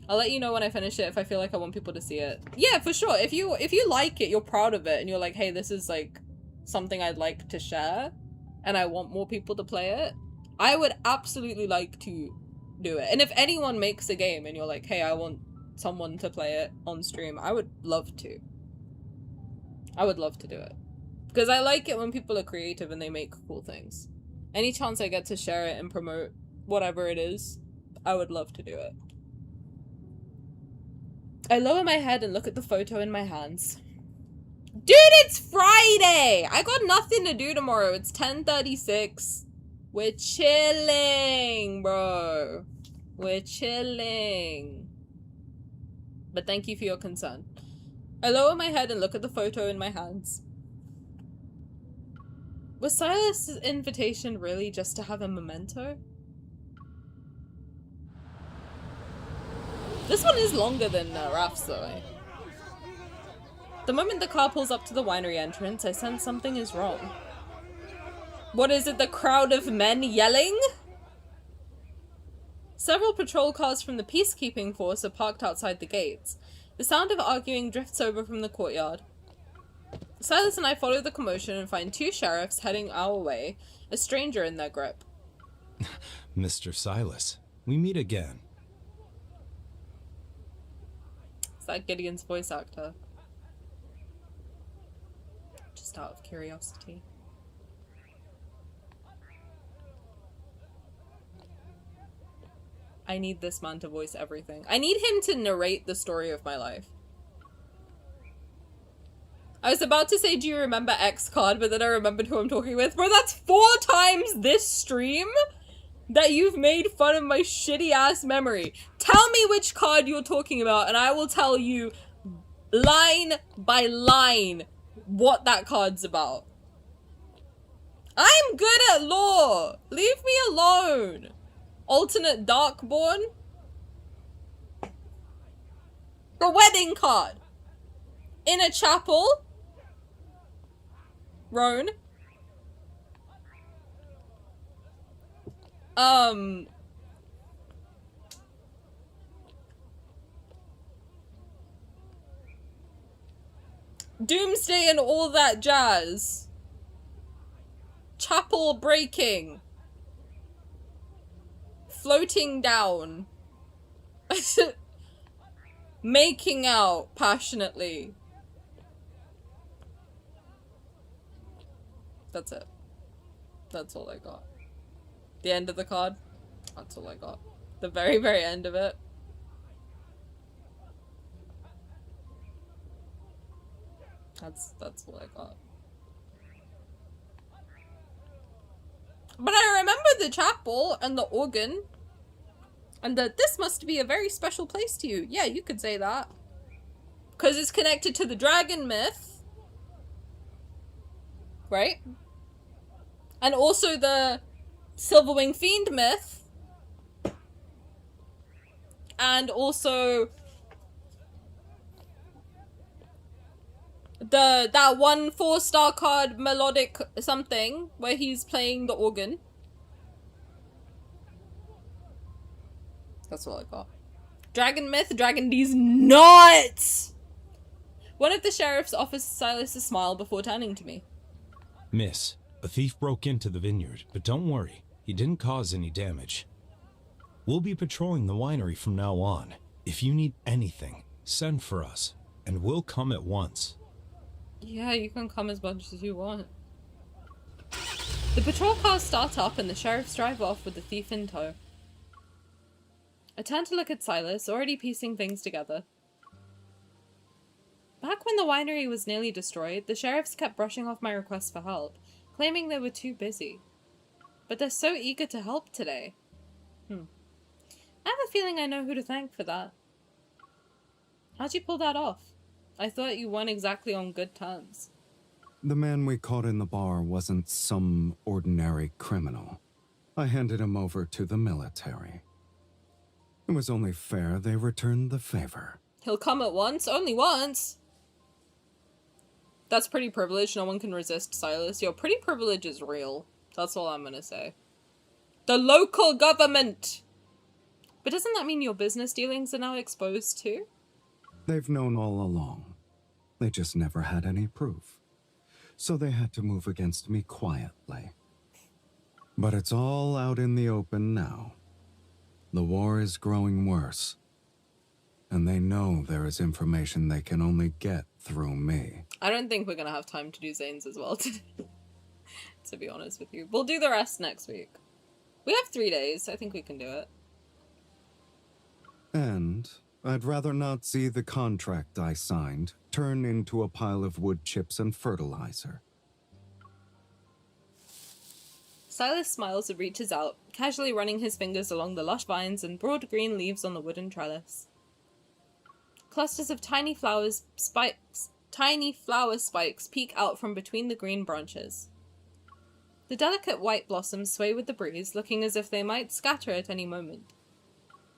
I'll let you know when I finish it if I feel like I want people to see it. Yeah, for sure. If you like it, you're proud of it, and you're like, hey, this is like something I'd like to share, and I want more people to play it, I would absolutely like to do it. And if anyone makes a game and you're like, hey, I want someone to play it on stream, I would love to. I would love to do it. Because I like it when people are creative and they make cool things. Any chance I get to share it and promote whatever it is, I would love to do it. I lower my head and look at the photo in my hands. Dude, it's Friday! I got nothing to do tomorrow. It's 10:36. We're chilling, bro. We're chilling. But thank you for your concern. I lower my head and look at the photo in my hands. Was Sylus' invitation really just to have a memento? This one is longer than Raf's though. The moment the car pulls up to the winery entrance, I sense something is wrong. What is it, the crowd of men yelling? Several patrol cars from the peacekeeping force are parked outside the gates. The sound of arguing drifts over from the courtyard. Sylus and I follow the commotion and find two sheriffs heading our way, a stranger in their grip. Mr. Sylus, we meet again. Is that Gideon's voice actor? Just out of curiosity. I need this man to voice everything. I need him to narrate the story of my life. I was about to say, do you remember X card? But then I remembered who I'm talking with. Bro, that's 4 times this stream that you've made fun of my shitty ass memory. Tell me which card you're talking about and I will tell you line by line what that card's about. I'm good at lore. Leave me alone. Alternate Darkborn? The wedding card. In a chapel. Roan. Doomsday and all that jazz. Chapel breaking. Floating down. Making out passionately. That's it. That's all I got. The end of the card. That's all I got. The very, very end of it. That's all I got. But I remember the chapel and the organ. And that this must be a very special place to you. Yeah, you could say that. Because it's connected to the dragon myth. Right? And also the Silverwing Fiend myth. And also that one 4-star card melodic something where he's playing the organ. That's all I got. Dragon myth, Dragon D's nuts! One of the sheriffs offers Sylus a smile before turning to me. Miss, a thief broke into the vineyard, but don't worry, he didn't cause any damage. We'll be patrolling the winery from now on. If you need anything, send for us, and we'll come at once. Yeah, you can come as much as you want. The patrol cars start up and the sheriffs drive off with the thief in tow. I turn to look at Sylus, already piecing things together. Back when the winery was nearly destroyed, the sheriffs kept brushing off my requests for help, claiming they were too busy. But they're so eager to help today. I have a feeling I know who to thank for that. How'd you pull that off? I thought you weren't exactly on good terms. The man we caught in the bar wasn't some ordinary criminal. I handed him over to the military. It was only fair they returned the favor. He'll come at once? Only once? That's pretty privilege. No one can resist, Sylus. Your pretty privilege is real. That's all I'm gonna say. The local government! But doesn't that mean your business dealings are now exposed too? They've known all along. They just never had any proof. So they had to move against me quietly. But it's all out in the open now. The war is growing worse. And they know there is information they can only get through me. I don't think we're gonna have time to do Zayne's as well today. To be honest with you. We'll do the rest next week. We have 3 days. I think we can do it. And I'd rather not see the contract I signed turn into a pile of wood chips and fertilizer. Sylus smiles and reaches out, casually running his fingers along the lush vines and broad green leaves on the wooden trellis. Clusters of tiny flower spikes peek out from between the green branches. The delicate white blossoms sway with the breeze, looking as if they might scatter at any moment.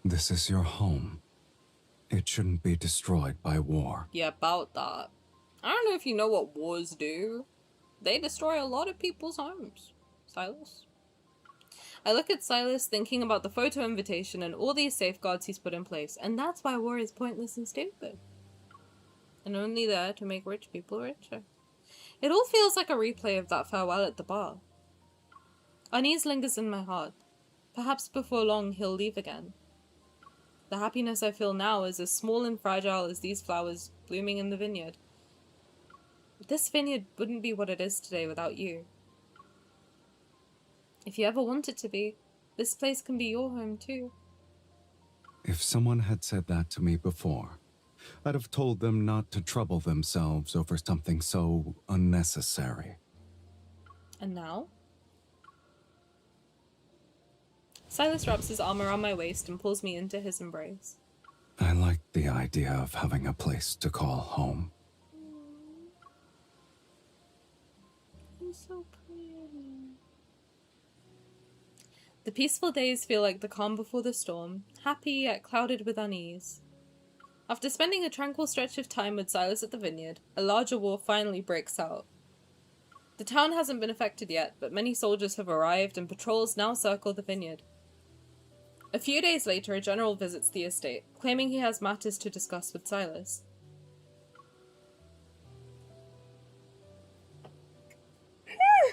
This is your home. It shouldn't be destroyed by war. Yeah, about that. I don't know if you know what wars do. They destroy a lot of people's homes. Sylus. I look at Sylus, thinking about the photo invitation and all these safeguards he's put in place, and that's why war is pointless and stupid. And only there to make rich people richer. It all feels like a replay of that farewell at the bar. Unease lingers in my heart. Perhaps before long he'll leave again. The happiness I feel now is as small and fragile as these flowers blooming in the vineyard. This vineyard wouldn't be what it is today without you. If you ever want it to be, this place can be your home too. If someone had said that to me before, I'd have told them not to trouble themselves over something so unnecessary. And now? Sylus wraps his arm around my waist and pulls me into his embrace. I like the idea of having a place to call home. He's so pretty. The peaceful days feel like the calm before the storm, happy yet clouded with unease. After spending a tranquil stretch of time with Sylus at the vineyard, a larger war finally breaks out. The town hasn't been affected yet, but many soldiers have arrived and patrols now circle the vineyard. A few days later, a general visits the estate, claiming he has matters to discuss with Sylus.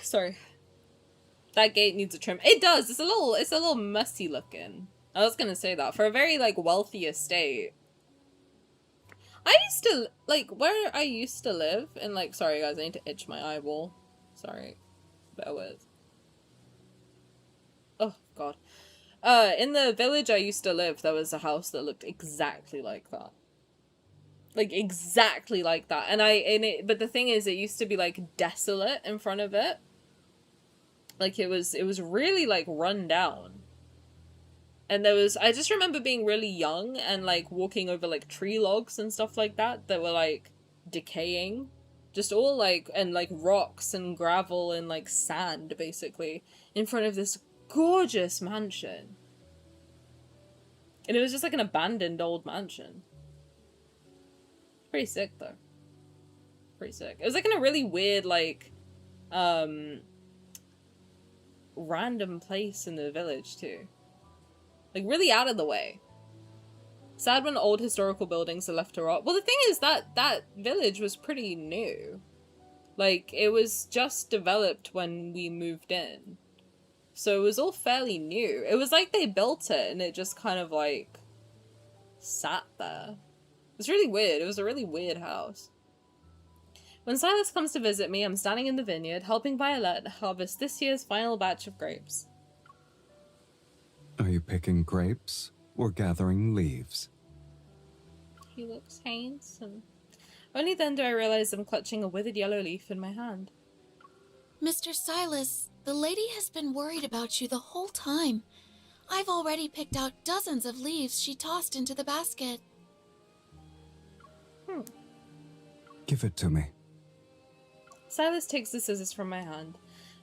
Sorry. That gate needs a trim. It does! It's a little messy looking. I was gonna say that. For a very, like, wealthy estate. I used to, like, where I used to live, and, like, sorry guys, I need to itch my eyeball. Sorry. Bear with. Oh, God. In the village I used to live, there was a house that looked exactly like that. Like, exactly like that. But the thing is, it used to be, like, desolate in front of it. Like, it was really, like, run down. And I just remember being really young and, like, walking over, like, tree logs and stuff like that were, like, decaying. Just all, like, and, like, rocks and gravel and, like, sand, basically, in front of this gorgeous mansion. And it was just, like, an abandoned old mansion. Pretty sick, though. Pretty sick. It was, like, in a really weird, like, random place in the village, too. Like, really out of the way. Sad when old historical buildings are left to rot. Well, the thing is that village was pretty new. Like, it was just developed when we moved in. So it was all fairly new. It was like they built it and it just kind of, like, sat there. It's really weird. It was a really weird house. When Sylus comes to visit me, I'm standing in the vineyard, helping Violet harvest this year's final batch of grapes. Are you picking grapes or gathering leaves? He looks handsome. Only then do I realize I'm clutching a withered yellow leaf in my hand. Mr. Sylus, the lady has been worried about you the whole time. I've already picked out dozens of leaves she tossed into the basket. Give it to me. Sylus takes the scissors from my hand.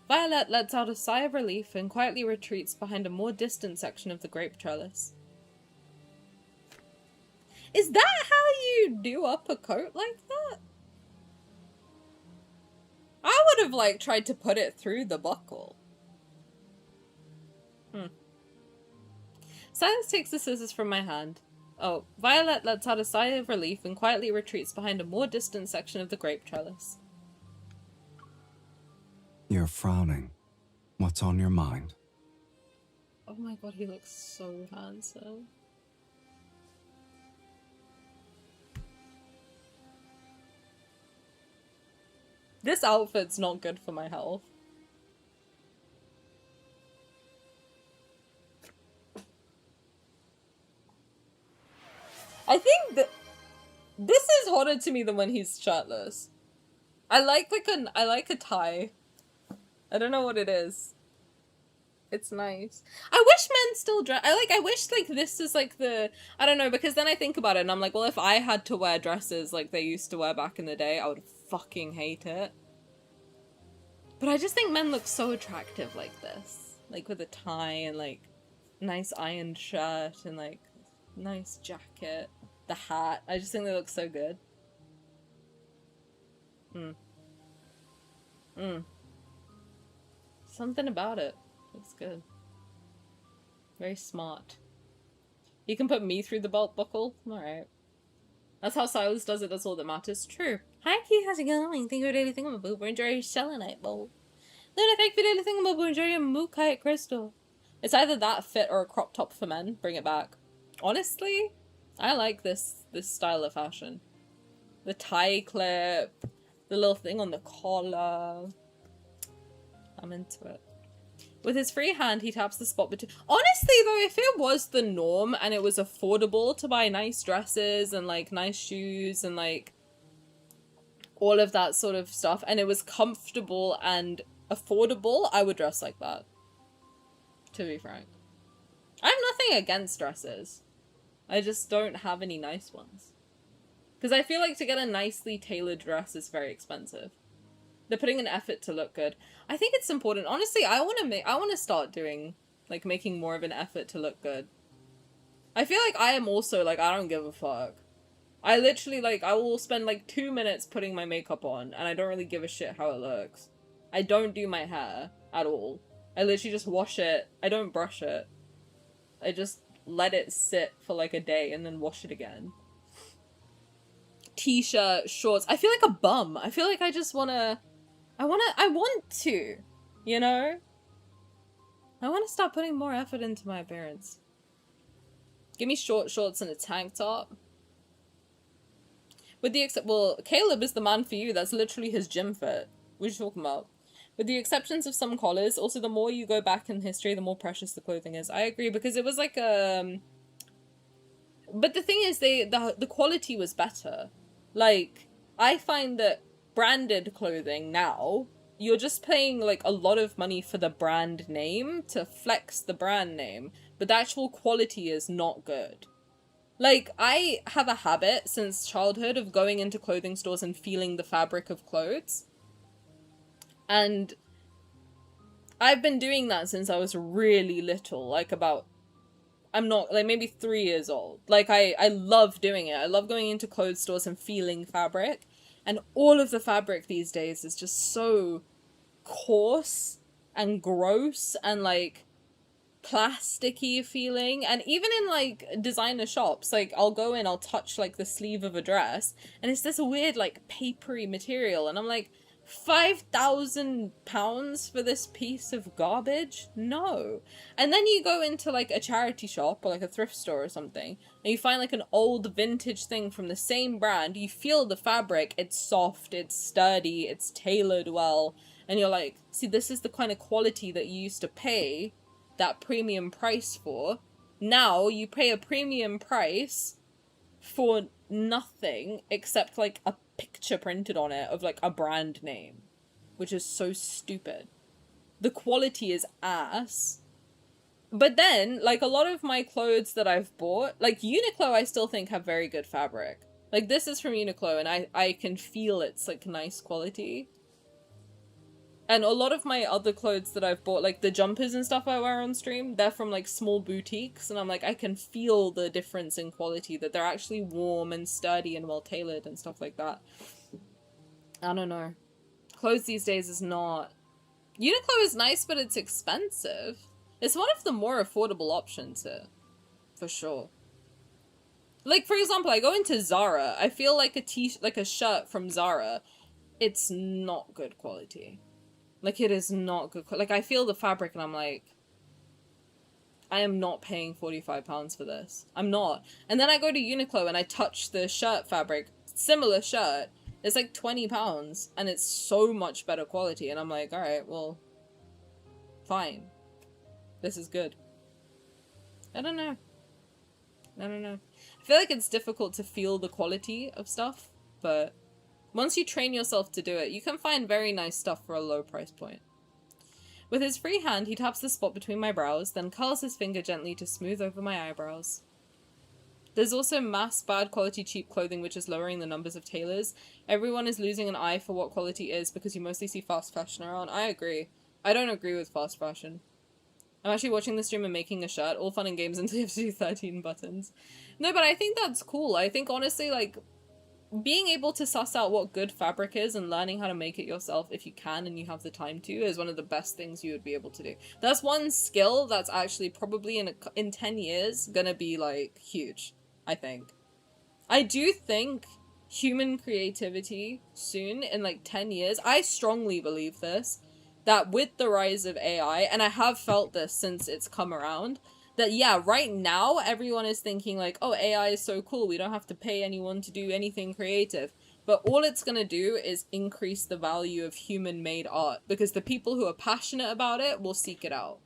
Violet lets out a sigh of relief and quietly retreats behind a more distant section of the grape trellis. Is that how you do up a coat like that? I would have, like, tried to put it through the buckle. Sylus takes the scissors from my hand. Oh, Violet lets out a sigh of relief and quietly retreats behind a more distant section of the grape trellis. You're frowning. What's on your mind? Oh my god, he looks so handsome. This outfit's not good for my health. I think that this is hotter to me than when he's shirtless. I like a tie. I don't know what it is. It's nice. I wish men still dress. I wish like this is like the, I don't know, because then I think about it and I'm like, well, if I had to wear dresses like they used to wear back in the day, I would fucking hate it. But I just think men look so attractive like this. Like with a tie and like nice ironed shirt and like nice jacket. The hat. I just think they look so good. Something about it. Looks good. Very smart. You can put me through the belt buckle? Alright. That's how Sylus does it, that's all that matters. True. Hi Key, how's it going? Thank you for daily thingamaboo. Enjoy your selenite bowl. Luna, thank you for daily thingamaboo. Enjoy your mookaite crystal. It's either that fit or a crop top for men. Bring it back. Honestly, I like this style of fashion. The tie clip, the little thing on the collar. I'm into it. With his free hand, he taps the spot between. Honestly, though, if it was the norm and it was affordable to buy nice dresses and like nice shoes and like all of that sort of stuff, and it was comfortable and affordable, I would dress like that. To be frank, I have nothing against dresses. I just don't have any nice ones. Because I feel like to get a nicely tailored dress is very expensive. They're putting an effort to look good. I think it's important. Honestly, I want to start doing, like, making more of an effort to look good. I feel like I am also, like, I don't give a fuck. I literally, like, I will spend, like, 2 minutes putting my makeup on, and I don't really give a shit how it looks. I don't do my hair at all. I literally just wash it. I don't brush it. I just let it sit for, like, a day and then wash it again. T-shirt, shorts. I feel like a bum. I feel like I just wanna... I want to, you know? I want to start putting more effort into my appearance. Give me short shorts and a tank top. With the well, Caleb is the man for you. That's literally his gym fit. What are you talking about? With the exceptions of some collars, also the more you go back in history, the more precious the clothing is. I agree, because it was like but the thing is, the quality was better. Like, I find that branded clothing now, you're just paying like a lot of money for the brand name to flex the brand name, but the actual quality is not good. Like, I have a habit since childhood of going into clothing stores and feeling the fabric of clothes. And I've been doing that since I was really little, like about, I'm not, like maybe 3 years old. Like, I love doing it. I love going into clothes stores and feeling fabric. And all of the fabric these days is just so coarse and gross and like plasticky feeling. And even in like designer shops, like I'll go in, I'll touch like the sleeve of a dress and it's this weird like papery material. And I'm like, £5,000 for this piece of garbage? No. And then you go into like a charity shop or like a thrift store or something and you find like an old vintage thing from the same brand. You feel the fabric, it's soft, it's sturdy, it's tailored well, and you're like, see, this is the kind of quality that you used to pay that premium price for. Now you pay a premium price for nothing except like a picture printed on it of like a brand name, which is so stupid. The quality is ass. But then, like, a lot of my clothes that I've bought, like Uniqlo, I still think have very good fabric. Like, this is from Uniqlo, and I can feel it's, like, nice quality. And a lot of my other clothes that I've bought, like the jumpers and stuff I wear on stream, they're from, like, small boutiques, and I'm like, I can feel the difference in quality, that they're actually warm and sturdy and well-tailored and stuff like that. I don't know. Clothes these days is not... Uniqlo is nice, but it's expensive. It's one of the more affordable options here. For sure. Like, for example, I go into Zara. I feel like a shirt from Zara. It's not good quality. Like, it is not good. Like, I feel the fabric and I'm like, I am not paying £45 for this. I'm not. And then I go to Uniqlo and I touch the shirt fabric. Similar shirt. It's like £20 and it's so much better quality. And I'm like, alright, well, fine. This is good. I don't know. I don't know. I feel like it's difficult to feel the quality of stuff, but once you train yourself to do it, you can find very nice stuff for a low price point. With his free hand, he taps the spot between my brows, then curls his finger gently to smooth over my eyebrows. There's also mass bad quality cheap clothing which is lowering the numbers of tailors. Everyone is losing an eye for what quality is because you mostly see fast fashion around. I agree. I don't agree with fast fashion. I'm actually watching the stream and making a shirt. All fun and games until you have to do 13 buttons. No, but I think that's cool. I think, honestly, like, being able to suss out what good fabric is and learning how to make it yourself if you can and you have the time to is one of the best things you would be able to do. That's one skill that's actually probably in 10 years gonna be, like, huge, I think. I do think human creativity soon, in, like, 10 years, I strongly believe this, that with the rise of AI, and I have felt this since it's come around, that yeah, right now everyone is thinking like, oh, AI is so cool, we don't have to pay anyone to do anything creative. But all it's gonna do is increase the value of human-made art, because the people who are passionate about it will seek it out.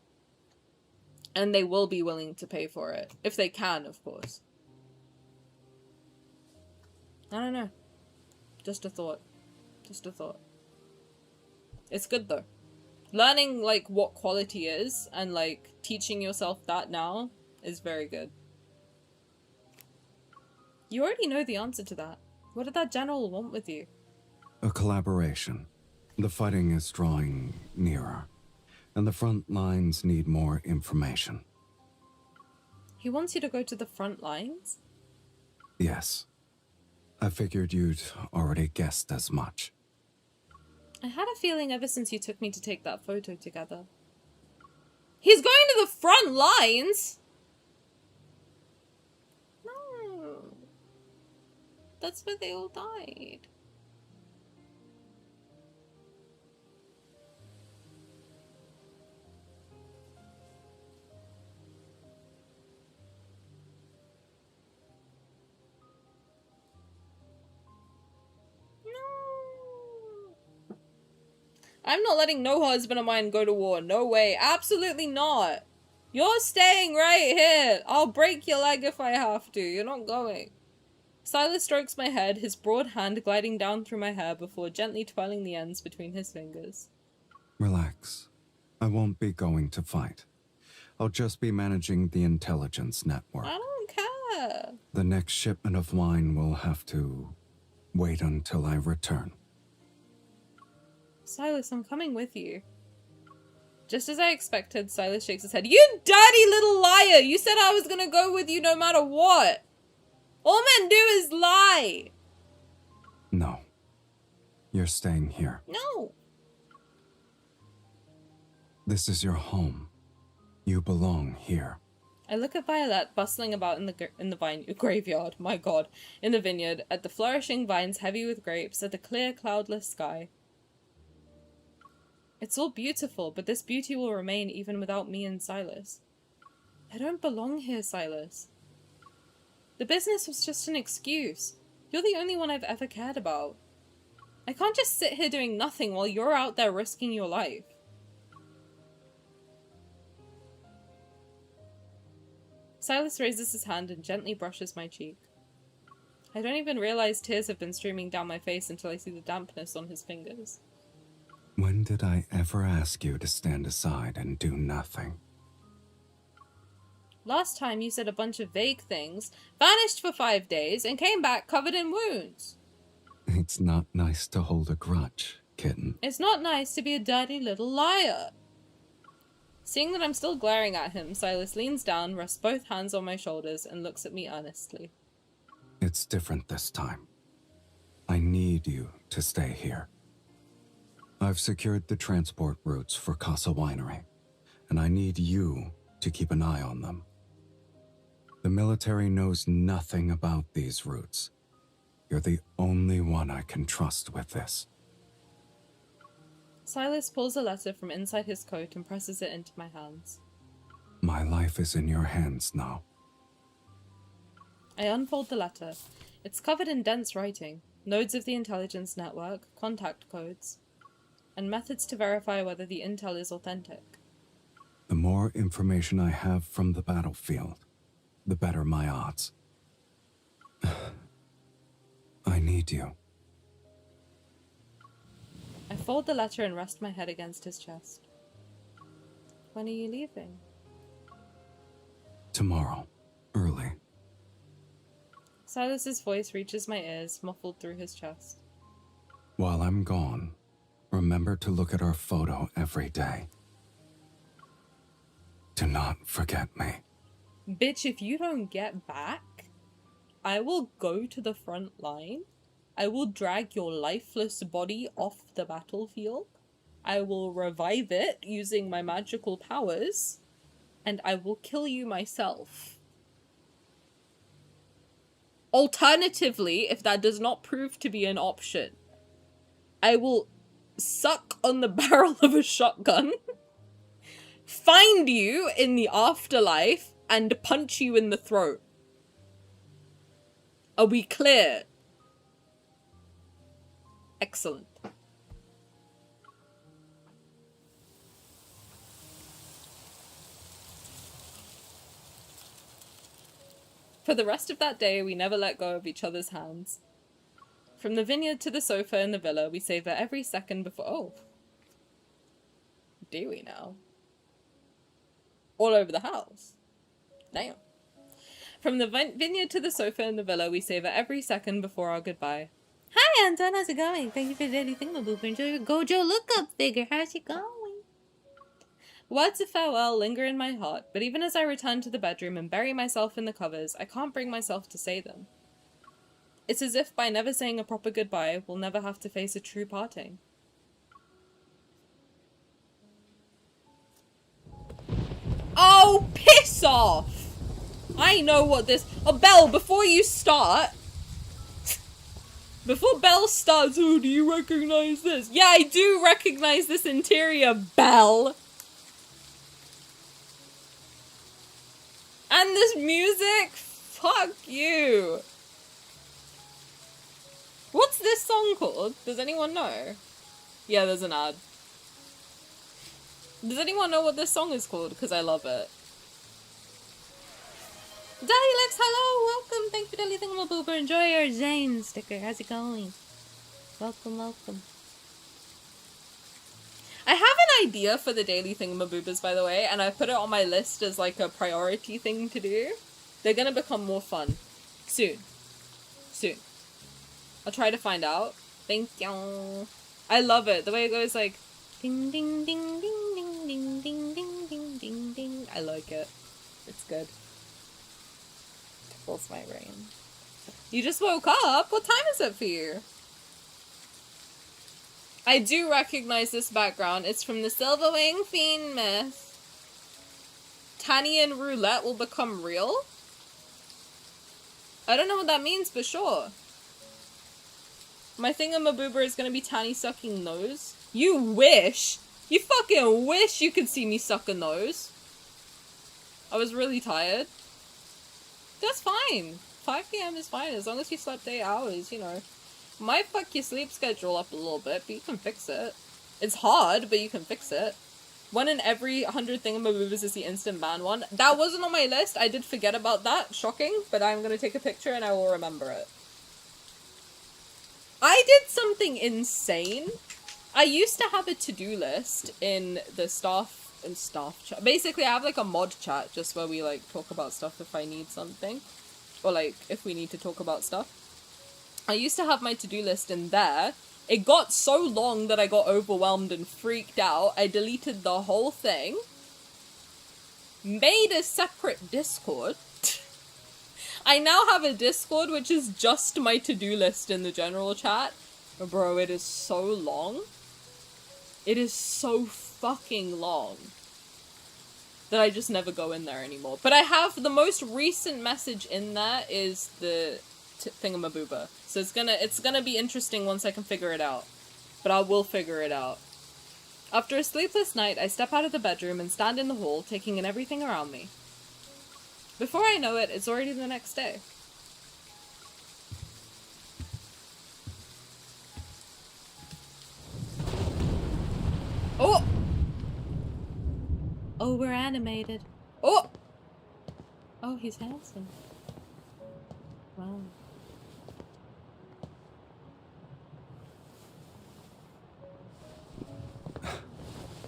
And they will be willing to pay for it. If they can, of course. I don't know. Just a thought. Just a thought. It's good though. Learning, like, what quality is, and, like, teaching yourself that now is very good. You already know the answer to that. What did that general want with you? A collaboration. The fighting is drawing nearer, and the front lines need more information. He wants you to go to the front lines? Yes. I figured you'd already guessed as much. I had a feeling ever since you took me to take that photo together. He's going to the front lines? No. That's where they all died. I'm not letting no husband of mine go to war. No way. Absolutely not. You're staying right here. I'll break your leg if I have to. You're not going. Sylus strokes my head, his broad hand gliding down through my hair before gently twirling the ends between his fingers. Relax. I won't be going to fight. I'll just be managing the intelligence network. I don't care. The next shipment of wine will have to wait until I return. Sylus, I'm coming with you. Just as I expected, Sylus shakes his head. You dirty little liar! You said I was gonna go with you no matter what! All men do is lie! No. You're staying here. No! This is your home. You belong here. I look at Violet bustling about in the graveyard, my god, in the vineyard, at the flourishing vines heavy with grapes, at the clear, cloudless sky. It's all beautiful, but this beauty will remain even without me and Sylus. I don't belong here, Sylus. The business was just an excuse. You're the only one I've ever cared about. I can't just sit here doing nothing while you're out there risking your life. Sylus raises his hand and gently brushes my cheek. I don't even realize tears have been streaming down my face until I see the dampness on his fingers. When did I ever ask you to stand aside and do nothing? Last time you said a bunch of vague things, vanished for 5 days, and came back covered in wounds. It's not nice to hold a grudge, kitten. It's not nice to be a dirty little liar. Seeing that I'm still glaring at him, Sylus leans down, rests both hands on my shoulders, and looks at me earnestly. It's different this time. I need you to stay here. I've secured the transport routes for Casa Winery, and I need you to keep an eye on them. The military knows nothing about these routes. You're the only one I can trust with this. Sylus pulls a letter from inside his coat and presses it into my hands. My life is in your hands now. I unfold the letter. It's covered in dense writing, nodes of the intelligence network, contact codes, and methods to verify whether the intel is authentic. The more information I have from the battlefield, the better my odds. I need you. I fold the letter and rest my head against his chest. When are you leaving? Tomorrow, early. Sylus's voice reaches my ears, muffled through his chest. While I'm gone, remember to look at our photo every day. Do not forget me. Bitch, if you don't get back, I will go to the front line. I will drag your lifeless body off the battlefield. I will revive it using my magical powers. And I will kill you myself. Alternatively, if that does not prove to be an option, I will suck on the barrel of a shotgun, find you in the afterlife, and punch you in the throat. Are we clear? Excellent. For the rest of that day, we never let go of each other's hands. From the vineyard to the sofa in the villa, we savor every second before— oh. Do we now? All over the house. Damn. From the vineyard to the sofa in the villa, we savor every second before our goodbye. Hi, Undone, how's it going? Thank you for the daily thingamaboop. Enjoy your Gojo lookup figure. How's it going? Words of farewell linger in my heart, but even as I return to the bedroom and bury myself in the covers, I can't bring myself to say them. It's as if by never saying a proper goodbye, we'll never have to face a true parting. Oh, piss off! I know what this— oh, Belle, before you start— before Belle starts, oh, do you recognize this? Yeah, I do recognize this interior, Belle! And this music? Fuck you. What's this song called? Does anyone know? Yeah, there's an ad. Does anyone know what this song is called? Because I love it. Daddy Lex, hello! Welcome! Thank you for Daily Thingamaboober. Enjoy your Zayne sticker. How's it going? Welcome, welcome. I have an idea for the Daily Thingamaboobers, by the way, and I put it on my list as like a priority thing to do. They're gonna become more fun. Soon. Soon. I'll try to find out. Thank you. I love it. The way it goes like ding ding ding ding ding ding ding ding ding ding ding. I like it. It's good. Tickles my brain. You just woke up? What time is it for you? I do recognize this background. It's from the Silverwing Fiend myth. Tani and Roulette will become real? I don't know what that means, but sure. My thingamaboober is gonna be Tani sucking nose. You wish! You fucking wish you could see me suck a nose. I was really tired. That's fine. 5 PM is fine as long as you slept 8 hours, you know. Might fuck your sleep schedule up a little bit, but you can fix it. It's hard, but you can fix it. 1 in every 100 thingamaboobers is the instant ban one. That wasn't on my list. I did forget about that. Shocking, but I'm gonna take a picture and I will remember it. I did something insane. I used to have a to-do list in the staff chat. Basically, I have like a mod chat just where we like talk about stuff if I need something. Or like if we need to talk about stuff. I used to have my to-do list in there. It got so long that I got overwhelmed and freaked out. I deleted the whole thing. Made a separate Discord. I now have a Discord which is just my to-do list in the general chat. Bro, it is so long. It is so fucking long that I just never go in there anymore. But I have the most recent message in there is the thingamabooba. So it's gonna be interesting once I can figure it out. But I will figure it out. After a sleepless night, I step out of the bedroom and stand in the hall, taking in everything around me. Before I know it, it's already the next day. Oh! Oh, we're animated. Oh! Oh, he's handsome. Wow.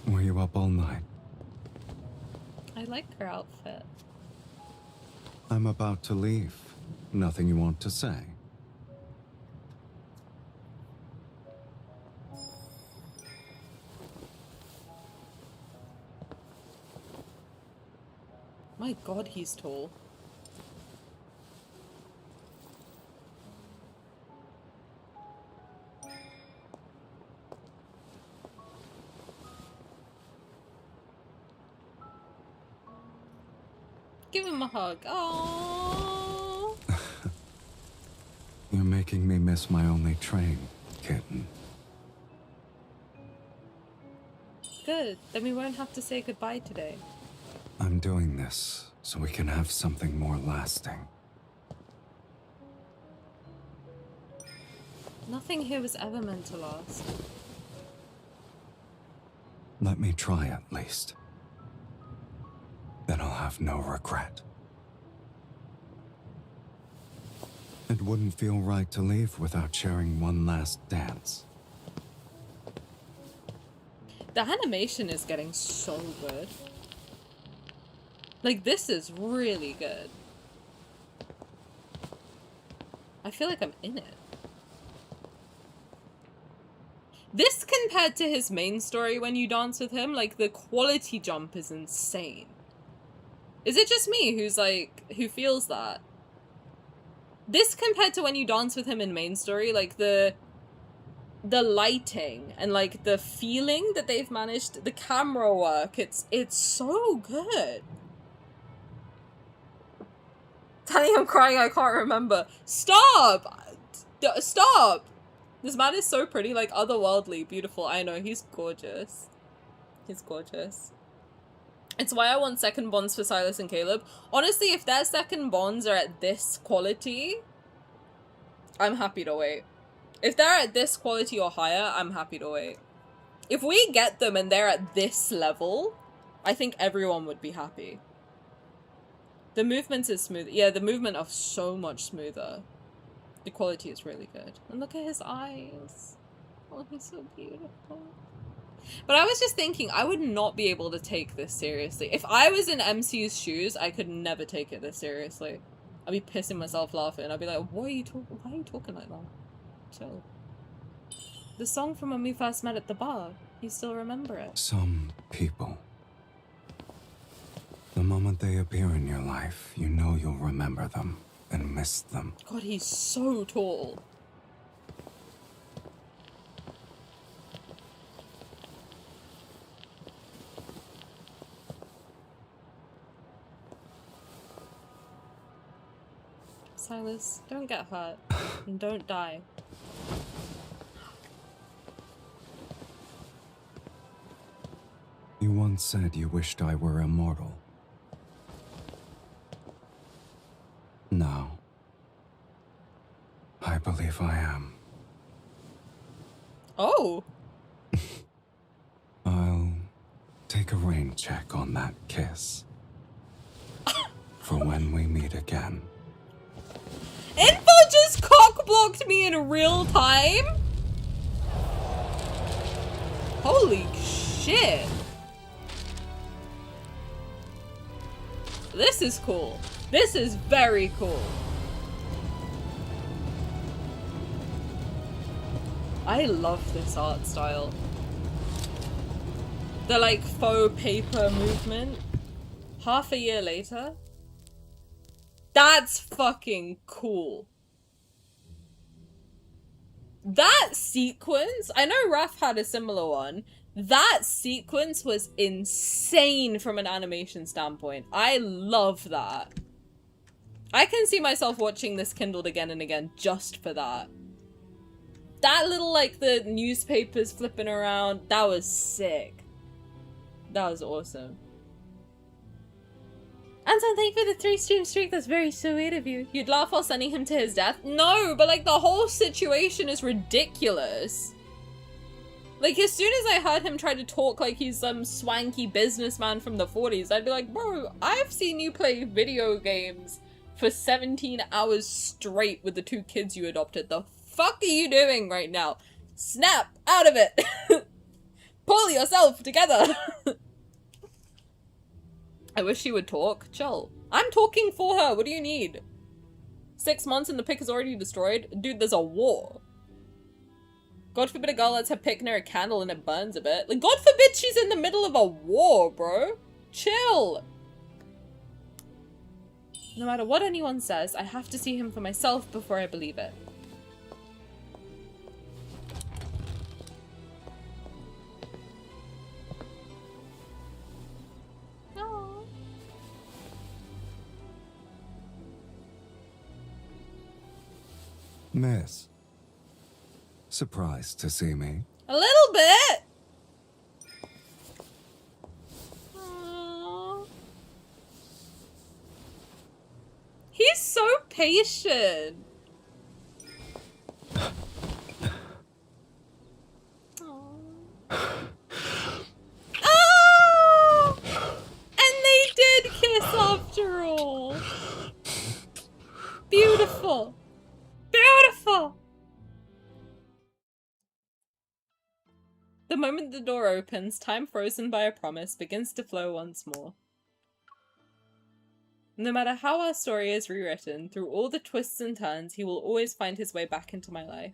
Were you up all night? I like her outfit. I'm about to leave. Nothing you want to say? My god, he's tall. Give him a hug. Oh. You're making me miss my only train, kitten. Good. Then we won't have to say goodbye today. I'm doing this so we can have something more lasting. Nothing here was ever meant to last. Let me try at least. Then I'll have no regret. It wouldn't feel right to leave without sharing one last dance. The animation is getting so good. Like, this is really good. I feel like I'm in it. This compared to his main story when you dance with him, like, the quality jump is insane. Is it just me who feels that? This compared to when you dance with him in main story, like, the lighting and, like, the feeling that they've managed, the camera work, it's so good. Tani, I'm crying, I can't remember. Stop! Stop! This man is so pretty, like, otherworldly, beautiful. I know, he's gorgeous. He's gorgeous. It's why I want second bonds for Sylus and Caleb. Honestly, if their second bonds are at this quality, I'm happy to wait. If they're at this quality or higher, I'm happy to wait. If we get them and they're at this level, I think everyone would be happy. The movement is smooth. Yeah, the movement are so much smoother. The quality is really good. And look at his eyes. Oh, he's so beautiful. But I was just thinking, I would not be able to take this seriously. If I was in MC's shoes, I could never take it this seriously. I'd be pissing myself laughing. I'd be like, why are you talking like that? Chill. The song from when we first met at the bar. You still remember it? Some people. The moment they appear in your life, you know you'll remember them and miss them. God, he's so tall. Sylus, don't get hurt. And don't die. You once said you wished I were immortal. Now, I believe I am. Oh! I'll take a rain check on that kiss. For when we meet again. Info just cock-blocked me in real time? Holy shit. This is cool. This is very cool. I love this art style. The like faux paper movement. Half a year later. That's fucking cool. That sequence, I know Raf had a similar one. That sequence was insane from an animation standpoint. I love that. I can see myself watching this kindled again and again just for that. That little, like, the newspapers flipping around, that was sick. That was awesome. Anton, thank you for the 3-stream streak. That's very sweet of you. You'd laugh while sending him to his death? No, but, like, the whole situation is ridiculous. Like, as soon as I heard him try to talk like he's some swanky businessman from the 40s, I'd be like, bro, I've seen you play video games for 17 hours straight with the 2 kids you adopted. The fuck are you doing right now? Snap out of it. Pull yourself together. I wish she would talk. Chill. I'm talking for her. What do you need? 6 months and the pic is already destroyed? Dude, there's a war. God forbid a girl lets her pick near a candle and it burns a bit. Like, God forbid she's in the middle of a war, bro. Chill. No matter what anyone says, I have to see him for myself before I believe it. Aww. Miss, surprised to see me? A little bit. Aww. He's so patient. Oh! And they did kiss after all. Beautiful. Beautiful. The moment the door opens, time frozen by a promise begins to flow once more. No matter how our story is rewritten, through all the twists and turns, he will always find his way back into my life.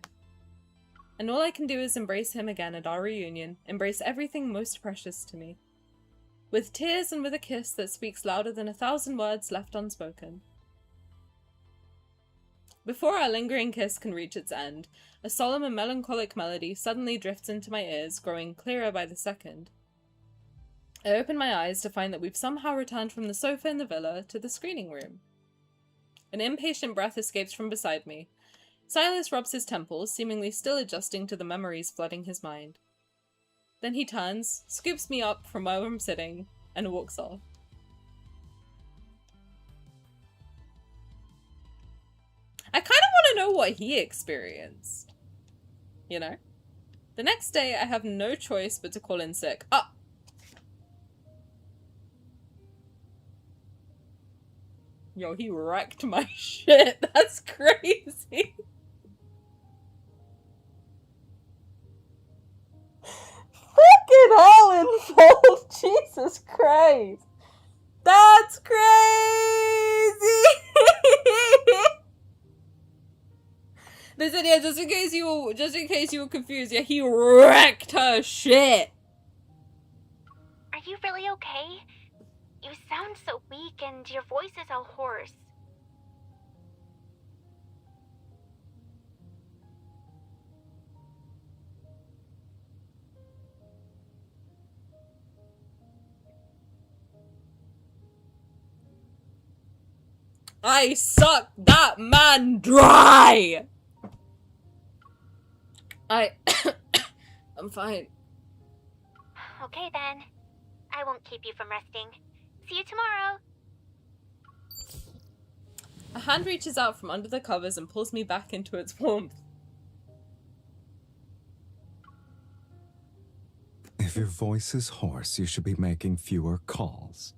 And all I can do is embrace him again at our reunion, embrace everything most precious to me. With tears and with a kiss that speaks louder than 1,000 words left unspoken. Before our lingering kiss can reach its end, a solemn and melancholic melody suddenly drifts into my ears, growing clearer by the second. I open my eyes to find that we've somehow returned from the sofa in the villa to the screening room. An impatient breath escapes from beside me. Sylus rubs his temples, seemingly still adjusting to the memories flooding his mind. Then he turns, scoops me up from where I'm sitting, and walks off. I kind of want to know what he experienced. You know? The next day, I have no choice but to call in sick. Ah! Yo, he wrecked my shit. That's crazy. Freaking hell involved. Jesus Christ. That's crazy. Listen, yeah, just in case you were confused, yeah, he wrecked her shit. Are you really okay? You sound so weak and your voice is all hoarse. I suck that man dry! I'm fine. Okay then. I won't keep you from resting. See you tomorrow! A hand reaches out from under the covers and pulls me back into its warmth. If your voice is hoarse, you should be making fewer calls.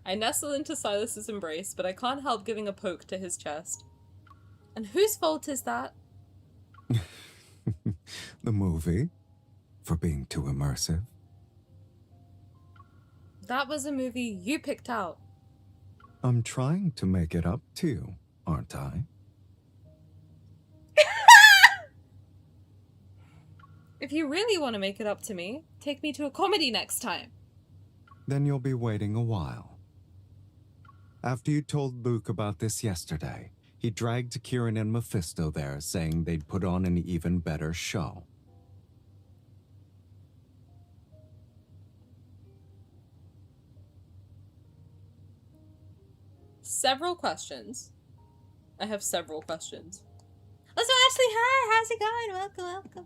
I nestle into Sylus's embrace, but I can't help giving a poke to his chest. And whose fault is that? The movie? For being too immersive? That was a movie you picked out. I'm trying to make it up to you, aren't I? If you really want to make it up to me, take me to a comedy next time. Then you'll be waiting a while. After you told Luke about this yesterday, he dragged Kieran and Mephisto there, saying they'd put on an even better show. Several questions. I have several questions. Also, Ashley, hi! How's it going? Welcome, welcome.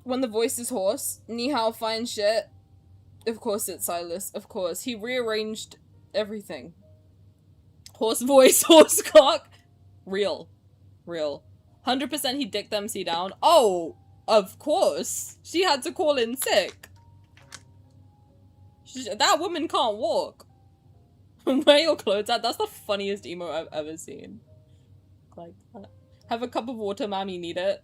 When the voice is hoarse, ni hao fine shit. Of course it's Sylus, of course. He rearranged everything. Horse voice, horse cock. Real. 100% he dicked MC down. Oh, of course. She had to call in sick. That woman can't walk. Wear your clothes out. That's the funniest emo I've ever seen. Like that. Have a cup of water, ma'am, you need it.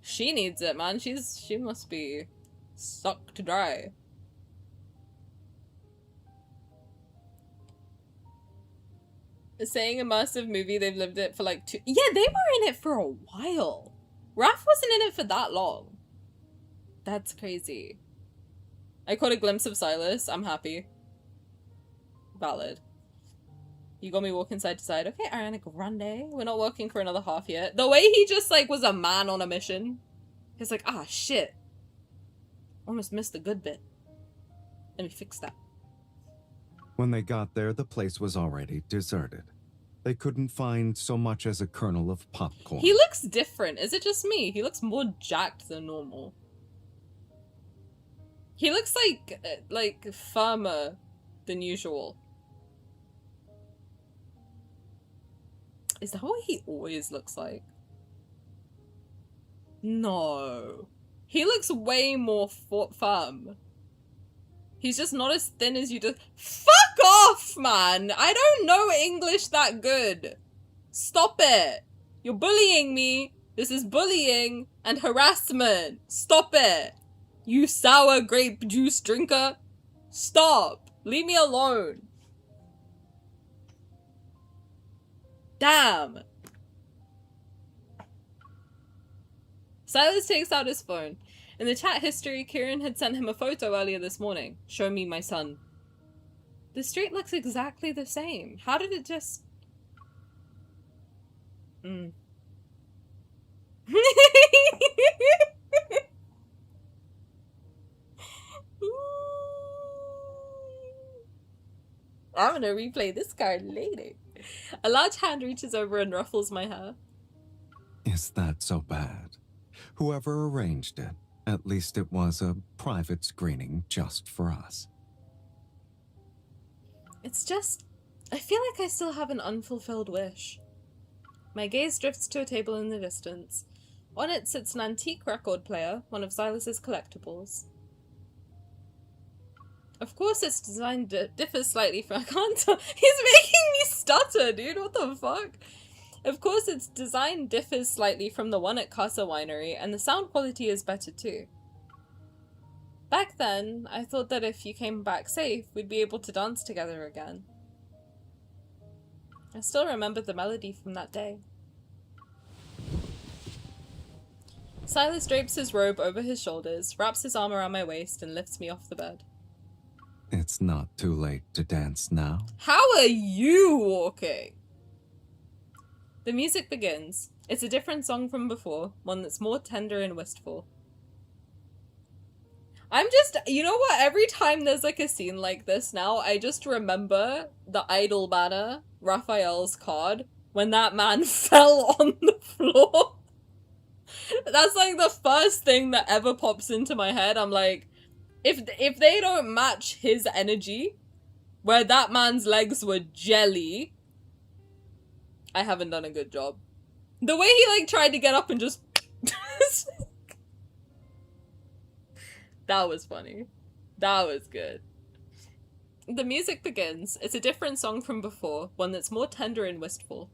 She needs it, man. She must be sucked dry. Saying immersive movie, they've lived it for like 2... Yeah, they were in it for a while. Raph wasn't in it for that long. That's crazy. I caught a glimpse of Sylus. I'm happy. Valid. You got me walking side to side. Okay, Ariana Grande. We're not working for another half yet. The way he just, like, was a man on a mission. He's like, ah, shit. Almost missed the good bit. Let me fix that. When they got there, the place was already deserted. They couldn't find so much as a kernel of popcorn. He looks different. Is it just me? He looks more jacked than normal. He looks like firmer than usual. Is that what he always looks like? No. He looks way more firm. He's just not as thin as you just- Fuck off, man! I don't know English that good. Stop it. You're bullying me. This is bullying and harassment. Stop it. You sour grape juice drinker. Stop. Leave me alone. Damn. Sylus takes out his phone. In the chat history, Kieran had sent him a photo earlier this morning. Show me my son. The street looks exactly the same. How did it just... I'm gonna replay this card later. A large hand reaches over and ruffles my hair. Is that so bad? Whoever arranged it, at least it was a private screening just for us. It's just... I feel like I still have an unfulfilled wish. My gaze drifts to a table in the distance. On it sits an antique record player, one of Sylus's collectibles. Of course its design differs slightly from... I can't tell. He's making me stutter, dude. What the fuck? Of course its design differs slightly from the one at Casa Winery, and the sound quality is better too. Back then, I thought that if you came back safe, we'd be able to dance together again. I still remember the melody from that day. Sylus drapes his robe over his shoulders, wraps his arm around my waist, and lifts me off the bed. It's not too late to dance now. How are you walking? The music begins. It's a different song from before, one that's more tender and wistful. I'm just, you know what, every time there's like a scene like this now, I just remember the Idol banner, Rafayel's card, when that man fell on the floor. That's like the first thing that ever pops into my head. I'm like, if they don't match his energy, where that man's legs were jelly, I haven't done a good job. The way he like tried to get up and just... That was funny. That was good. The music begins. It's a different song from before, one that's more tender and wistful.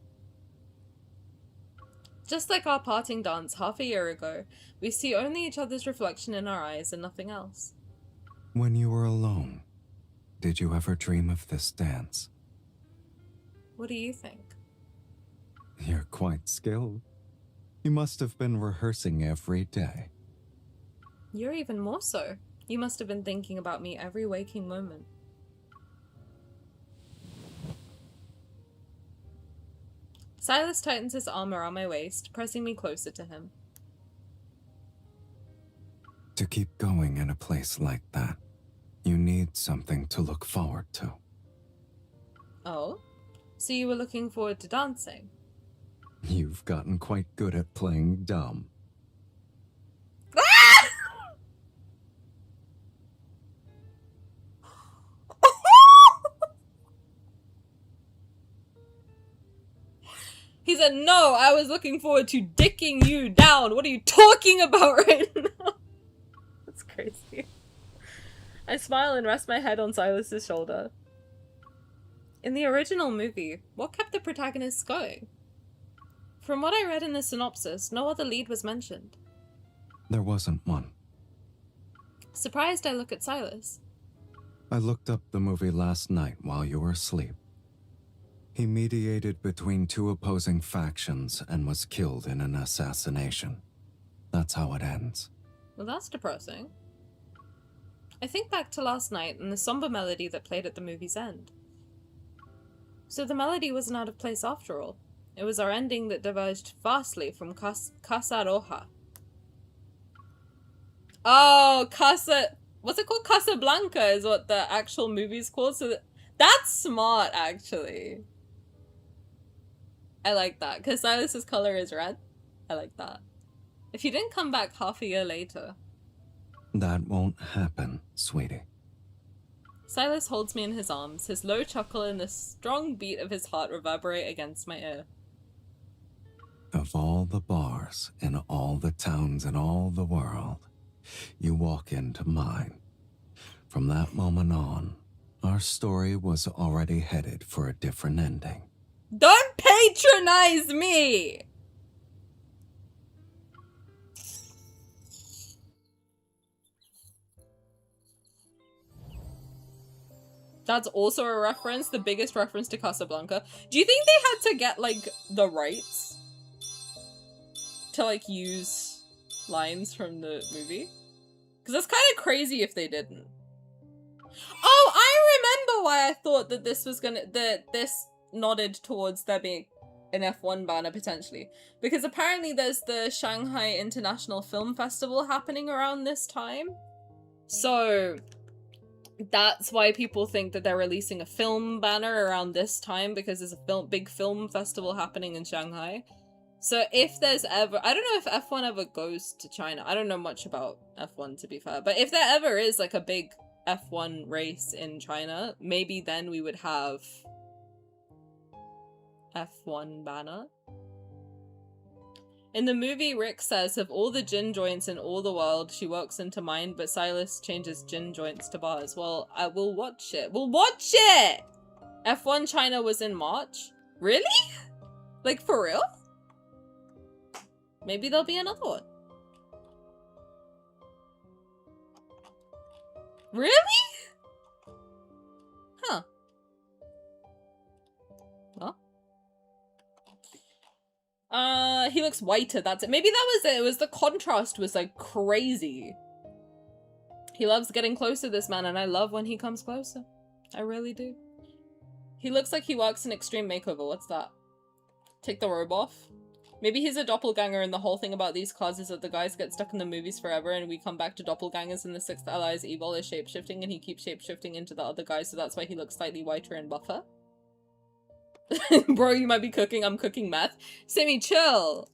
Just like our parting dance half a year ago, we see only each other's reflection in our eyes and nothing else. When you were alone, did you ever dream of this dance? What do you think? You're quite skilled. You must have been rehearsing every day. You're even more so. You must have been thinking about me every waking moment. Sylus tightens his arm around my waist, pressing me closer to him. To keep going in a place like that, you need something to look forward to. Oh? So you were looking forward to dancing? You've gotten quite good at playing dumb. He said, no, I was looking forward to dicking you down. What are you talking about right now? That's crazy. I smile and rest my head on Sylus's shoulder. In the original movie, what kept the protagonists going? From what I read in the synopsis, no other lead was mentioned. There wasn't one. Surprised, I look at Sylus. I looked up the movie last night while you were asleep. He mediated between two opposing factions and was killed in an assassination. That's how it ends. Well, that's depressing. I think back to last night and the somber melody that played at the movie's end. So the melody wasn't out of place after all. It was our ending that diverged vastly from Casa Roja. Oh, what's it called? Casablanca is what the actual movie's called. So that's smart, actually. I like that, because Sylus's color is red. I like that. If you didn't come back half a year later. That won't happen, sweetie. Sylus holds me in his arms, his low chuckle and the strong beat of his heart reverberate against my ear. Of all the bars in all the towns in all the world, you walk into mine. From that moment on, our story was already headed for a different ending. Don't patronize me! That's also a reference, the biggest reference to Casablanca. Do you think they had to get, like, the rights to, like, use lines from the movie? Because that's kind of crazy if they didn't. Oh, I remember why I thought that this was gonna, that this nodded towards there being an F1 banner potentially. Because apparently there's the Shanghai International Film Festival happening around this time. So that's why people think that they're releasing a film banner around this time, because there's a big film festival happening in Shanghai. So if there's ever, I don't know if F1 ever goes to China. I don't know much about F1 to be fair, but if there ever is like a big F1 race in China, maybe then we would have F1 banner. In the movie, Rick says, of all the gin joints in all the world, she walks into mine, but Sylus changes gin joints to bars. Well, I will watch it. We'll watch it! F1 China was in March? Really? Like, for real? Maybe there'll be another one. Really? Huh. Well. He looks whiter, that's it. Maybe that was it. It was the contrast was like crazy. He loves getting close to this man, and I love when he comes closer. I really do. He looks like he works in Extreme Makeover. What's that? Take the robe off? Maybe he's a doppelganger, and the whole thing about these cars is that the guys get stuck in the movies forever, and we come back to doppelgangers, and the sixth ally's evil is shapeshifting, and he keeps shapeshifting into the other guys, so that's why he looks slightly whiter and buffer. Bro, you might be cooking, I'm cooking meth. Simi, chill!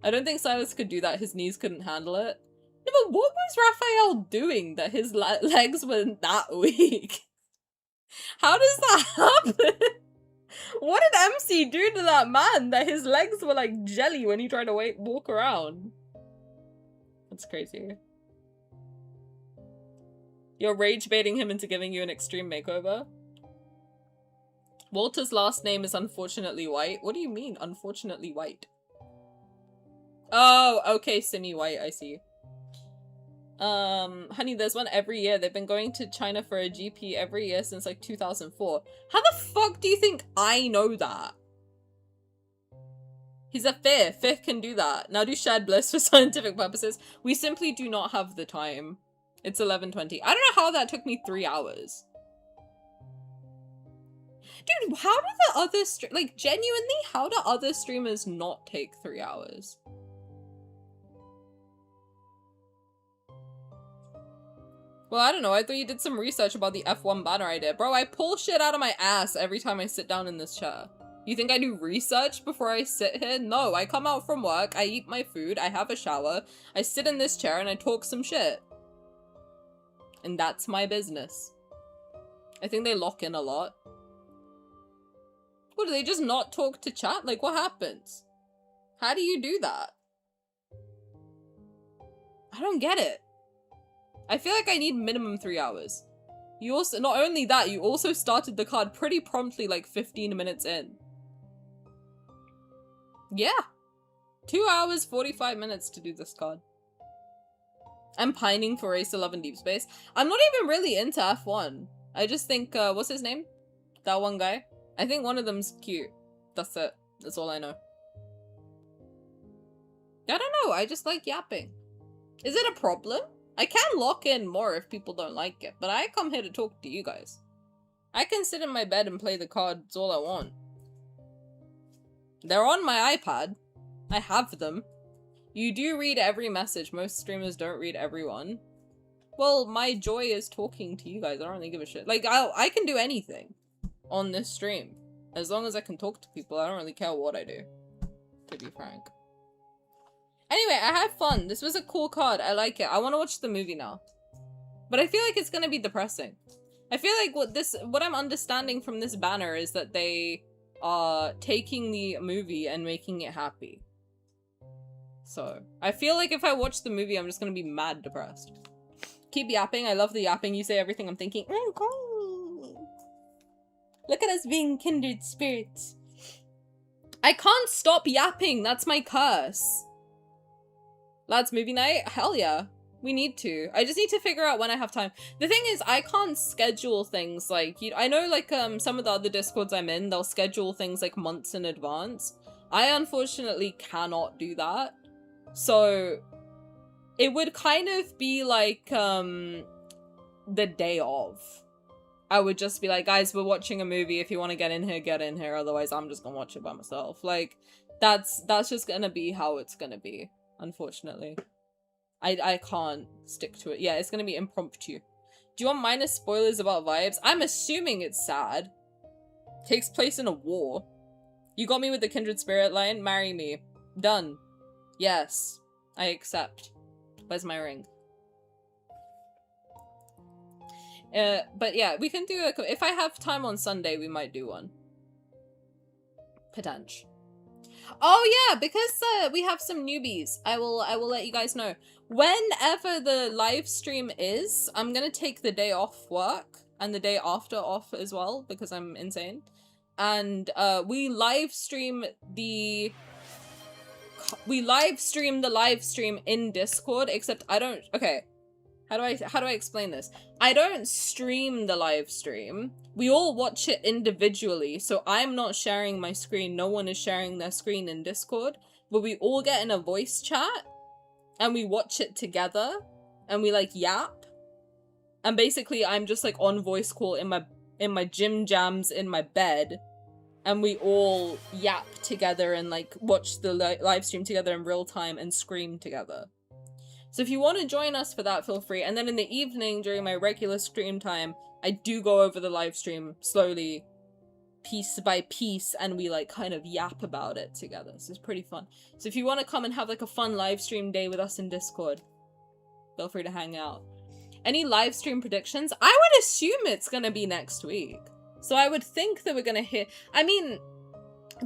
I don't think Sylus could do that, his knees couldn't handle it. No, but what was Rafayel doing that his legs were that weak? How does that happen? What did MC do to that man that his legs were like jelly when he tried to walk around? That's crazy. You're rage baiting him into giving you an extreme makeover. Walter's last name is unfortunately white. What do you mean, unfortunately white? Oh, okay, Simi White, I see. Honey, there's one every year. They've been going to China for a GP every year since like 2004. How the fuck do you think I know that? He's a Fifth. Fifth can do that. Now do shared bliss for scientific purposes. We simply do not have the time. It's 11:20. I don't know how that took me 3 hours. Dude, how do the other like, genuinely, how do other streamers not take 3 hours? Well, I don't know. I thought you did some research about the F1 banner idea. Bro, I pull shit out of my ass every time I sit down in this chair. You think I do research before I sit here? No, I come out from work, I eat my food, I have a shower, I sit in this chair and I talk some shit. And that's my business. I think they lock in a lot. What, do they just not talk to chat? Like, what happens? How do you do that? I don't get it. I feel like I need minimum 3 hours. You also, not only that, you also started the card pretty promptly, like 15 minutes in. Yeah. 2 hours, 45 minutes to do this card. I'm pining for Race 11 Deepspace. I'm not even really into F1. I just think, what's his name? That one guy? I think one of them's cute. That's it. That's all I know. I don't know. I just like yapping. Is it a problem? I can lock in more if people don't like it, but I come here to talk to you guys. I can sit in my bed and play the cards all I want. They're on my iPad. I have them. You do read every message. Most streamers don't read everyone. Well, my joy is talking to you guys. I don't really give a shit. Like, I can do anything on this stream. As long as I can talk to people, I don't really care what I do, to be frank. Anyway, I had fun. This was a cool card. I like it. I want to watch the movie now. But I feel like it's gonna be depressing. I feel like what I'm understanding from this banner is that they are taking the movie and making it happy. So, I feel like if I watch the movie, I'm just gonna be mad depressed. Keep yapping. I love the yapping. You say everything I'm thinking. Look at us being kindred spirits. I can't stop yapping. That's my curse. Lads, movie night? Hell yeah. We need to. I just need to figure out when I have time. The thing is, I can't schedule things like, I know like some of the other Discords I'm in, they'll schedule things like months in advance. I unfortunately cannot do that. So it would kind of be like the day of. I would just be like, guys, we're watching a movie. If you want to get in here, get in here. Otherwise, I'm just gonna watch it by myself. Like, that's just gonna be how it's gonna be. Unfortunately. I can't stick to it. Yeah, it's gonna be impromptu. Do you want minor spoilers about vibes? I'm assuming it's sad. Takes place in a war. You got me with the kindred spirit line? Marry me. Done. Yes. I accept. Where's my ring? But yeah, we can do if I have time on Sunday, we might do one. Potential. Oh yeah, because we have some newbies. I will let you guys know. Whenever the live stream is, I'm gonna take the day off work and the day after off as well because I'm insane. And we live stream the live stream in Discord, except I don't. Okay, how do I explain this? I don't stream the live stream. We all watch it individually, so I'm not sharing my screen. No one is sharing their screen in Discord, but we all get in a voice chat and we watch it together and we like yap. And basically I'm just like on voice call in my gym jams in my bed, and we all yap together and like watch the live stream together in real time and scream together. So if you want to join us for that, feel free. And then in the evening during my regular stream time, I do go over the live stream slowly, piece by piece, and we like kind of yap about it together. So it's pretty fun. So if you want to come and have like a fun live stream day with us in Discord, feel free to hang out. Any live stream predictions? I would assume it's gonna be next week. So I would think that we're gonna hit, I mean,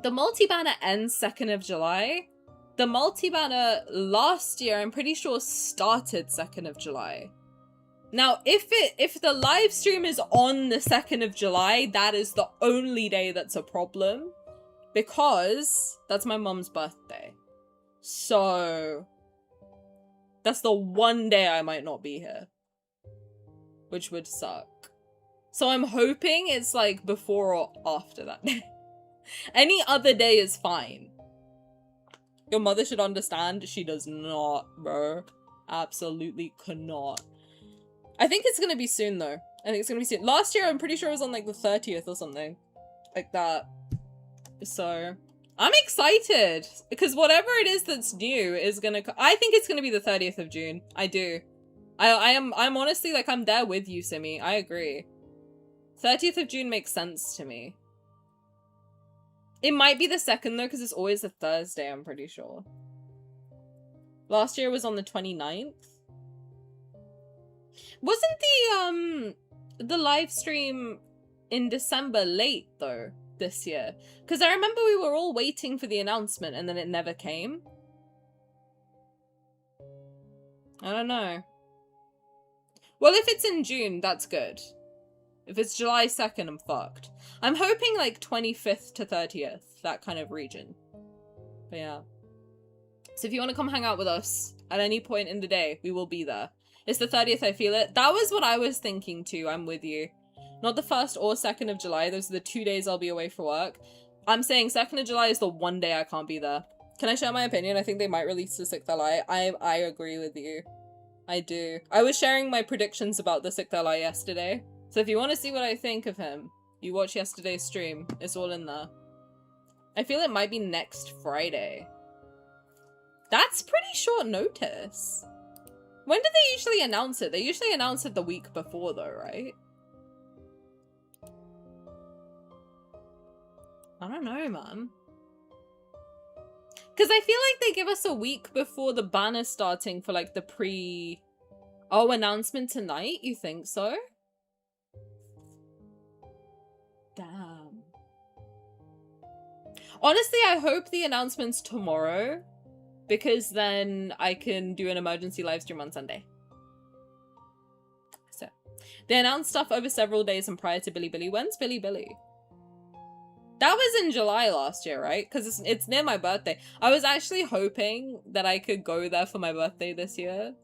the multi-banner ends 2nd of July. The multi-banner last year, I'm pretty sure, started 2nd of July. Now, if the live stream is on the 2nd of July, that is the only day that's a problem. Because that's my mum's birthday. So that's the one day I might not be here. Which would suck. So I'm hoping it's like before or after that day. Any other day is fine. Your mother should understand. She does not, bro. Absolutely cannot. I think it's gonna be soon though. I think it's gonna be soon. Last year I'm pretty sure it was on like the 30th or something. Like that. So I'm excited. Because whatever it is that's new is gonna... I think it's gonna be the 30th of June. I do. I'm honestly like, I'm there with you, Simi. I agree. 30th of June makes sense to me. It might be the 2nd though, because it's always a Thursday, I'm pretty sure. Last year was on the 29th. Wasn't the live stream in December late though this year? Because I remember we were all waiting for the announcement and then it never came. I don't know. Well, if it's in June, that's good. If it's July 2nd, I'm fucked. I'm hoping like 25th to 30th, that kind of region. But yeah. So if you want to come hang out with us at any point in the day, we will be there. It's the 30th, I feel it. That was what I was thinking too, I'm with you. Not the 1st or 2nd of July, those are the 2 days I'll be away for work. I'm saying 2nd of July is the one day I can't be there. Can I share my opinion? I think they might release the 6th Ally. I agree with you. I do. I was sharing my predictions about the 6th Ally yesterday. So if you want to see what I think of him, you watch yesterday's stream. It's all in there. I feel it might be next Friday. That's pretty short notice. When do they usually announce it? They usually announce it the week before though, right? I don't know, man. Because I feel like they give us a week before the banner starting for like the pre... Oh, announcement tonight? You think so? Damn. Honestly, I hope the announcement's tomorrow. Because then I can do an emergency live stream on Sunday. So, they announced stuff over several days and prior to Bilibili. When's Bilibili? That was in July last year, right? Because it's near my birthday. I was actually hoping that I could go there for my birthday this year.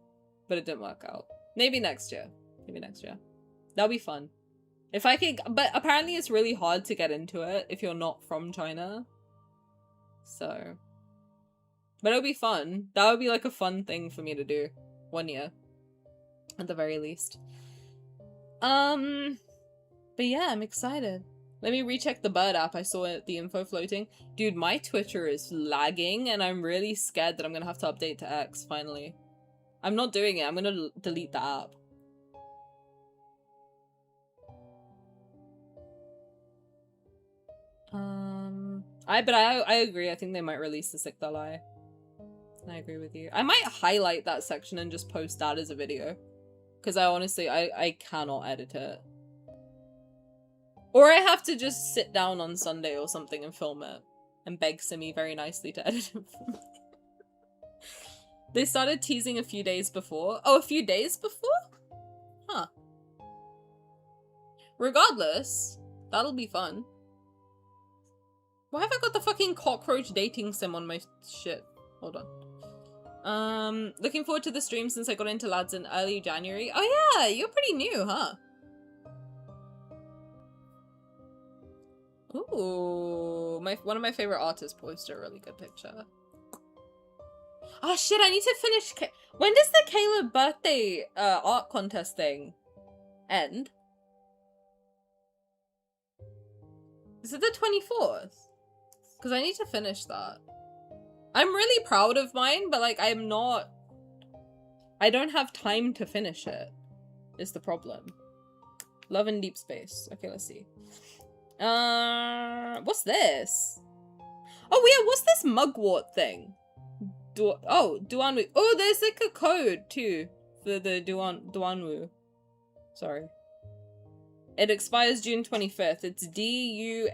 But it didn't work out. Maybe next year. Maybe next year. That'll be fun. If I could... But apparently it's really hard to get into it if you're not from China. So... But it'll be fun. That would be like a fun thing for me to do. 1 year. At the very least. But yeah, I'm excited. Let me recheck the bird app. I saw the info floating. Dude, my Twitter is lagging and I'm really scared that I'm gonna have to update to X finally. I'm not doing it. I'm gonna delete the app. I agree. I think they might release the 6th Ally. I agree with you. I might highlight that section and just post that as a video. Because I honestly, I cannot edit it. Or I have to just sit down on Sunday or something and film it. And beg Simi very nicely to edit it for me. They started teasing a few days before. Oh, a few days before? Huh. Regardless, that'll be fun. Why have I got the fucking cockroach dating sim on my shit? Hold on. Looking forward to the stream since I got into lads in early January. Oh yeah, you're pretty new, huh? Ooh, one of my favorite artists posted a really good picture. Oh shit, I need to finish. When does the Caleb birthday art contest thing end? Is it the 24th? Because I need to finish that. I'm really proud of mine, but like I don't have time to finish it, is the problem. Love in Deepspace. Okay, let's see. What's this? Oh yeah, what's this mugwort thing? Duanwu. Oh, there's like a code too for the Duanwu. Sorry. It expires June 25th. It's DUANWU.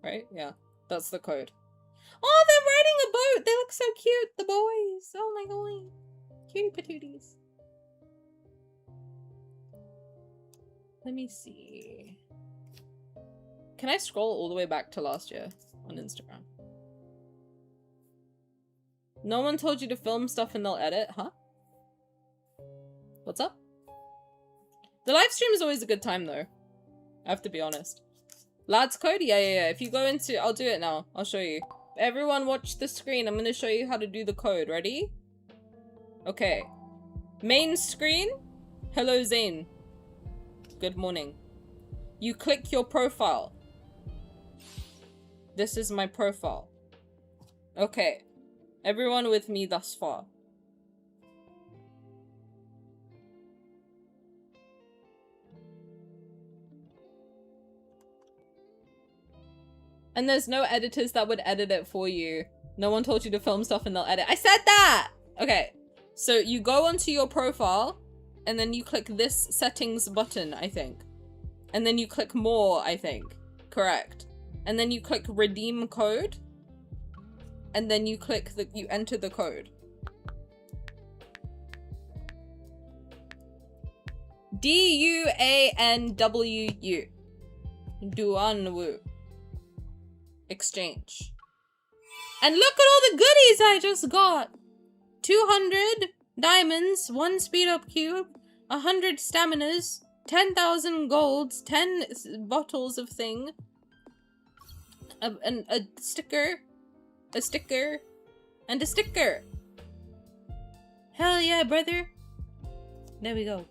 Right? Yeah. That's the code. Oh, they're riding a boat! They look so cute, the boys! Oh my god. Cutie patooties. Let me see. Can I scroll all the way back to last year on Instagram? No one told you to film stuff and they'll edit, huh? What's up? The live stream is always a good time though. I have to be honest. Lads code? Yeah. If you go into... I'll do it now. I'll show you. Everyone watch the screen. I'm gonna show you how to do the code. Ready? Okay. Main screen. Hello, Zayne. Good morning. You click your profile. This is my profile. Okay. Everyone with me thus far. And there's no editors that would edit it for you. No one told you to film stuff and they'll edit. I said that! Okay. So you go onto your profile and then you click this settings button, I think. And then you click more, I think. Correct. And then you click redeem code. And then you click you enter the code. DUANWU. Duanwu. Exchange. And look at all the goodies I just got. 200 diamonds, 1 speed up cube, 100 staminas, 10,000 golds, 10 bottles of thing, a sticker, and a sticker. Hell yeah, brother. There we go.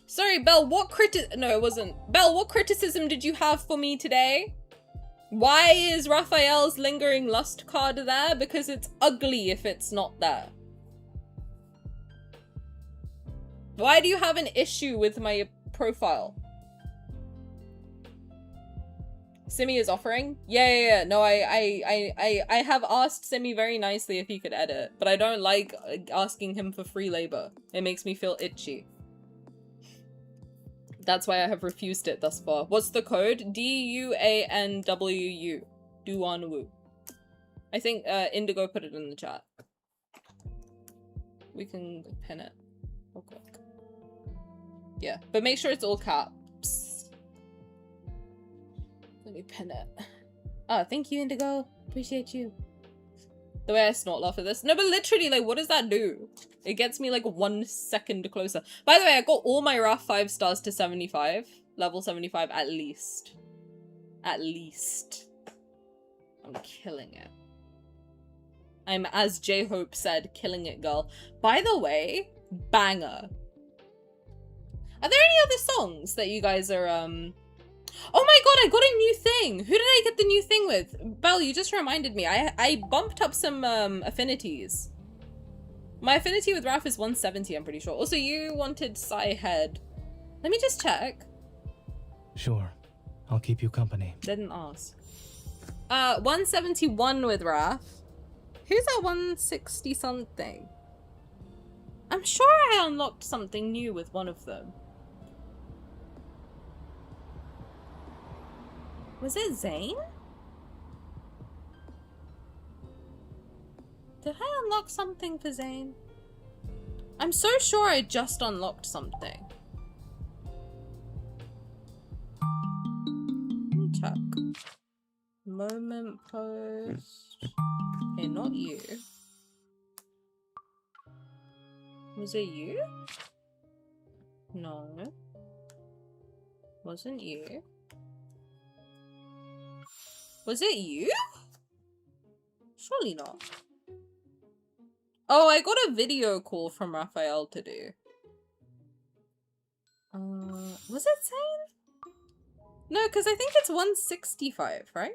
Sorry, Belle, no, it wasn't. Belle, what criticism did you have for me today? Why is Rafayel's lingering lust card there? Because it's ugly if it's not there. Why do you have an issue with my profile? Simi is offering? Yeah. No, I have asked Simi very nicely if he could edit, but I don't like asking him for free labor. It makes me feel itchy. That's why I have refused it thus far. What's the code? DUANWU. Duanwu. I think Indigo put it in the chat. We can pin it real quick. Yeah, but make sure it's all caps. Let me pin it. Oh, thank you, Indigo. Appreciate you. The way I snort laugh at this. No, but literally, like, what does that do? It gets me, like, 1 second closer. By the way, I got all my RAF 5 stars to 75. Level 75, at least. At least. I'm killing it. I'm, as J-Hope said, killing it, girl. By the way, banger. Are there any other songs that you guys are, Oh my god, I got a new thing! Who did I get the new thing with? Belle, you just reminded me. I bumped up some affinities. My affinity with Raf is 170, I'm pretty sure. Also, you wanted Psy Head. Let me just check. Sure. I'll keep you company. Didn't ask. 171 with Raf. Who's at 160 something? I'm sure I unlocked something new with one of them. Was it Zayne? Did I unlock something for Zayne? I'm so sure I just unlocked something. Let me check. Moment post. Okay, not you. Was it you? No. Wasn't you. Was it you? Surely not. Oh, I got a video call from Rafayel to do. Was it Zayne? No, because I think it's 165, right?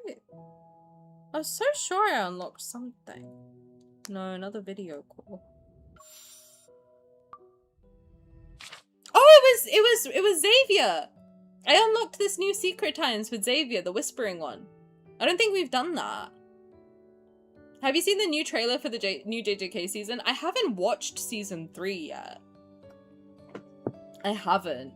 I was so sure I unlocked something. No, another video call. Oh, it was Xavier! I unlocked this new Secret Times with Xavier, the whispering one. I don't think we've done that. Have you seen the new trailer for the new JJK season? I haven't watched season 3 yet. I haven't.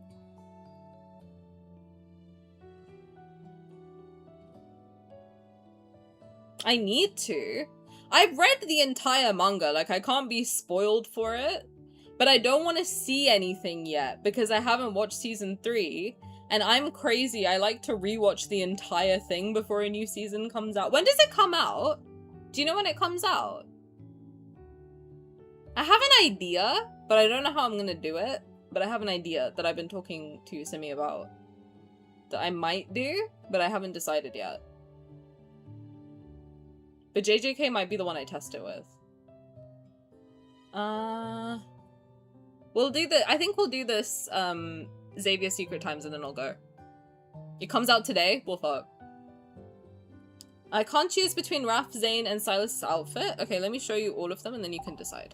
I need to. I've read the entire manga, like I can't be spoiled for it. But I don't want to see anything yet because I haven't watched season 3. And I'm crazy. I like to rewatch the entire thing before a new season comes out. When does it come out? Do you know when it comes out? I have an idea, but I don't know how I'm gonna do it. But I have an idea that I've been talking to Simi about. That I might do, but I haven't decided yet. But JJK might be the one I test it with. We'll do I think we'll do this, Xavier Secret Times and then I'll go. It comes out today, we'll fuck. I can't choose between Raph, Zayne, and Sylus' outfit. Okay, let me show you all of them and then you can decide.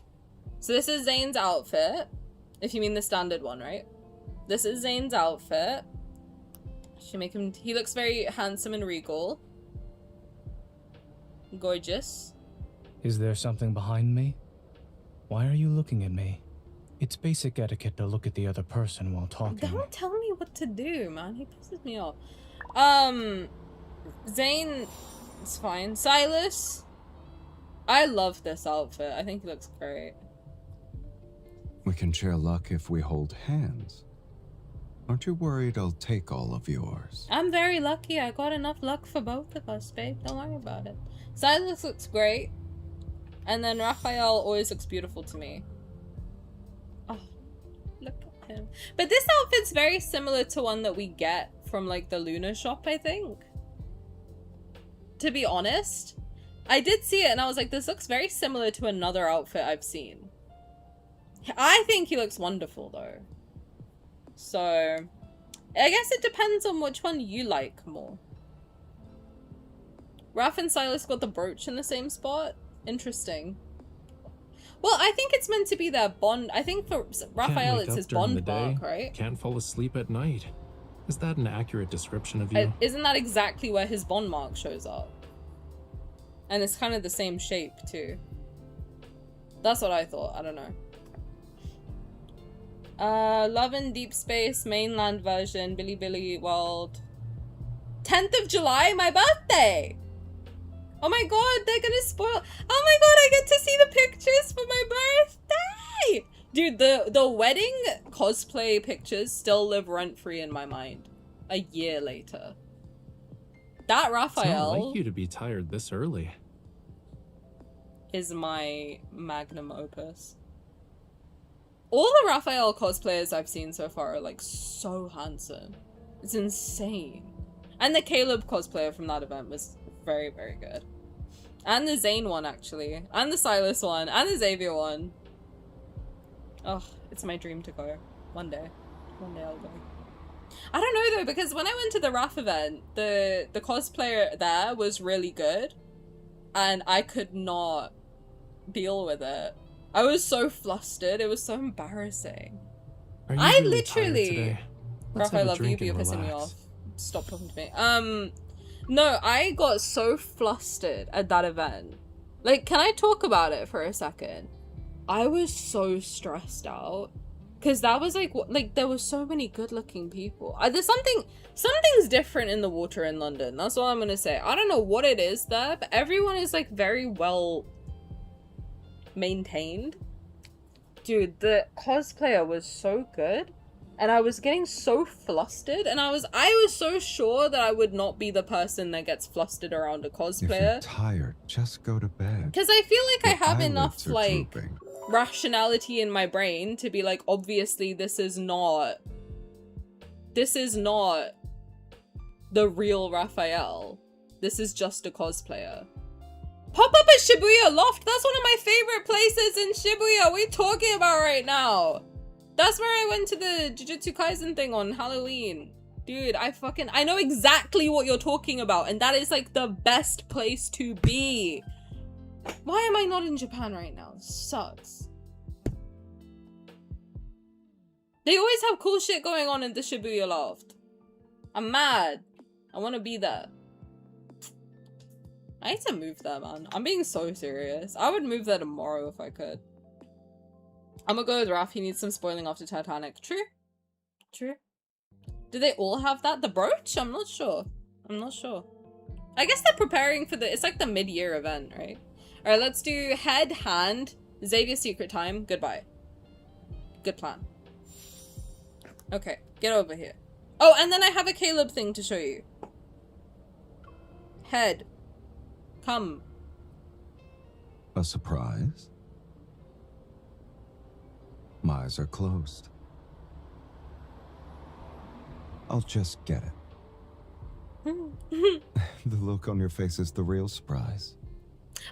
So this is Zayne's outfit. If you mean the standard one, right? This is Zayne's outfit. Should make him, he looks very handsome and regal. Gorgeous. Is there something behind me? Why are you looking at me? It's basic etiquette to look at the other person while talking. Don't tell me what to do, man. He pisses me off. Zayne, it's fine. Sylus, I love this outfit. I think he looks great. We can share luck if we hold hands. Aren't you worried I'll take all of yours? I'm very lucky. I got enough luck for both of us, babe. Don't worry about it. Sylus looks great. And then Rafayel always looks beautiful to me. Oh, look at him. But this outfit's very similar to one that we get from like the Luna shop, I think. To be honest. I did see it and I was like, this looks very similar to another outfit I've seen. I think he looks wonderful though. So, I guess it depends on which one you like more. Raph and Sylus got the brooch in the same spot. Interesting. Well, I think it's meant to be their bond. I think for Rafayel, it's his bond mark, right? Can't fall asleep at night. Is that an accurate description of you? Isn't that exactly where his bond mark shows up? And it's kind of the same shape too. That's what I thought. I don't know. Love and Deepspace mainland version, Billy Billy World. 10th of July, my birthday! Oh my god, they're gonna spoil. Oh my god, I get to see the pictures for my birthday! Dude, the wedding cosplay pictures still live rent-free in my mind. A year later. That Rafayel... It's not like you to be tired this early. Is my magnum opus. All the Rafayel cosplayers I've seen so far are like so handsome. It's insane. And the Caleb cosplayer from that event was very, very good. And the Zayne one actually. And the Sylus one. And the Xavier one. Oh, it's my dream to go. One day. One day I'll go. I don't know though, because when I went to the Raph event, the cosplayer there was really good. And I could not deal with it. I was so flustered. It was so embarrassing. I literally... Raph, I love you, but you're pissing me off. Stop talking to me. No, I got so flustered at that event. Like, can I talk about it for a second? I was so stressed out. Because that was like there were so many good-looking people. There's something's different in the water in London. That's all I'm gonna say. I don't know what it is there, but everyone is like very well maintained. Dude, the cosplayer was so good. And I was getting so flustered, and I was so sure that I would not be the person that gets flustered around a cosplayer. If you're tired, just go to bed. Because I feel like Your I have enough like drooping. rationality in my brain to be like, obviously this is not the real Rafayel. This is just a cosplayer. Pop up at Shibuya Loft. That's one of my favorite places in Shibuya. What are you talking about right now? That's where I went to the Jujutsu Kaisen thing on Halloween. Dude, I know exactly what you're talking about, and that is like the best place to be. Why am I not in Japan right now? This sucks. They always have cool shit going on in the Shibuya Loft. I'm mad. I want to be there. I need to move there, man. I'm being so serious. I would move there tomorrow if I could. I'm gonna go with Raph. He needs some spoiling after Titanic. True. True. Do they all have that? The brooch? I'm not sure. I'm not sure. I guess they're preparing for it's like the mid-year event, right? Alright, let's do head, hand, Xavier Secret Time, goodbye. Good plan. Okay, get over here. Oh, and then I have a Caleb thing to show you. Head. Come. A surprise? My eyes are closed. I'll just get it. The look on your face is the real surprise.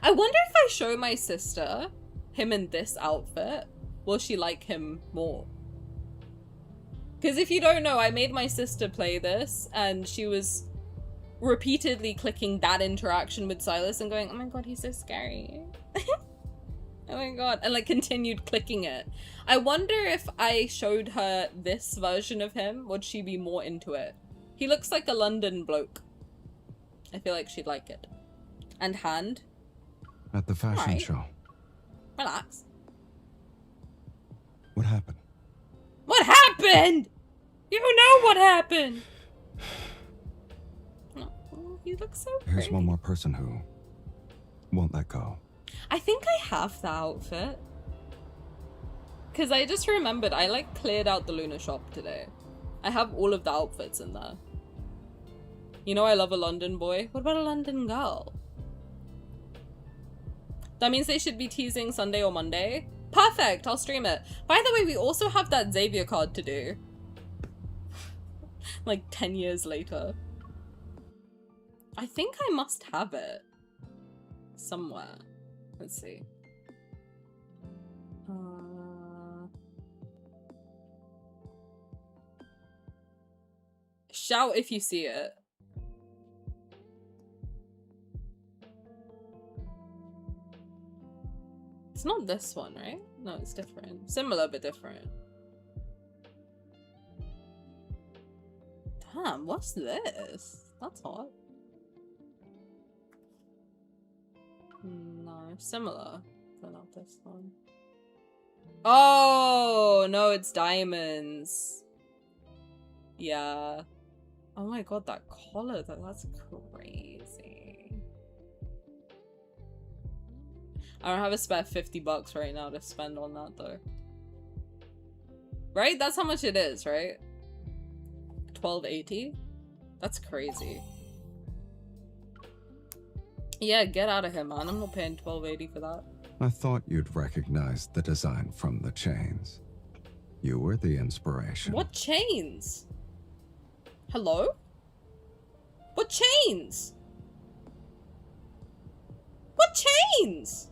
I wonder if I show my sister him in this outfit, will she like him more? Because if you don't know, I made my sister play this, and she was repeatedly clicking that interaction with Sylus and going, oh my god, he's so scary. Oh my god, and like continued clicking it. I wonder if I showed her this version of him, would she be more into it? He looks like a London bloke. I feel like she'd like it. And hand. At the fashion Alright. show. Relax. What happened? What happened? You know what happened. Oh, you look so pretty. Here's one more person who won't let go. I think I have the outfit. Because I just remembered, I like cleared out the Luna shop today. I have all of the outfits in there. You know I love a London boy. What about a London girl? That means they should be teasing Sunday or Monday. Perfect, I'll stream it. By the way, we also have that Xavier card to do. Like 10 years later. I think I must have it. Somewhere. Let's see. Shout if you see it. It's not this one, right? No, it's different. Similar, but different. Damn, what's this? That's hot. No, similar, but not this one. Oh, no, it's diamonds. Yeah. Oh my god, that collar, that's crazy. I don't have a spare 50 bucks right now to spend on that though. Right? That's how much it is, right? 12.80? That's crazy. Yeah, get out of here, man. I'm not paying 12.80 for that. I thought you'd recognize the design from the chains. You were the inspiration. What chains? Hello? What chains? What chains?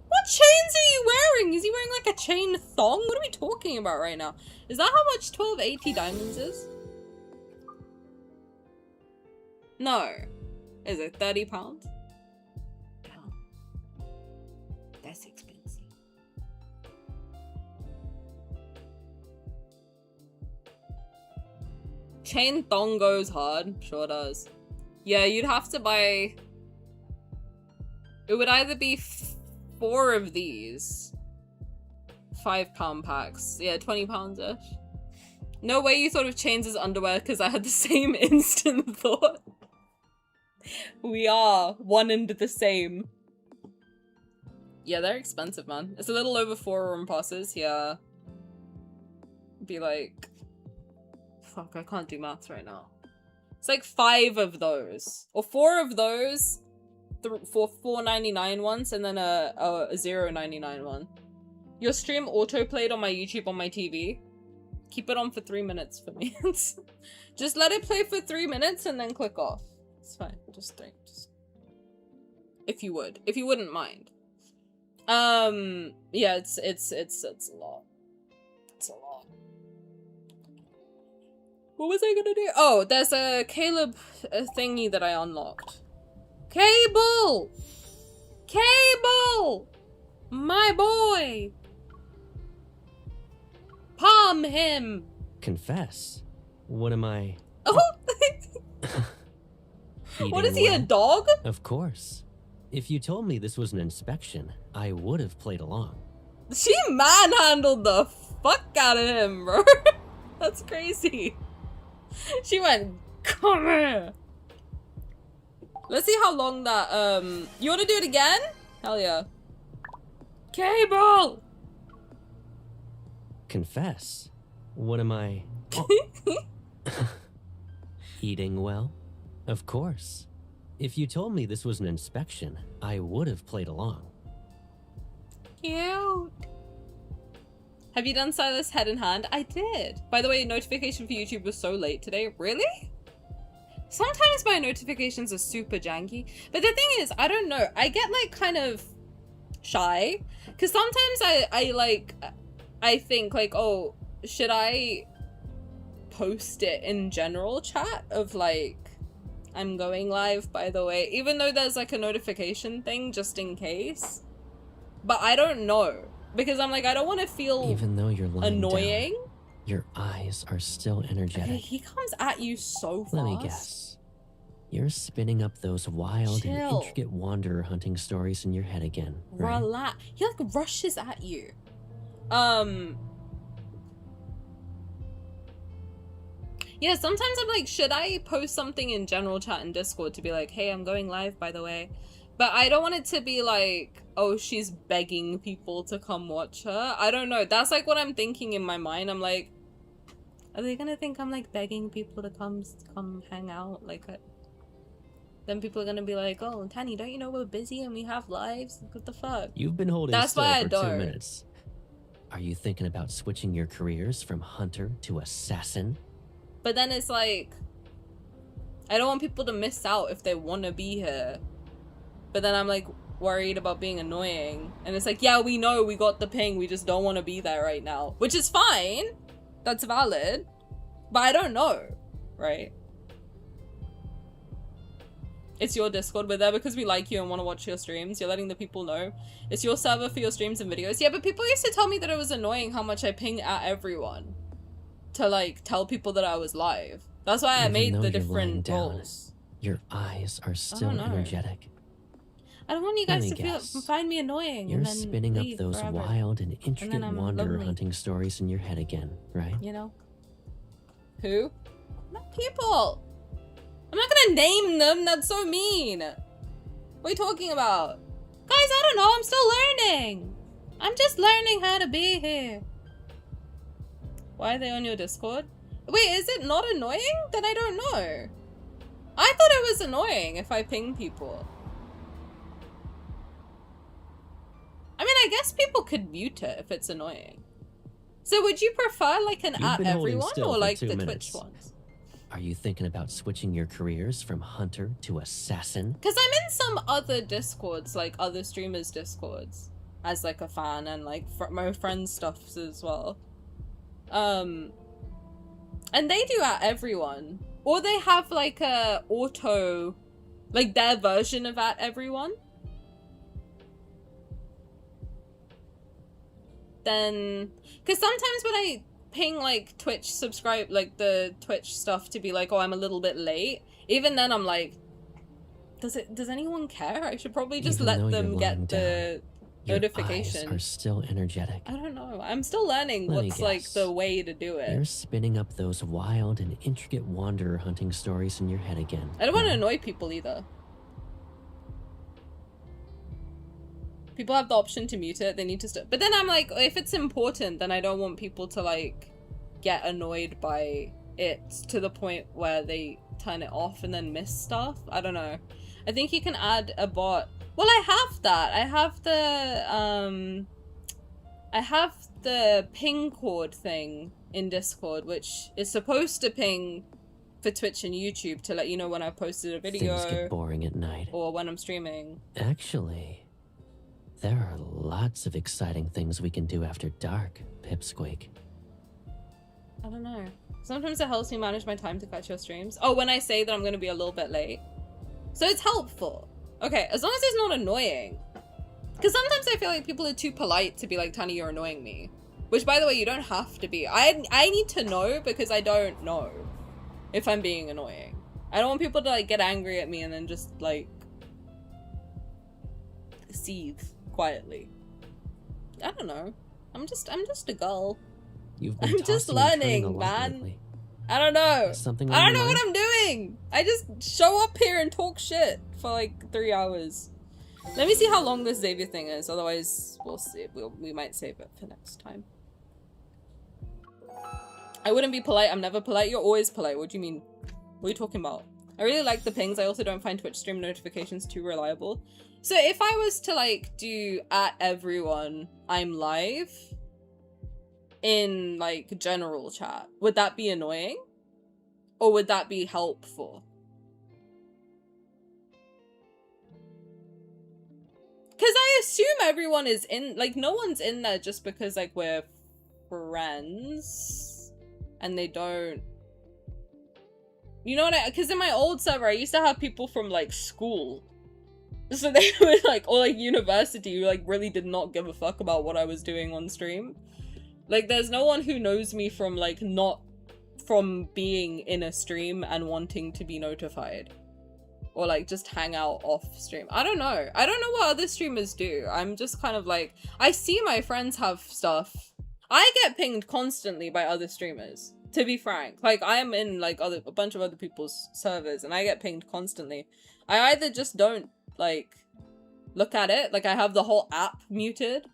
What chains are you wearing? Is he wearing like a chain thong? What are we talking about right now? Is that how much 12.80 diamonds is? No. Is it 30 pounds? No. That's expensive. Chain thong goes hard. Sure does. Yeah, you'd have to buy... It would either be 4 of these. £5 packs. Yeah, 20 pounds-ish. No way you thought of chains as underwear because I had the same instant thought. We are one and the same. Yeah, they're expensive, man. It's a little over 4 room passes. Yeah. Be like... Fuck, I can't do maths right now. It's like 5 of those. Or 4 of those for $4.99 once, and then a $0.99 one. Your stream auto-played on my YouTube on my TV. Keep it on for 3 minutes for me. Just let it play for 3 minutes and then click off. It's fine. Just think. If you would. If you wouldn't mind. Yeah, it's a lot. It's a lot. What was I gonna do? Oh, there's a Caleb thingy that I unlocked. Cable! Cable! My boy! Palm him! Confess. What am I? Oh! What is he, a dog? Of course. If you told me this was an inspection, I would have played along. She manhandled the fuck out of him, bro. That's crazy. She went, come here. Let's see how long that, you wanna do it again? Hell yeah. Cable! Confess? What am I... Eating well? Of course. If you told me this was an inspection, I would have played along. Cute. Have you done Sylus head in hand? I did. By the way, notification for YouTube was so late today. Really? Sometimes my notifications are super janky. But the thing is, I don't know. I get like kind of shy. Because sometimes I think like, oh, should I post it in general chat of like, I'm going live, by the way, even though there's like a notification thing just in case. But I don't know, because I'm like, I don't want to feel even though you're lying annoying. Down, your eyes are still energetic. Okay, he comes at you so fast. Let me guess. You're spinning up those wild and intricate wanderer hunting stories in your head again, right? Relax. He like rushes at you. Yeah, sometimes I'm like, should I post something in general chat and Discord to be like, hey, I'm going live, by the way. But I don't want it to be like, oh, she's begging people to come watch her. I don't know. That's like what I'm thinking in my mind. I'm like, are they gonna think I'm like begging people to come hang out? Like, then people are gonna be like, oh, Tani, don't you know we're busy and we have lives? What the fuck? You've been holding That's still why I for don't. 2 minutes. Are you thinking about switching your careers from hunter to assassin? But then it's like, I don't want people to miss out if they want to be here. But then I'm like worried about being annoying. And it's like, yeah, we know we got the ping. We just don't want to be there right now. Which is fine. That's valid. But I don't know. Right? It's your Discord. We're there because we like you and want to watch your streams. You're letting the people know. It's your server for your streams and videos. Yeah, but people used to tell me that it was annoying how much I ping at everyone. To like tell people that I was live. That's why I made the different roles. Your eyes are still energetic. I don't want you guys to find me annoying. You're and then spinning up leave those forever. wild and intricate I'm wanderer lonely. hunting stories in your head again, right? You know? Who? Not people. I'm not gonna name them. That's so mean. What are you talking about? Guys, I don't know. I'm still learning. I'm just learning how to be here. Why are they on your Discord? Wait, is it not annoying? Then I don't know. I thought it was annoying if I ping people. I mean, I guess people could mute it if it's annoying. So would you prefer like an at everyone or like the Twitch ones? Are you thinking about switching your careers from hunter to assassin? Because I'm in some other Discords, like other streamers' Discords, as like a fan and like my friends' stuff as well. And they do at everyone, or they have like a auto, like their version of at everyone. Then, because sometimes when I ping like Twitch subscribe, like the Twitch stuff to be like, oh, I'm a little bit late. Even then I'm like, does anyone care? I should probably just let them get the notification. Your eyes are still energetic. I don't know. I'm still learning what's like the way to do it. You're spinning up those wild and intricate wanderer hunting stories in your head again. I don't want to annoy people either. People have the option to mute it. They need to but then I'm like, if it's important, then I don't want people to like get annoyed by it to the point where they turn it off and then miss stuff. I don't know. I think you can add a bot. Well, I have that. I have the ping cord thing in Discord, which is supposed to ping for Twitch and YouTube to let you know when I've posted a video. Things get boring at night. Or when I'm streaming. Actually, there are lots of exciting things we can do after dark, Pipsqueak. I don't know. Sometimes it helps me manage my time to catch your streams. Oh, when I say that I'm going to be a little bit late. So it's helpful. Okay, as long as it's not annoying. Because sometimes I feel like people are too polite to be like, Tani, you're annoying me. Which, by the way, you don't have to be. I need to know because I don't know if I'm being annoying. I don't want people to like get angry at me and then just like seethe quietly. I don't know. I'm just a girl. I'm just learning, man. Lately. I don't know. I don't know what I'm doing. I just show up here and talk shit for like 3 hours. Let me see how long this Xavier thing is. Otherwise, we'll see. We might save it for next time. I wouldn't be polite. I'm never polite. You're always polite. What do you mean? What are you talking about? I really like the pings. I also don't find Twitch stream notifications too reliable. So if I was to like do at everyone, I'm live in like general chat, would that be annoying? Or would that be helpful? Because I assume everyone is in, like, no one's in there just because, like, we're friends. And they don't... You know what because in my old server, I used to have people from, like, school. So they were, like, or, like, university who, like, really did not give a fuck about what I was doing on stream. Like, there's no one who knows me from, like, not from being in a stream and wanting to be notified. Or like just hang out off stream. I don't know. I don't know what other streamers do. I'm just kind of like, I see my friends have stuff. I get pinged constantly by other streamers, to be frank. Like I'm in like a bunch of other people's servers and I get pinged constantly. I either just don't like look at it, like I have the whole app muted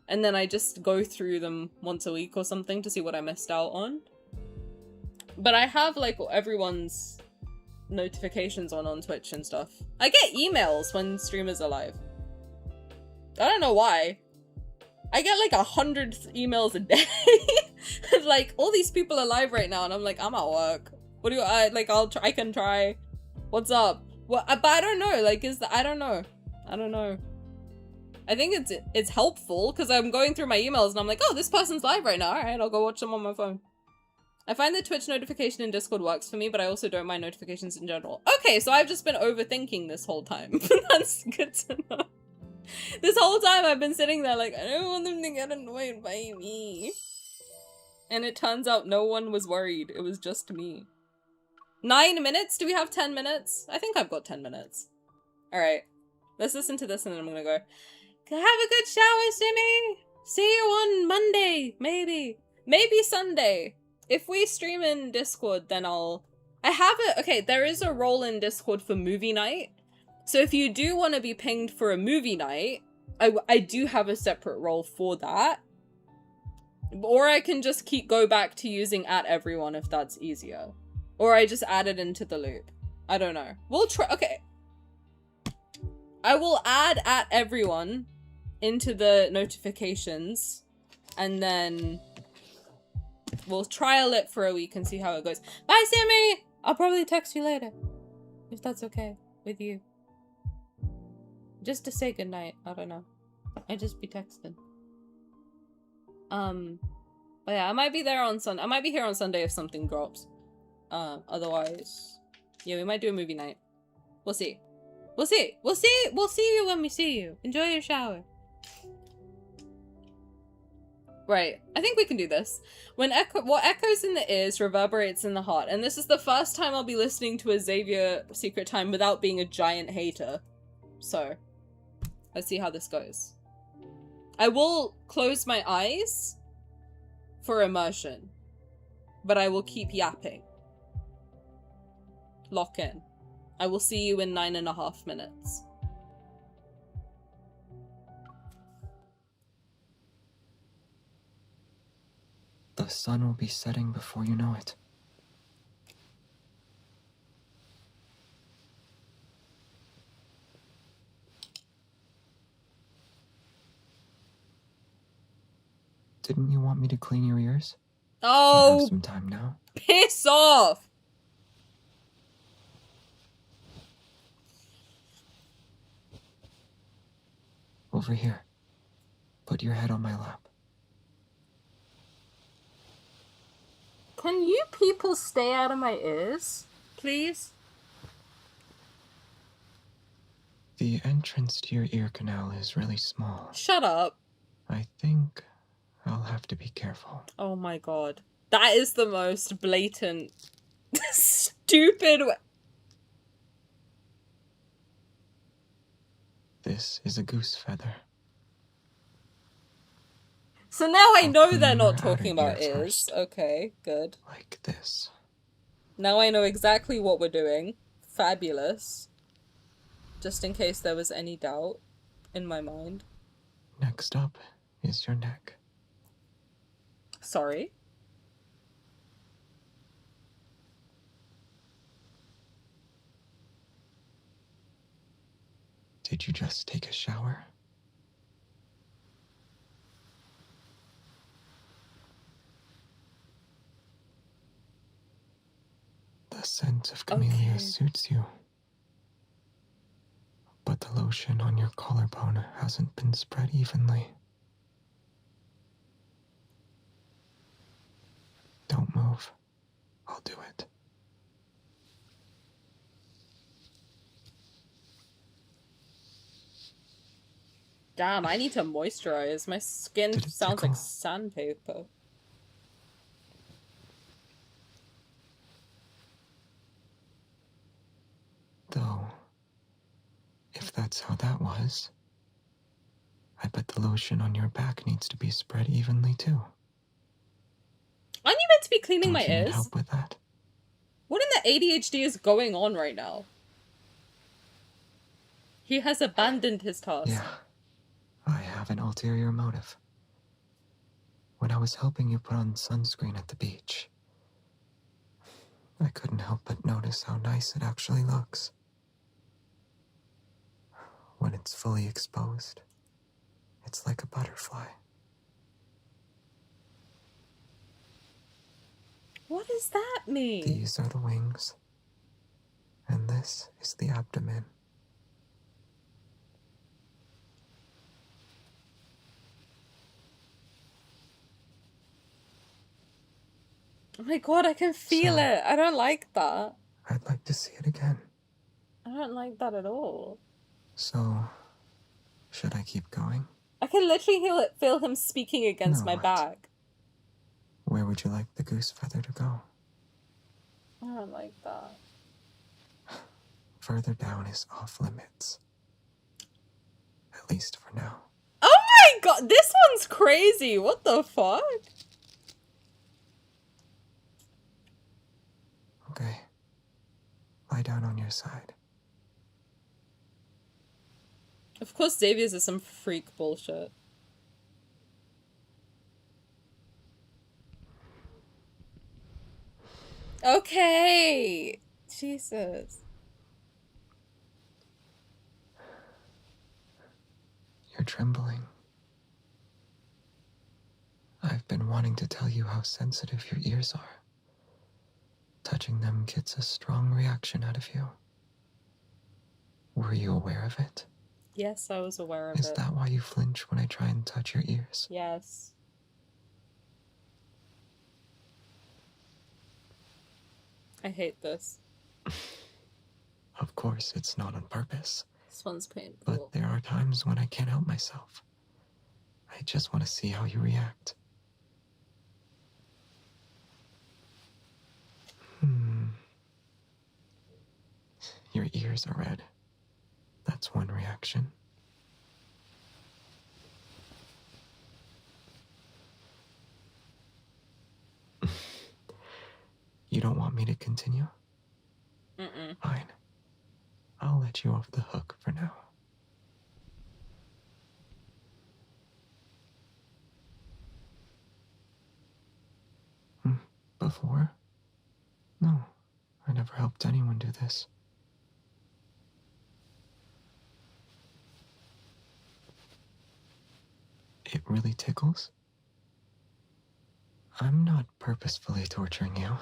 and then I just go through them once a week or something to see what I missed out on. But I have like everyone's notifications on Twitch and stuff. I get emails when streamers are live. I don't know why. I get like 100 emails a day. Like all these people are live right now and I'm like, I'm at work. What do you I can try. What's up? What? But I don't know. Like I don't know. I think it's helpful because I'm going through my emails and I'm like, oh, this person's live right now. All right, I'll go watch them on my phone. I find the Twitch notification in Discord works for me, but I also don't mind notifications in general. Okay, so I've just been overthinking this whole time. That's good to know. This whole time I've been sitting there like, I don't want them to get annoyed by me. And it turns out no one was worried. It was just me. 9 minutes? Do we have 10 minutes? I think I've got 10 minutes. Alright. Let's listen to this and then I'm gonna go. Have a good shower, Simmy! See you on Monday, maybe. Maybe Sunday. If we stream in Discord, then okay, there is a role in Discord for movie night. So if you do want to be pinged for a movie night, I do have a separate role for that. Or I can just go back to using at everyone if that's easier. Or I just add it into the loop. I don't know. We'll try, okay. I will add at everyone into the notifications and then we'll trial it for a week and see how it goes. Bye, Sammy! I'll probably text you later. If that's okay with you. Just to say goodnight. I don't know. I just be texting. But yeah, I might be there on Sunday. I might be here on Sunday if something drops. Otherwise, yeah, we might do a movie night. We'll see. We'll see. We'll see. We'll see you when we see you. Enjoy your shower. Right. I think we can do this. What echoes in the ears reverberates in the heart. And this is the first time I'll be listening to a Xavier Secret Time without being a giant hater. So, let's see how this goes. I will close my eyes for immersion. But I will keep yapping. Lock in. I will see you in 9.5 minutes. The sun will be setting before you know it. Didn't you want me to clean your ears? Oh! I have some time now. Piss off! Over here. Put your head on my lap. Can you people stay out of my ears, please? The entrance to your ear canal is really small. Shut up. I think I'll have to be careful. Oh my god. That is the most blatant, stupid way. This is a goose feather. So now I know they're clean not your talking outer about ears ears. first. Okay, good. Like this. Now I know exactly what we're doing. Fabulous. Just in case there was any doubt in my mind. Next up is your neck. Sorry. Did you just take a shower? The scent of camellia suits you. But the lotion on your collarbone hasn't been spread evenly. Don't move. I'll do it. Damn, I need to moisturize. My skin Did it sounds tickle? like sandpaper. Though, if that's how that was, I bet the lotion on your back needs to be spread evenly too. Aren't you meant to be cleaning my Don't you need ears? help with that? What in the ADHD is going on right now? He has abandoned his task. Yeah, I have an ulterior motive. When I was helping you put on sunscreen at the beach, I couldn't help but notice how nice it actually looks. When it's fully exposed, it's like a butterfly. What does that mean? These are the wings, and this is the abdomen. Oh my god, I can feel it. I don't like that. I'd like to see it again. I don't like that at all. So, should I keep going? I can literally feel him speaking against my back. Where would you like the goose feather to go? I don't like that. Further down is off limits. At least for now. Oh my god, this one's crazy. What the fuck? Okay. Lie down on your side. Of course Xavier's is some freak bullshit. Okay. Jesus. You're trembling. I've been wanting to tell you how sensitive your ears are. Touching them gets a strong reaction out of you. Were you aware of it? Yes, I was aware of Is it. that why you flinch when I try and touch your ears? Yes. I hate this. Of course, it's not on purpose. This one's painful. But there are times when I can't help myself. I just want to see how you react. Your ears are red. That's one reaction. You don't want me to continue? Mm-mm. Fine. I'll let you off the hook for now. Before? No, I never helped anyone do this. It really tickles? I'm not purposefully torturing you.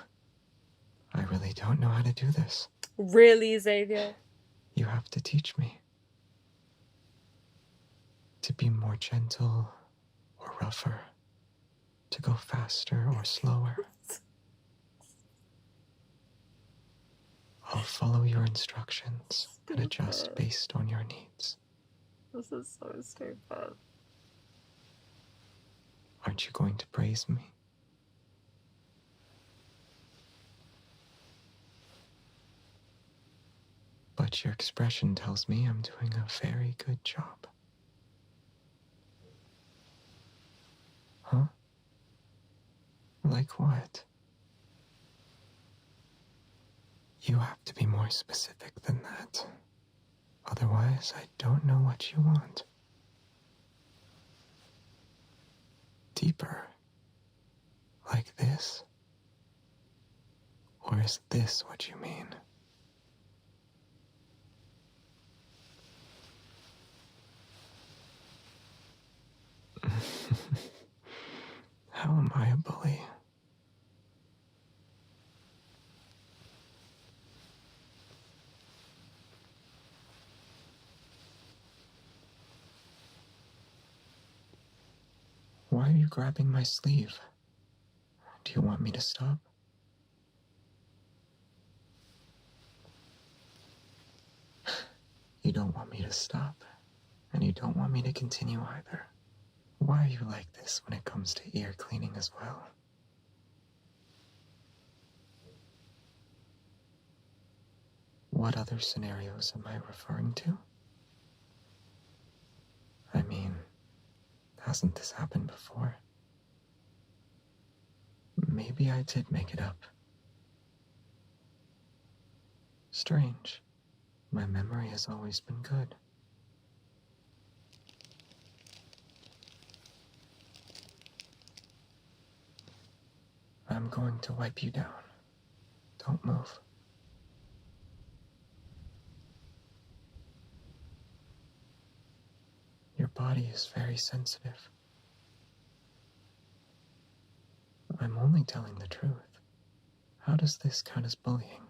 I really don't know how to do this. Really, Xavier? You have to teach me. To be more gentle or rougher. To go faster or slower. I'll follow your instructions and adjust based on your needs. This is so stupid. Aren't you going to praise me? But your expression tells me I'm doing a very good job. Huh? Like what? You have to be more specific than that. Otherwise, I don't know what you want. Deeper? Like this? Or is this what you mean? Why are you grabbing my sleeve? Do you want me to stop? You don't want me to stop, and you don't want me to continue either. Why are you like this when it comes to ear cleaning as well? What other scenarios am I referring to? I mean, hasn't this happened before? Maybe I did make it up. Strange. My memory has always been good. I'm going to wipe you down. Don't move. Your body is very sensitive. I'm only telling the truth. How does this count as bullying?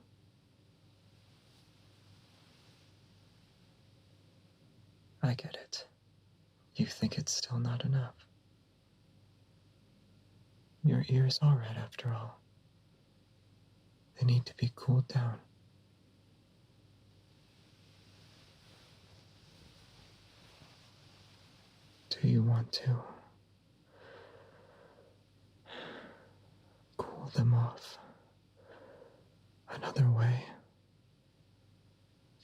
I get it. You think it's still not enough. Your ears are red after all. They need to be cooled down. Do you want to cool them off another way?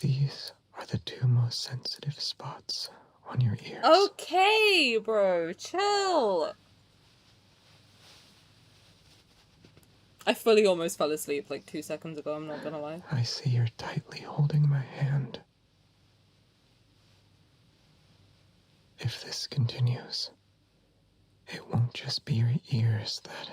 These are the two most sensitive spots on your ears. Okay, bro, chill. I fully almost fell asleep like 2 seconds ago, I'm not gonna lie. I see you're tightly holding my hand. If this continues, it won't just be your ears that...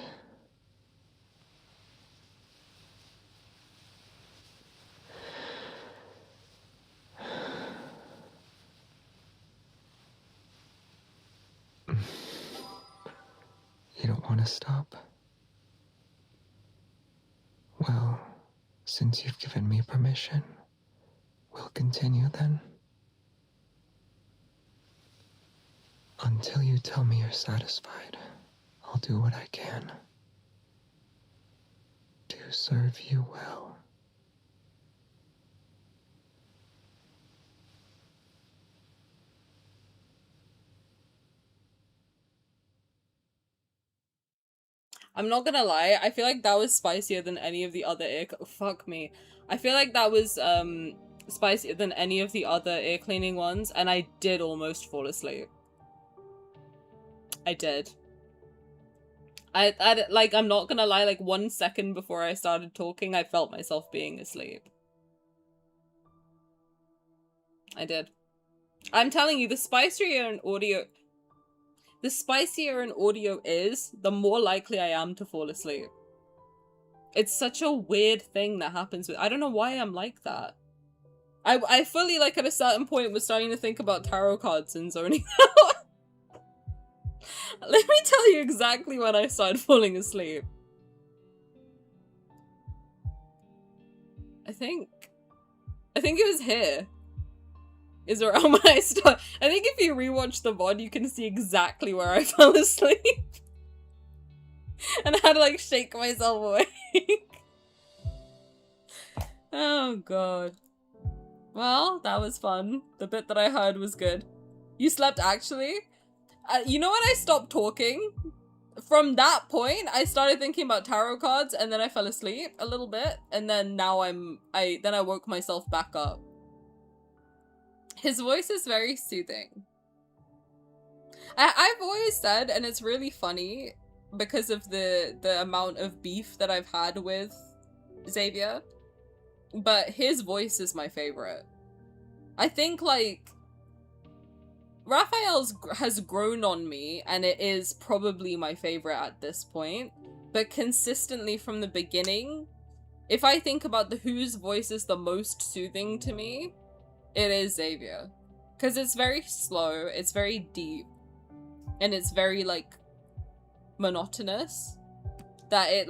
You don't want to stop? Well, since you've given me permission, we'll continue then. Until you tell me you're satisfied, I'll do what I can to serve you well. I'm not gonna lie, I feel like that was spicier than any of the other fuck me. I feel like that was spicier than any of the other ear cleaning ones, and I did almost fall asleep. I did. I like, I'm not gonna lie, like 1 second before I started talking, I felt myself being asleep. I did. I'm telling you, the spicier an audio is, the more likely I am to fall asleep. It's such a weird thing that happens with— I don't know why I'm like that. I fully, like, at a certain point was starting to think about tarot cards and zoning out. Let me tell you exactly when I started falling asleep. I think it was here. Is around when I start. I think if you rewatch the VOD, you can see exactly where I fell asleep. And I had to, like, shake myself awake. Oh god. Well, that was fun. The bit that I heard was good. You slept actually? You know when I stopped talking? From that point, I started thinking about tarot cards, and then I fell asleep a little bit, and then now I woke myself back up. His voice is very soothing. I've always said, and it's really funny because of the amount of beef that I've had with Xavier, but his voice is my favorite. I think, like, Rafayel has grown on me, and it is probably my favorite at this point, but consistently from the beginning, if I think about whose voice is the most soothing to me, it is Xavier. Because it's very slow, it's very deep, and it's very, like, monotonous. That it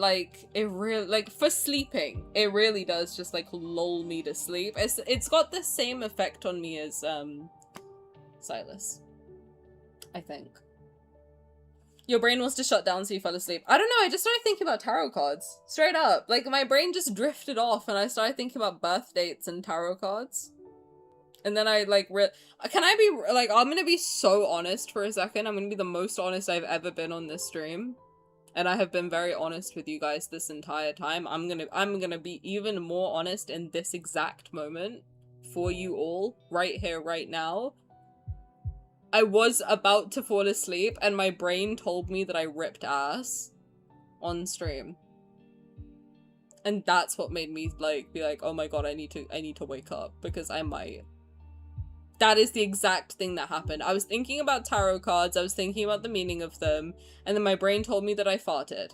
really, like, for sleeping, it really does just, like, lull me to sleep. It's got the same effect on me as, Sylus, I think. Your brain wants to shut down so you fell asleep. I don't know, I just started thinking about tarot cards. Straight up. Like, my brain just drifted off and I started thinking about birth dates and tarot cards. And then I, like, can I be, like, I'm gonna be so honest for a second. I'm gonna be the most honest I've ever been on this stream. And I have been very honest with you guys this entire time. I'm gonna be even more honest in this exact moment for you all, right here, right now. I was about to fall asleep and my brain told me that I ripped ass on stream. And that's what made me like be like, oh my god, I need to wake up because I might. That is the exact thing that happened. I was thinking about tarot cards, I was thinking about the meaning of them, and then my brain told me that I farted.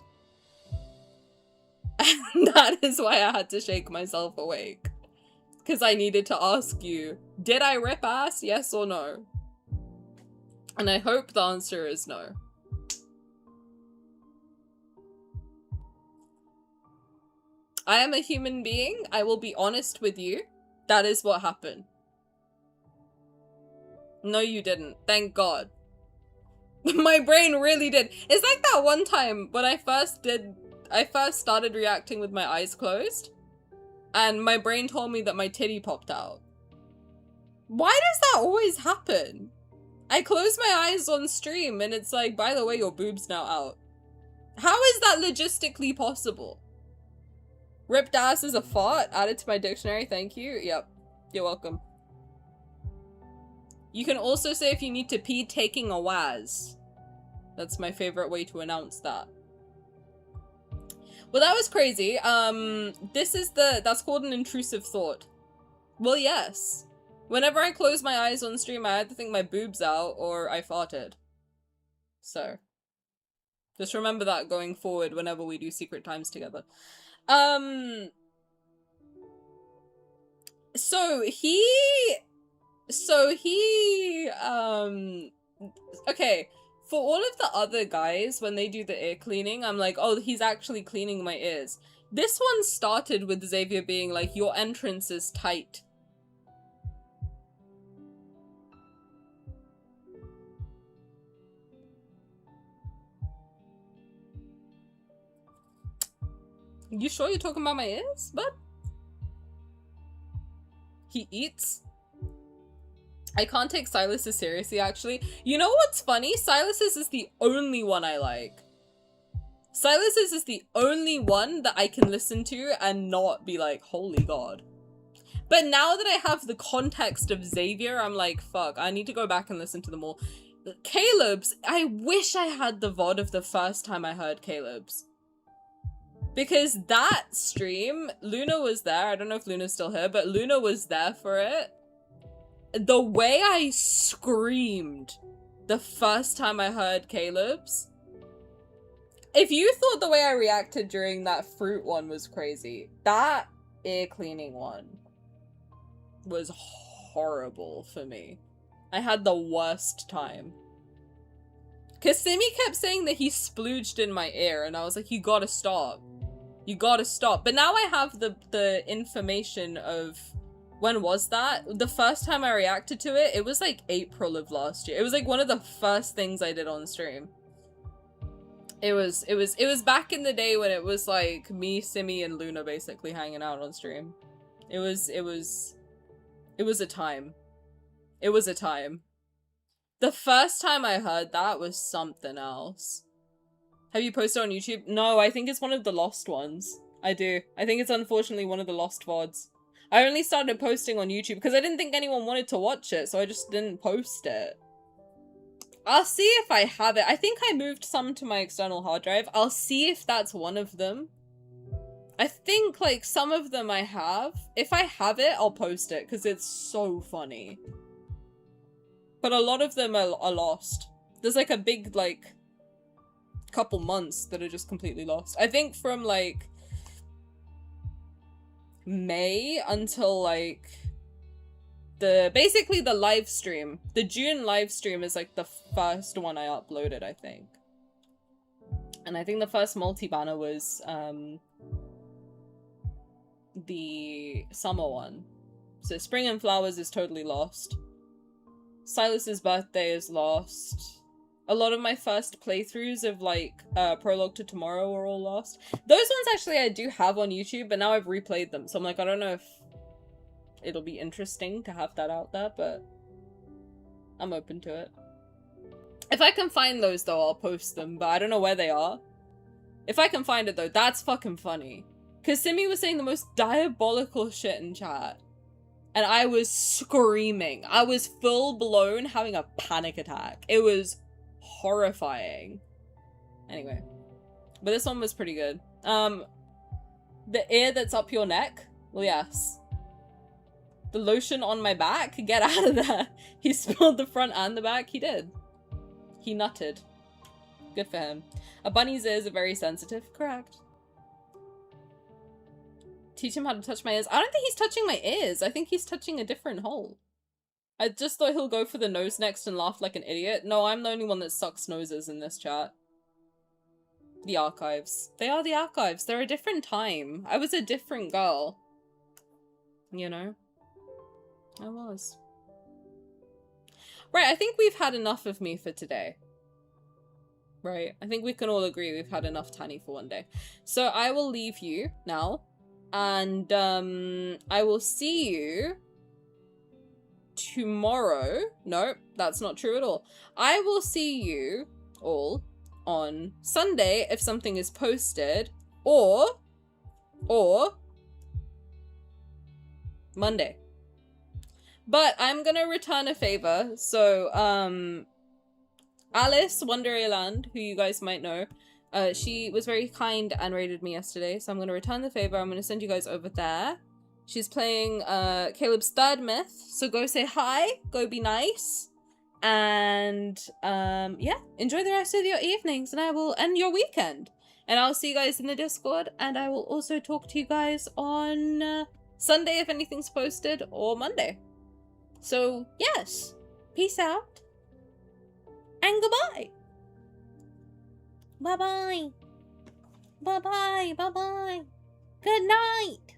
And that is why I had to shake myself awake. Because I needed to ask you, did I rip ass, yes or no? And I hope the answer is no. I am a human being. I will be honest with you. That is what happened. No, you didn't. Thank God. My brain really did. It's like that one time when I first started reacting with my eyes closed. And my brain told me that my titty popped out. Why does that always happen? I close my eyes on stream and it's like, by the way, your boob's now out. How is that logistically possible? Ripped ass is a fart. Added to my dictionary, thank you. Yep, you're welcome. You can also say if you need to pee, taking a waz. That's my favorite way to announce that. Well, that was crazy. That's called an intrusive thought. Well, yes. Whenever I close my eyes on stream, I either think my boob's out or I farted. So, just remember that going forward whenever we do secret times together. Okay, for all of the other guys, when they do the ear cleaning, I'm like, oh, he's actually cleaning my ears. This one started with Xavier being like, your entrance is tight. You sure you're talking about my ears, bud? He eats? I can't take Sylus seriously, actually. You know what's funny? Sylus is the only one I like. Sylus is the only one that I can listen to and not be like, holy god. But now that I have the context of Xavier, I'm like, fuck, I need to go back and listen to them all. Caleb's, I wish I had the VOD of the first time I heard Caleb's. Because that stream, Luna was there. I don't know if Luna's still here, but Luna was there for it. The way I screamed the first time I heard Caleb's. If you thought the way I reacted during that fruit one was crazy, that ear cleaning one was horrible for me. I had the worst time. Cause Simi kept saying that he splooged in my ear and I was like, you gotta stop. You gotta stop. But now I have the information of, when was that? The first time I reacted to it, it was like April of last year. It was like one of the first things I did on stream. It was back in the day when it was like me, Simi, and Luna basically hanging out on stream. It was a time. It was a time. The first time I heard that was something else. Have you posted on YouTube? No, I think it's one of the lost ones. I do. I think it's unfortunately one of the lost VODs. I only started posting on YouTube because I didn't think anyone wanted to watch it, so I just didn't post it. I'll see if I have it. I think I moved some to my external hard drive. I'll see if that's one of them. I think, like, some of them I have. If I have it, I'll post it because it's so funny. But a lot of them are lost. There's, like, a big, like, couple months that are just completely lost. I think from, like, May until, like, basically the live stream. The June live stream is, like, the first one I uploaded, I think. And I think the first multi-banner was, the summer one. So Spring and Flowers is totally lost. Silas's birthday is lost. A lot of my first playthroughs of like Prologue to Tomorrow were all lost. Those ones actually I do have on YouTube, but now I've replayed them. So I'm like, I don't know if it'll be interesting to have that out there, but I'm open to it. If I can find those though, I'll post them, but I don't know where they are. If I can find it though, that's fucking funny. Cause Simi was saying the most diabolical shit in chat. And I was screaming. I was full blown having a panic attack. It was horrifying. Anyway. But this one was pretty good. The ear that's up your neck? Well, yes. The lotion on my back? Get out of there. He spilled the front and the back. He did. He nutted. Good for him. A bunny's ears are very sensitive. Correct. Teach him how to touch my ears. I don't think he's touching my ears. I think he's touching a different hole. I just thought he'll go for the nose next and laugh like an idiot. No, I'm the only one that sucks noses in this chat. The archives. They are the archives. They're a different time. I was a different girl. You know? I was. Right, I think we've had enough of me for today. Right, I think we can all agree we've had enough Tani for one day. So I will leave you now. And I will see you tomorrow. No, that's not true at all. I will see you all on Sunday if something is posted, or Monday. But I'm gonna return a favor. So Alice Wonderland, who you guys might know, she was very kind and raided me yesterday, so I'm going to return the favor. I'm going to send you guys over there. She's playing Caleb's third myth, so go say hi, go be nice, and yeah, enjoy the rest of your evenings, and your weekend. And I'll see you guys in the Discord, and I will also talk to you guys on Sunday if anything's posted, or Monday. So, yes, peace out, and goodbye. Bye-bye. Bye-bye. Bye-bye. Good night.